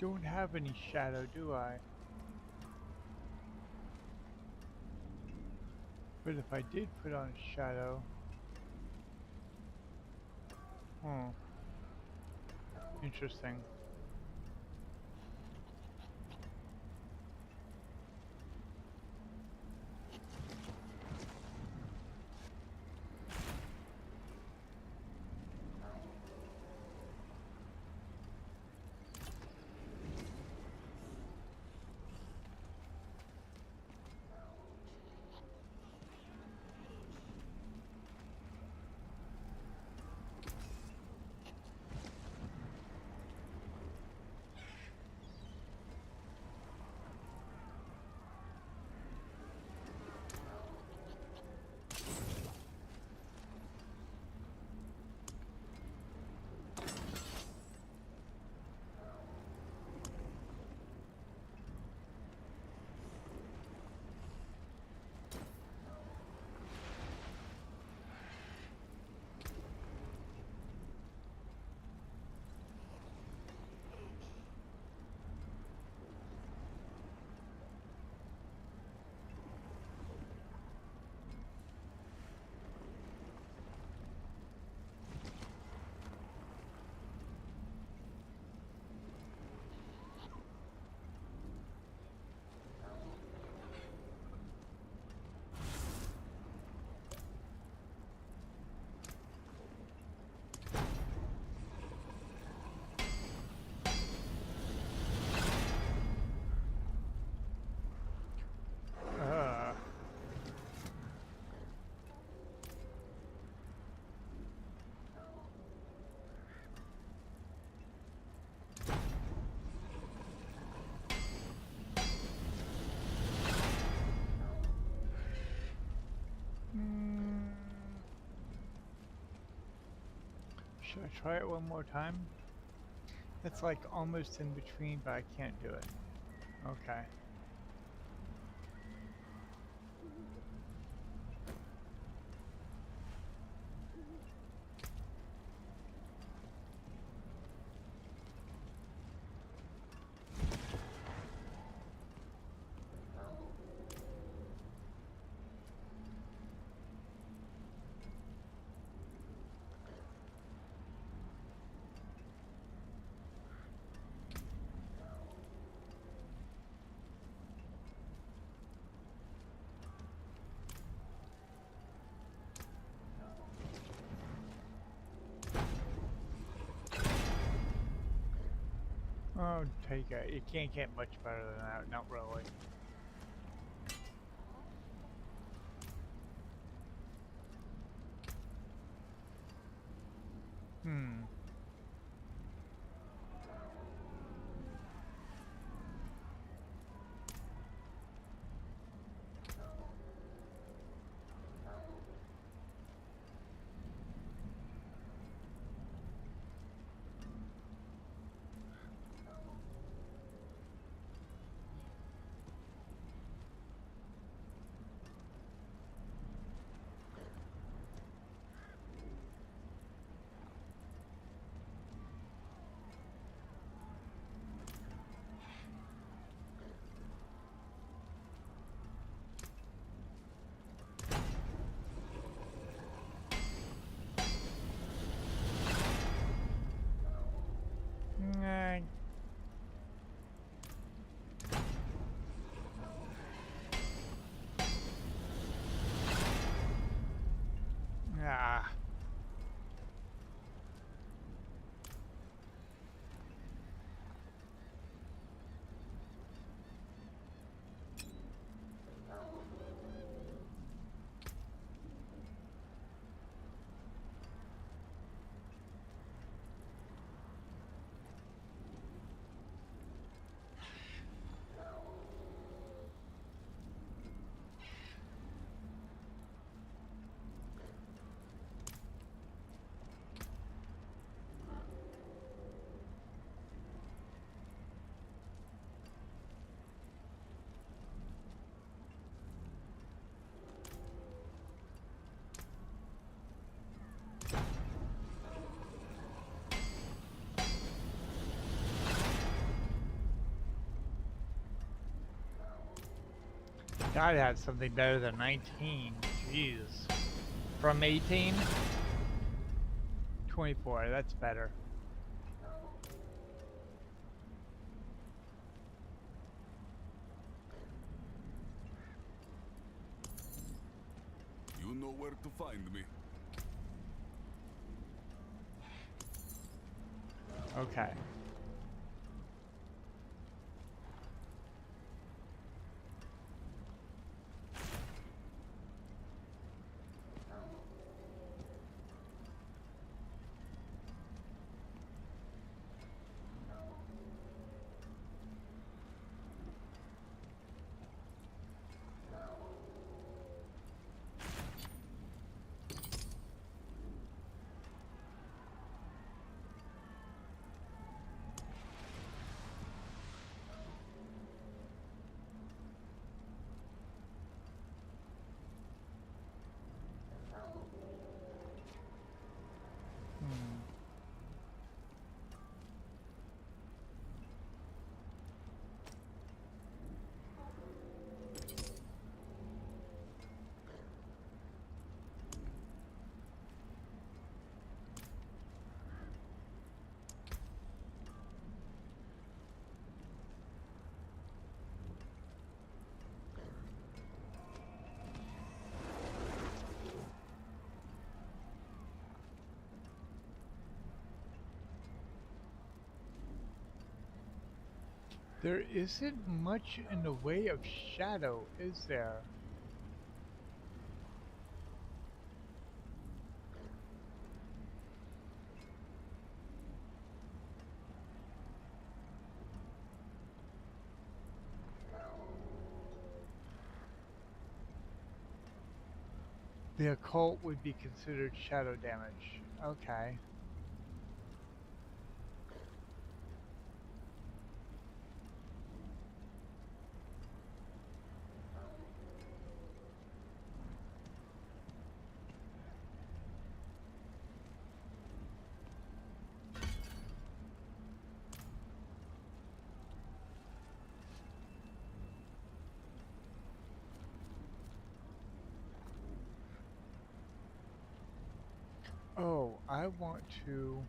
Don't have any shadow, do I? But if I did put on shadow... Interesting. Should I try it one more time? It's like almost in between, but I can't do it. Okay. Oh, take it. You can't get much better than that. Not really. Hmm. Nah. Ah. Gotta have something better than 19. Jeez. From 18? 24. That's better. You know where to find me. Okay. There isn't much in the way of shadow, is there? The occult would be considered shadow damage. Okay. Oh, I want to.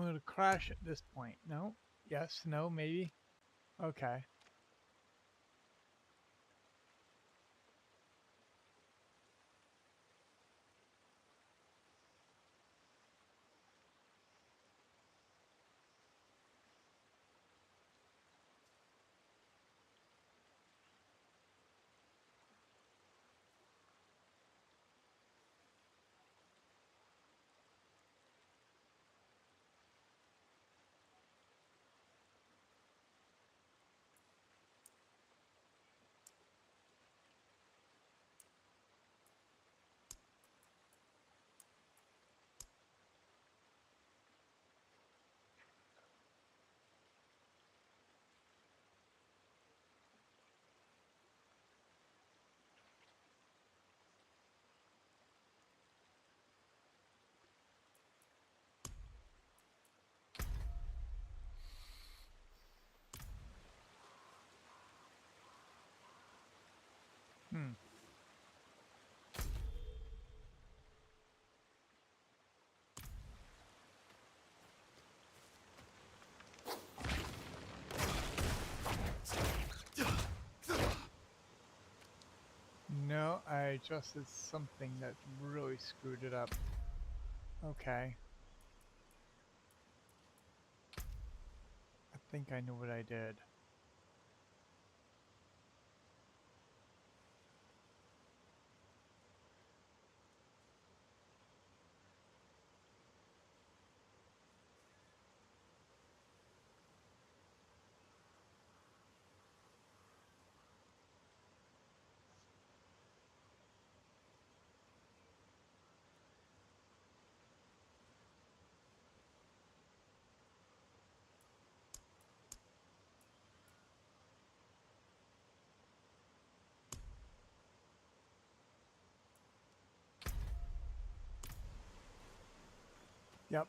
I'm gonna crash at this point. No? Yes? No? Maybe? Okay. Hmm. No, I adjusted something that really screwed it up. Okay. I think I know what I did. Yep.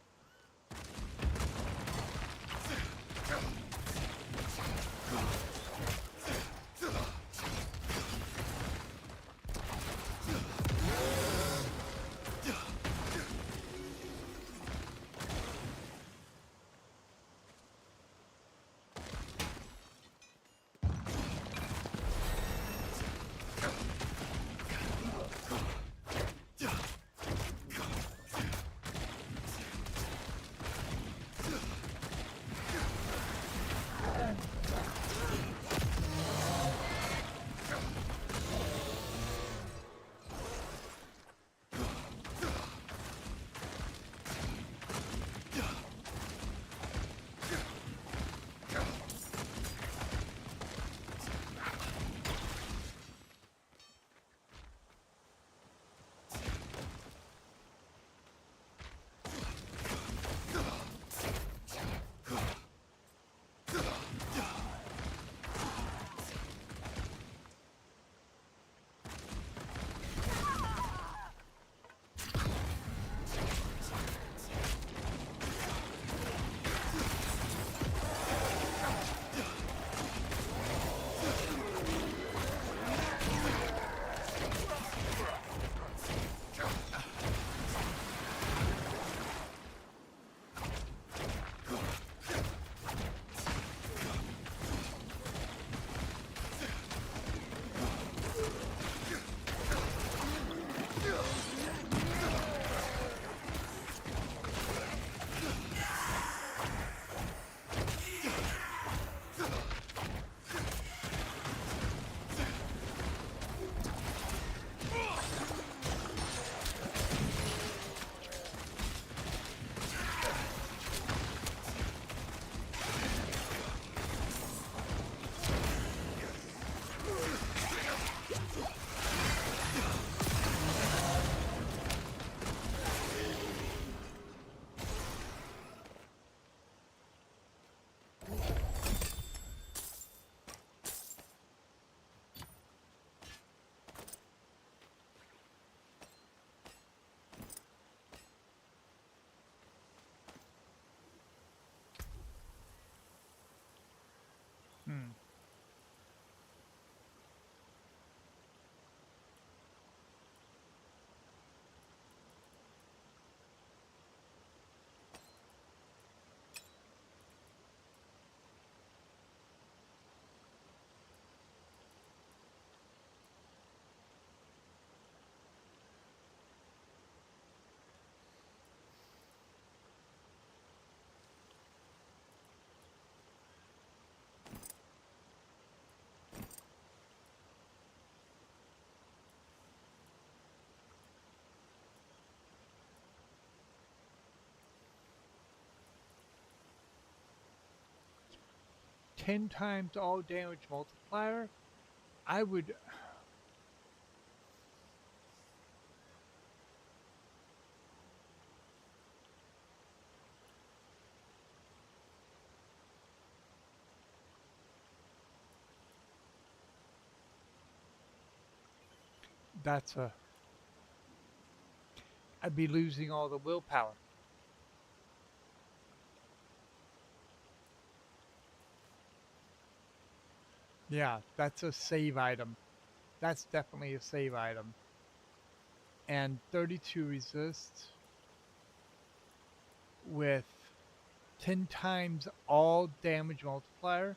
10 times all damage multiplier, I would. That's a. I'd be losing all the willpower. Yeah, that's a save item. That's definitely a save item. And 32 resist with 10 times all damage multiplier.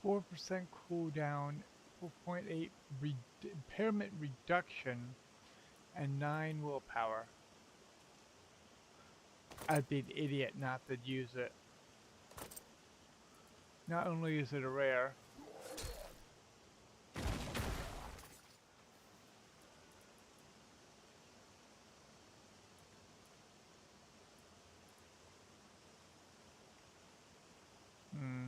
4% cooldown, 4.8 impairment reduction, and 9 willpower. I'd be an idiot not to use it. Not only is it a rare, hmm.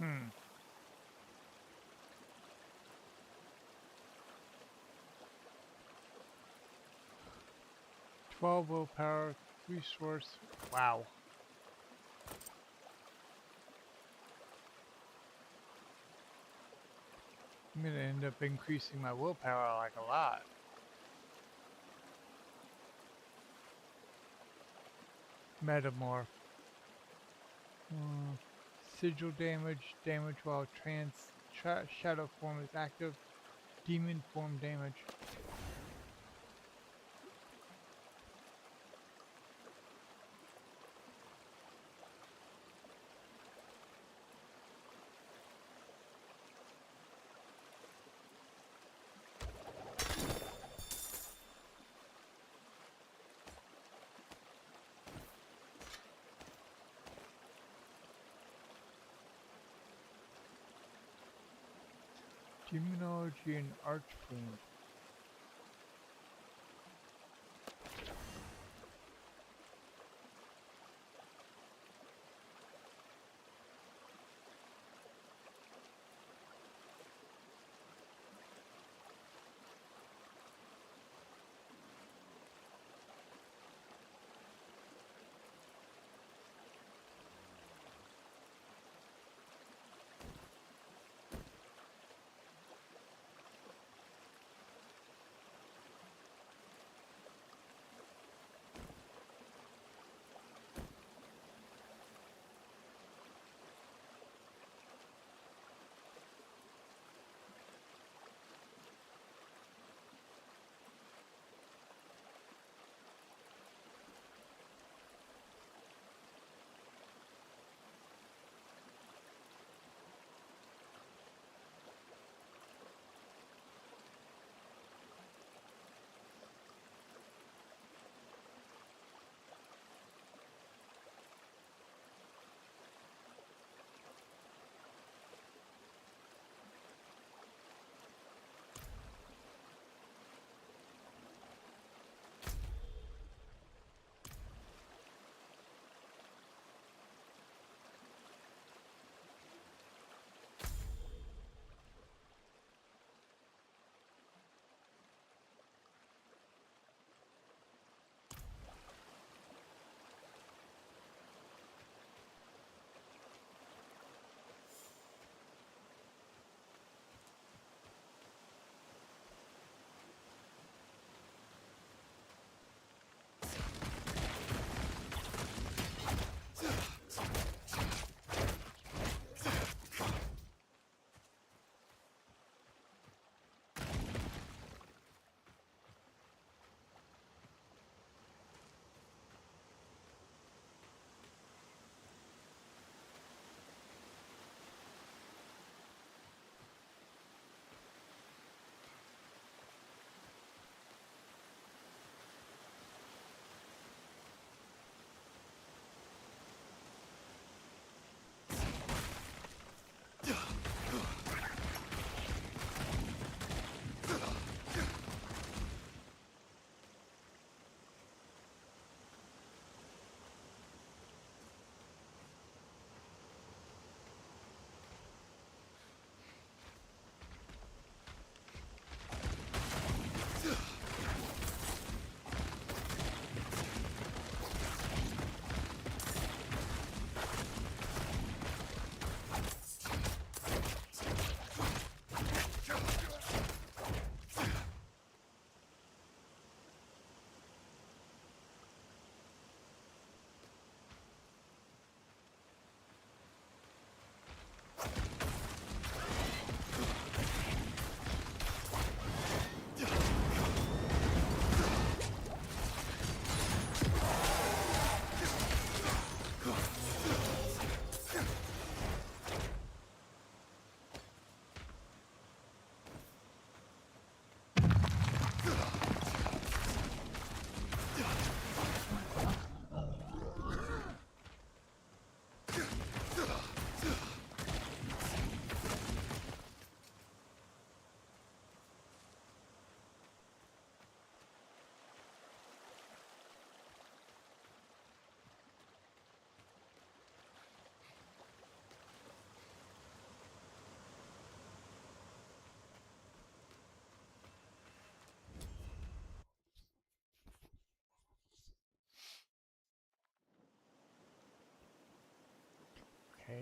Hmm. 12 willpower, resource. Wow. I'm gonna end up increasing my willpower like a lot. Metamorph. Sigil damage, damage while shadow form is active, demon form damage. Demonology and Archfiend.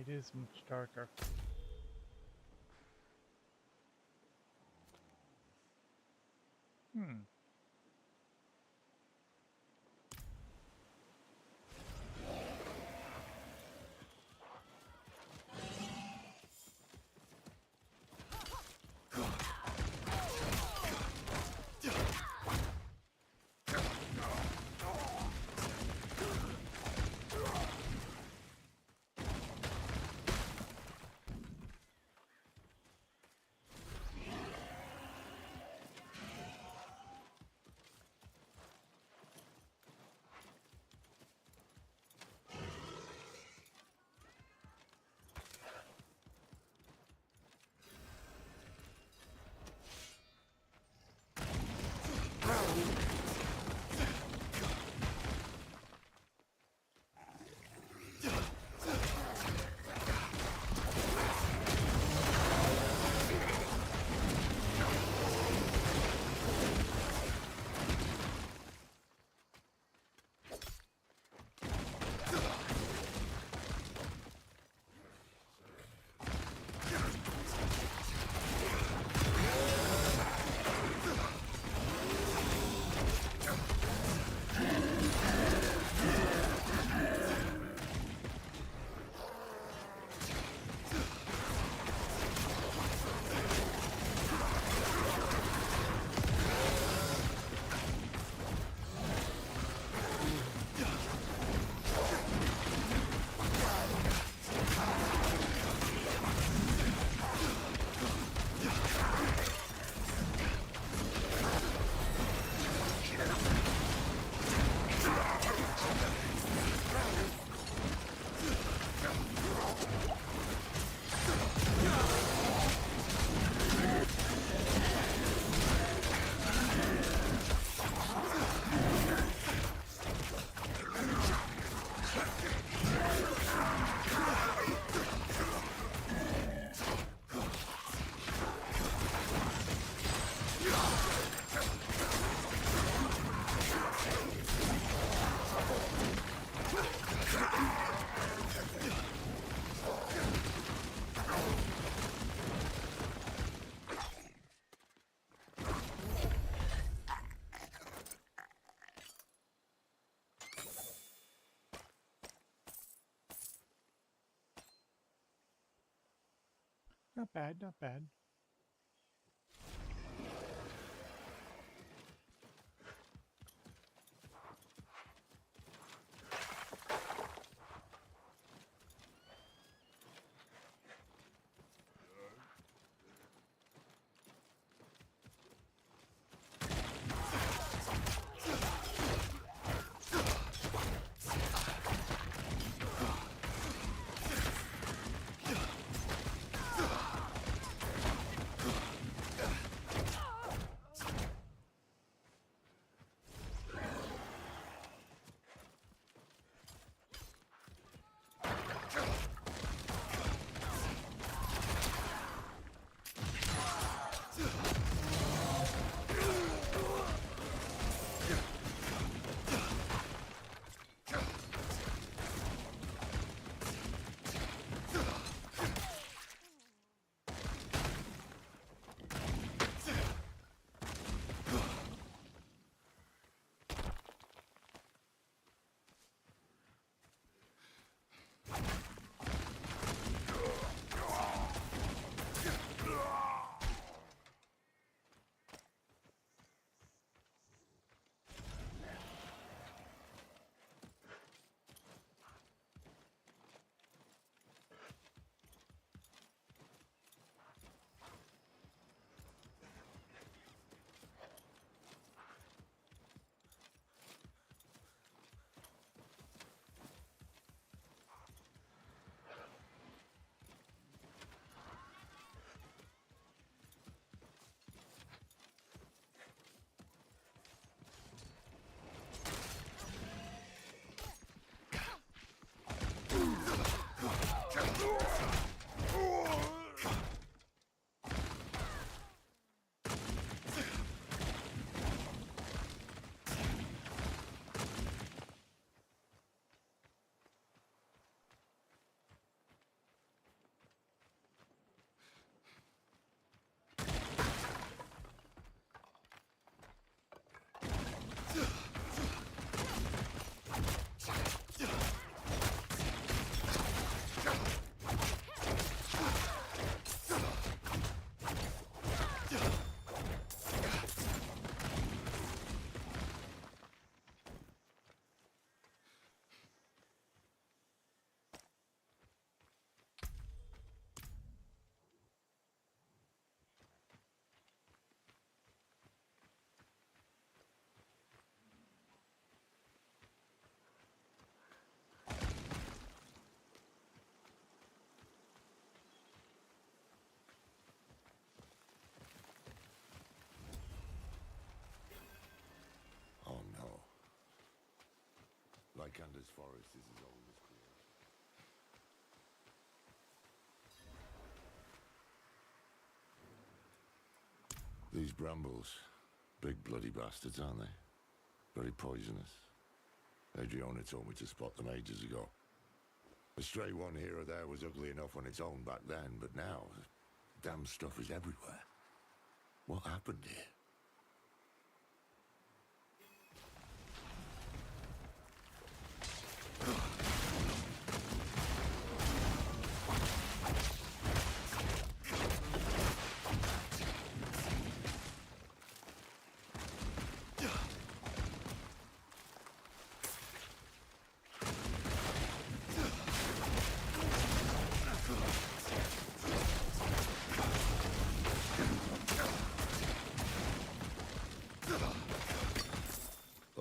it is much darker. Hmm. Not bad, not bad. Lycander's forest is as old as creation. These brambles, big bloody bastards, aren't they? Very poisonous. Adriona told me to spot them ages ago. A stray one here or there was ugly enough on its own back then, but now, the damn stuff is everywhere. What happened here?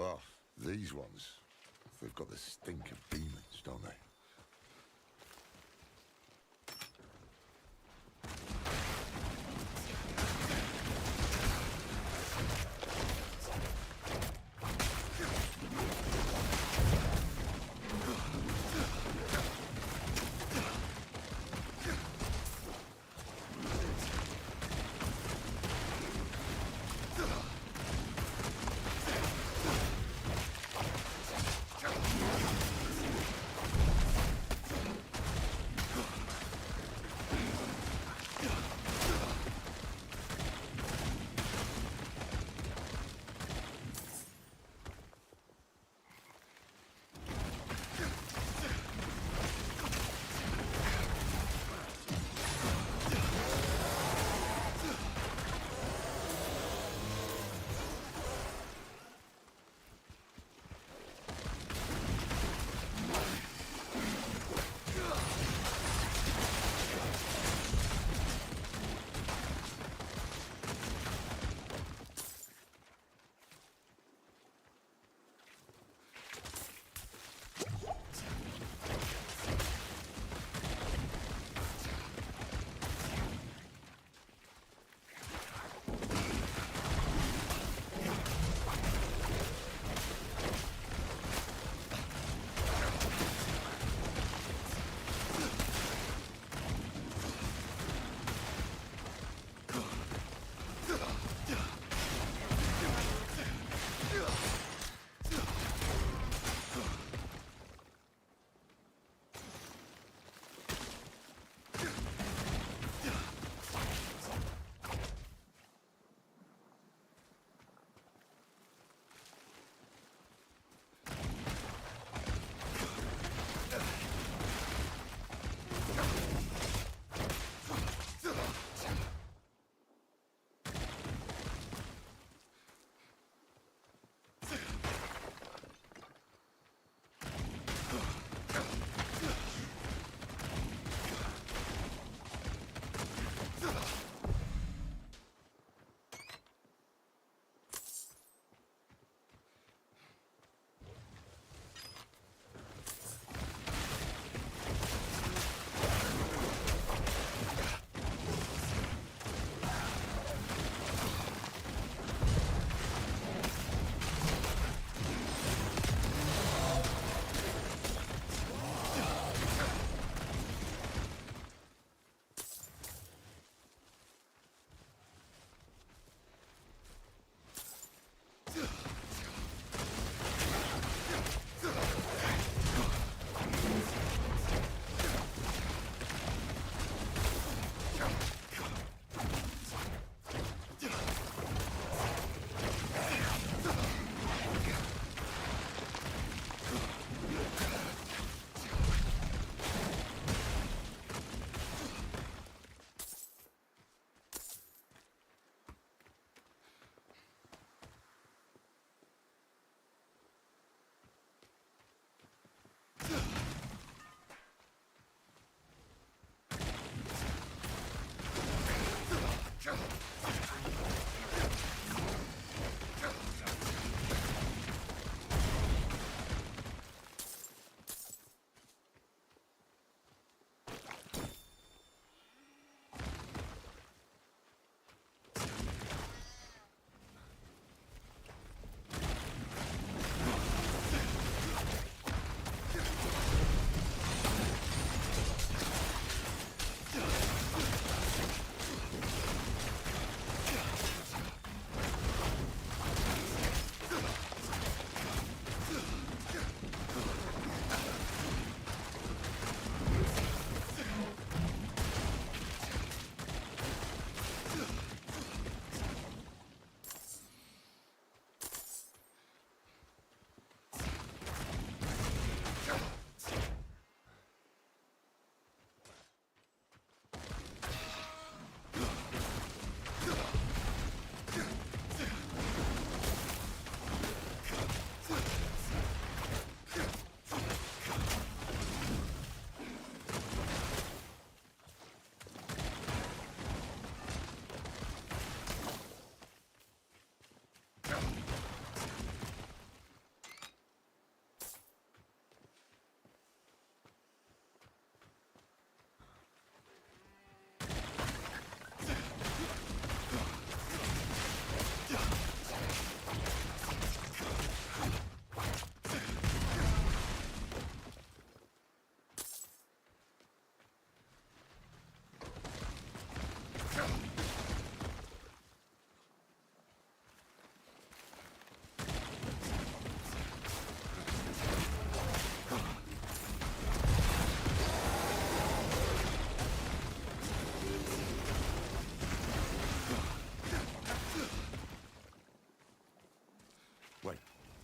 Oh, these ones. They've got the stink of demons, don't they?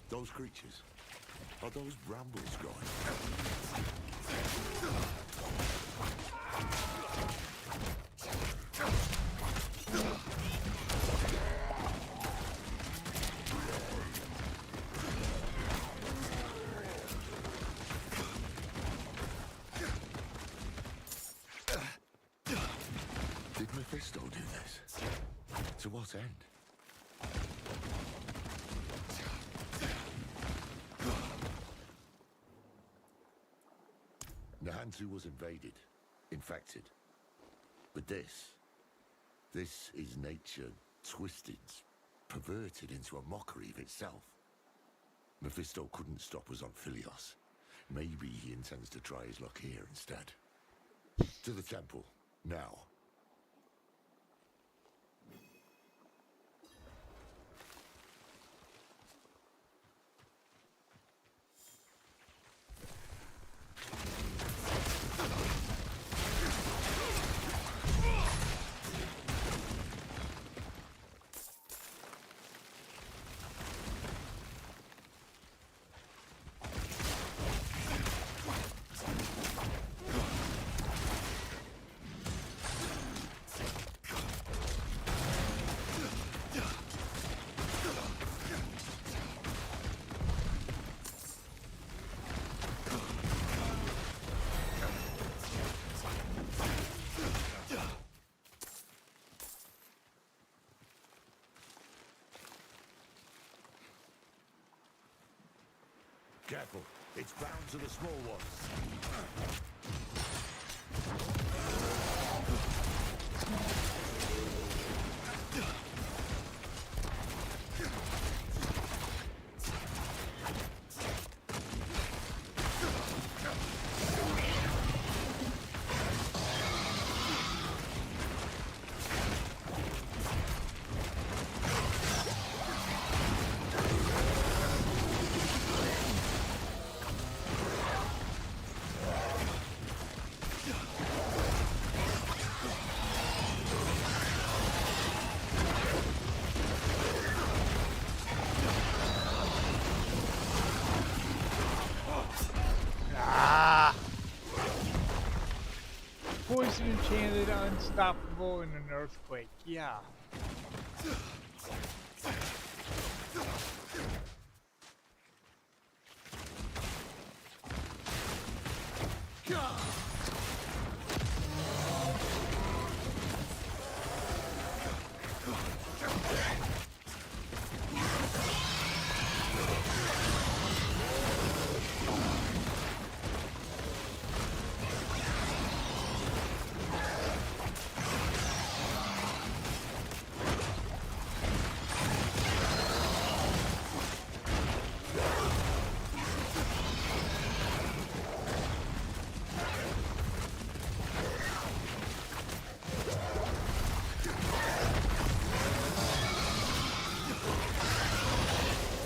Those creatures, are those brambles growing? Did Mephisto do this? To what end? Nahantu was invaded, infected. But this is nature twisted, perverted into a mockery of itself. Mephisto couldn't stop us on Philios. Maybe he intends to try his luck here instead. To the temple, now. Careful, it's bound to the small ones. Poison enchanted, unstoppable in an earthquake. Yeah.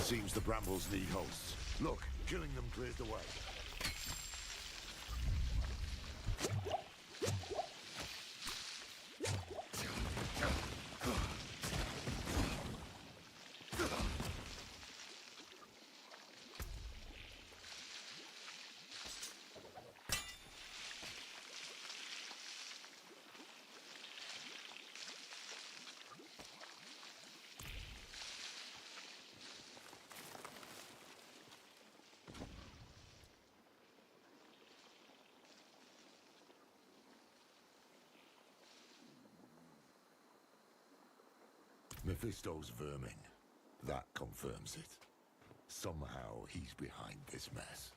Seems the brambles need hosts. Look, killing them clears the way. Mephisto's vermin. That confirms it. Somehow he's behind this mess.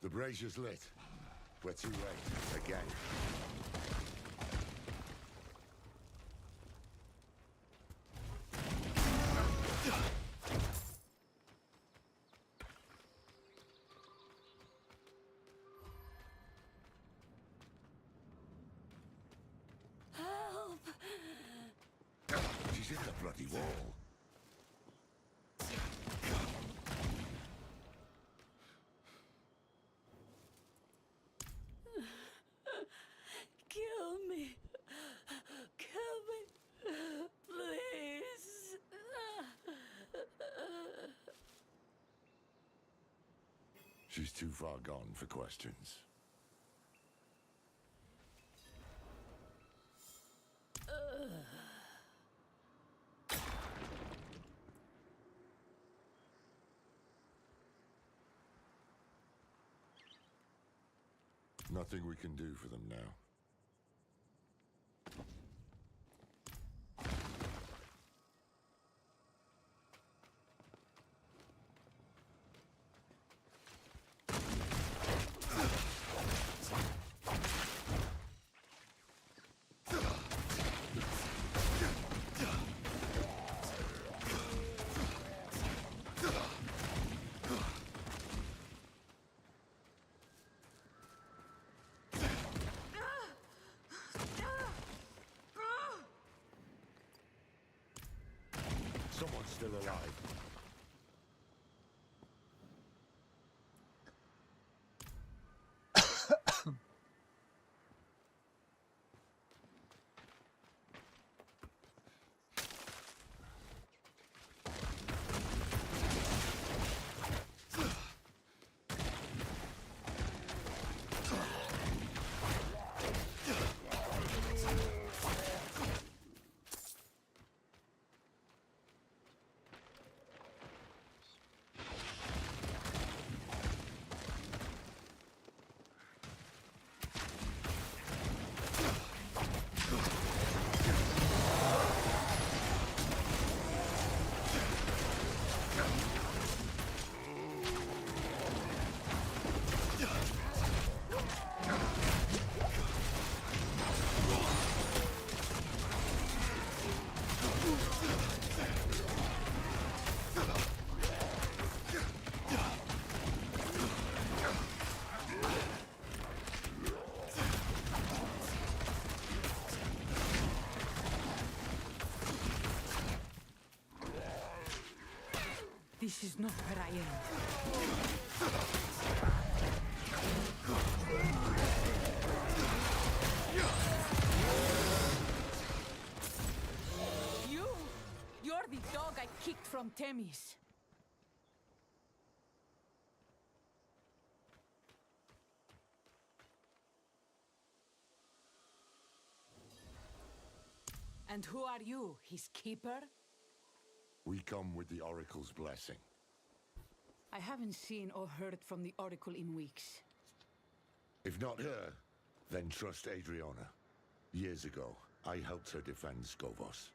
The brazier's lit. We're too late. Again. She's in the bloody wall. She's too far gone for questions. Nothing we can do for them now. Someone's still alive. This is not where I am. You're the dog I kicked from Themis. And who are you, his keeper? We come with the Oracle's blessing. I haven't seen or heard from the Oracle in weeks. If not her, then trust Adriana. Years ago, I helped her defend Skovos.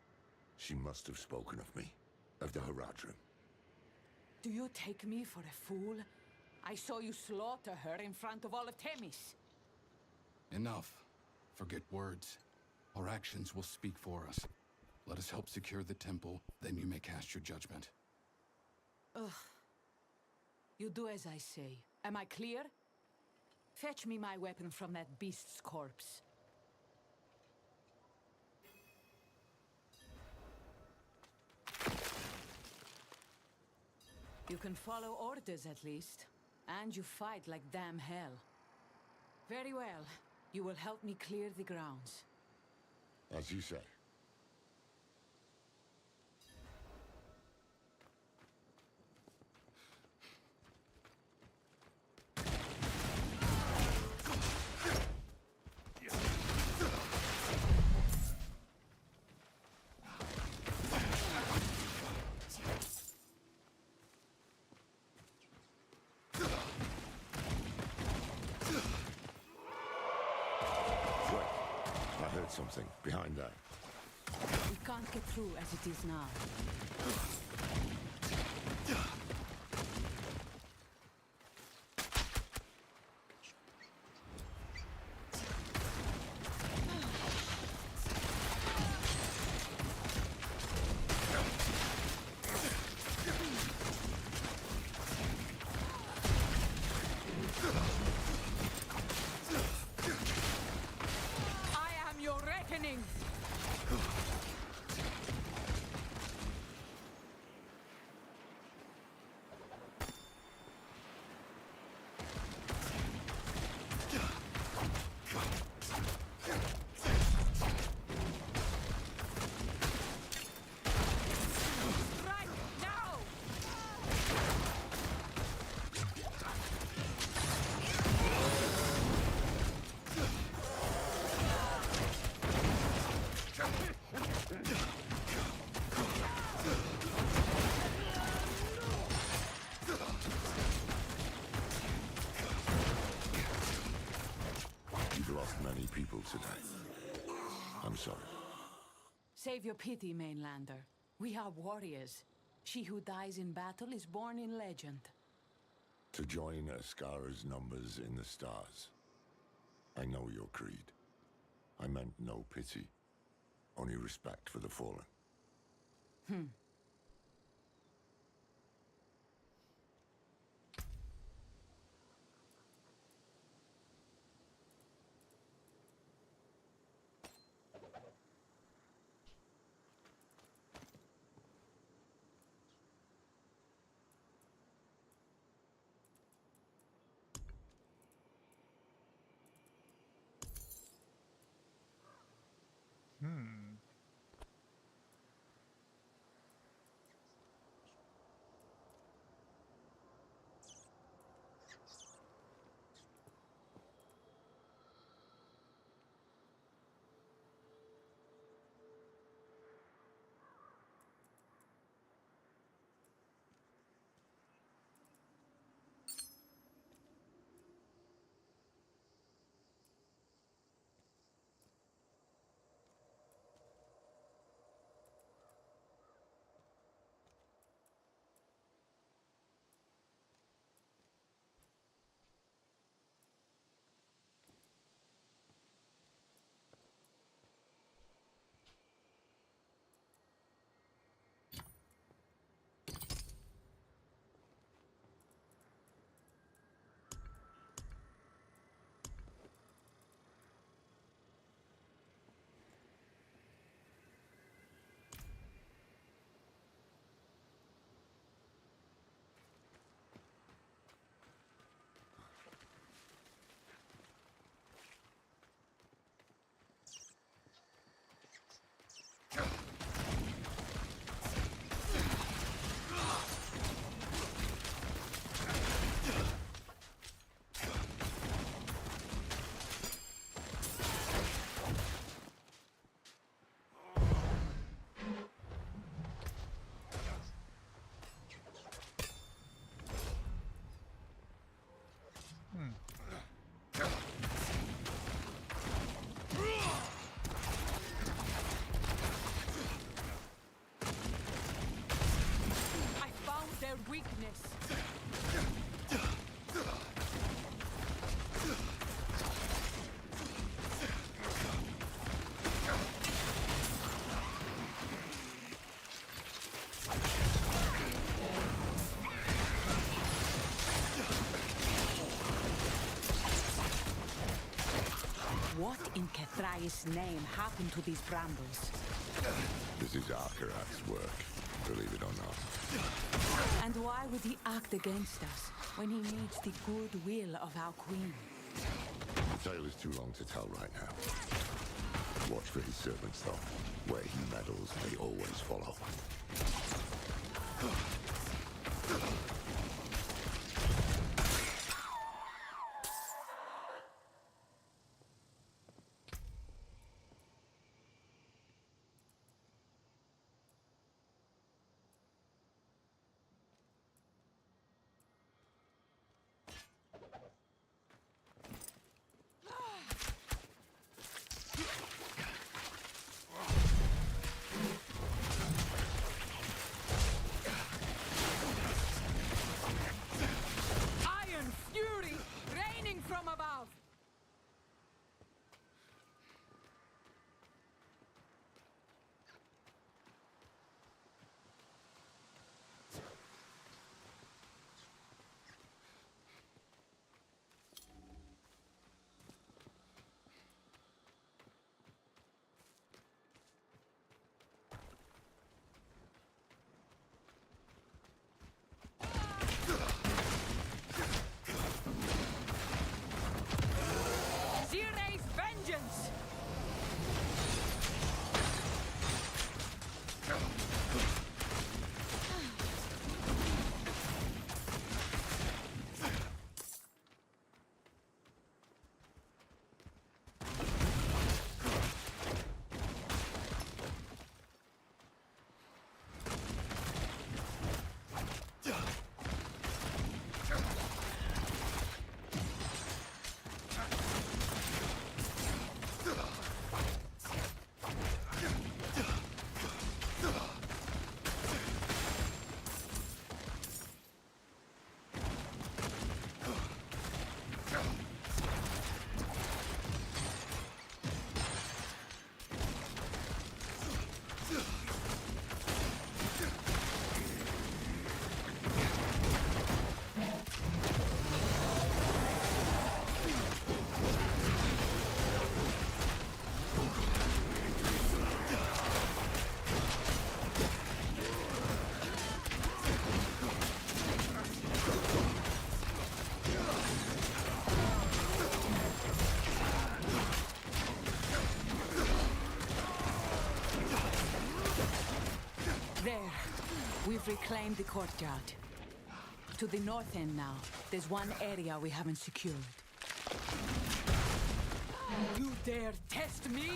She must have spoken of me, of the Haradrim. Do you take me for a fool? I saw you slaughter her in front of all of Themis. Enough. Forget words. Our actions will speak for us. Let us help secure the temple, then you may cast your judgment. Ugh. You do as I say. Am I clear? Fetch me my weapon from that beast's corpse. You can follow orders at least. And you fight like damn hell. Very well. You will help me clear the grounds. As you say. Something behind that. We can't get through as it is now. people today. I'm sorry. Save your pity, Mainlander. We are warriors. She who dies in battle is born in legend. To join Askara's numbers in the stars. I know your creed. I meant no pity. Only respect for the fallen. Hmm. I found their weakness. What in Kethrai's name happened to these brambles? This is Akarat's work, believe it or not. And why would he act against us when he needs the goodwill of our queen? The tale is too long to tell right now. Watch for his servants, though. Where he meddles, they always follow. reclaimed the courtyard. To the north end now, there's one area we haven't secured. You dare test me?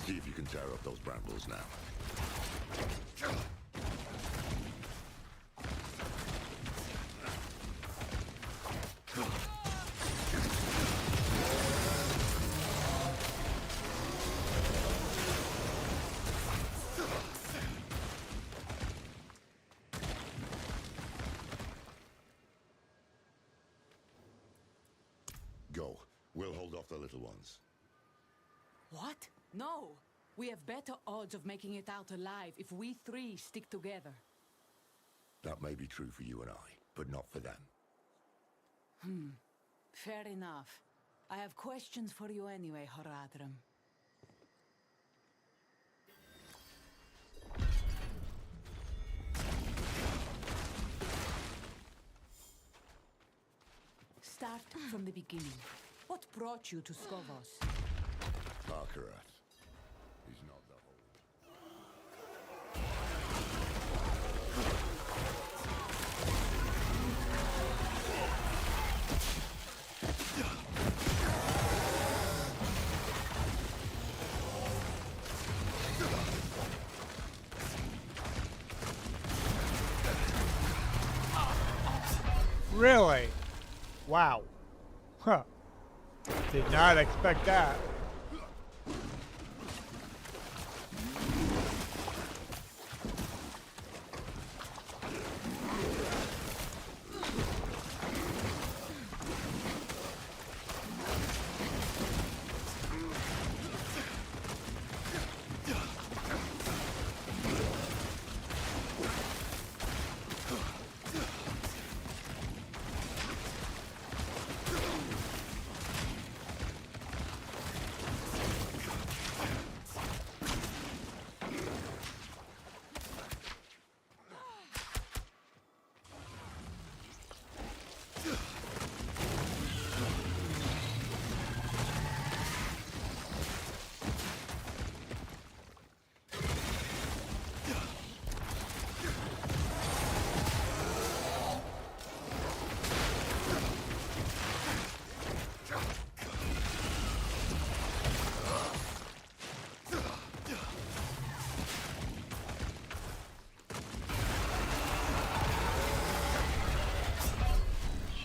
See if you can tear up those brambles now. Go. We'll hold off the little ones. What? No! We have better odds of making it out alive if we three stick together. That may be true for you and I, but not for them. Fair enough. I have questions for you anyway, Horadrim. Start from the beginning. What brought you to Skovos? Akarat. He's not the whole. Really? Wow. Huh. Did not expect that.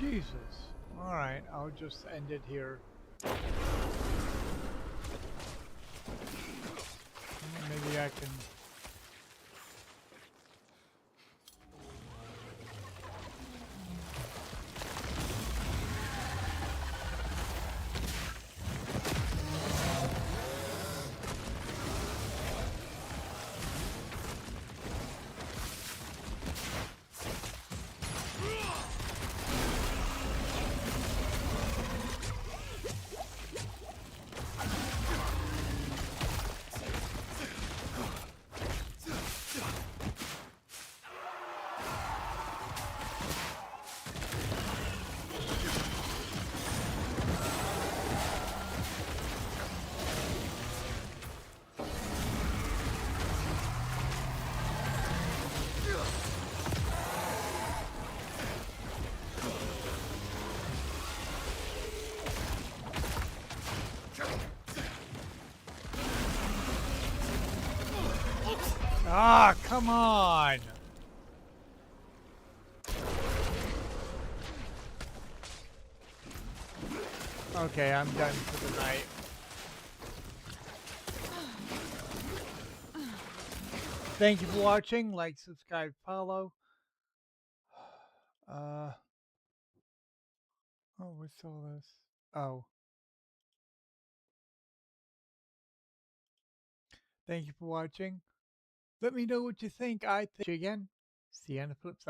Jesus. Alright, I'll just end it here. Maybe I can... Ah, come on! Okay, I'm done for the night. Thank you for watching. Like, subscribe, follow. Oh, what's all this? Oh. Thank you for watching. Let me know what you think. I think again. See you on the flip side.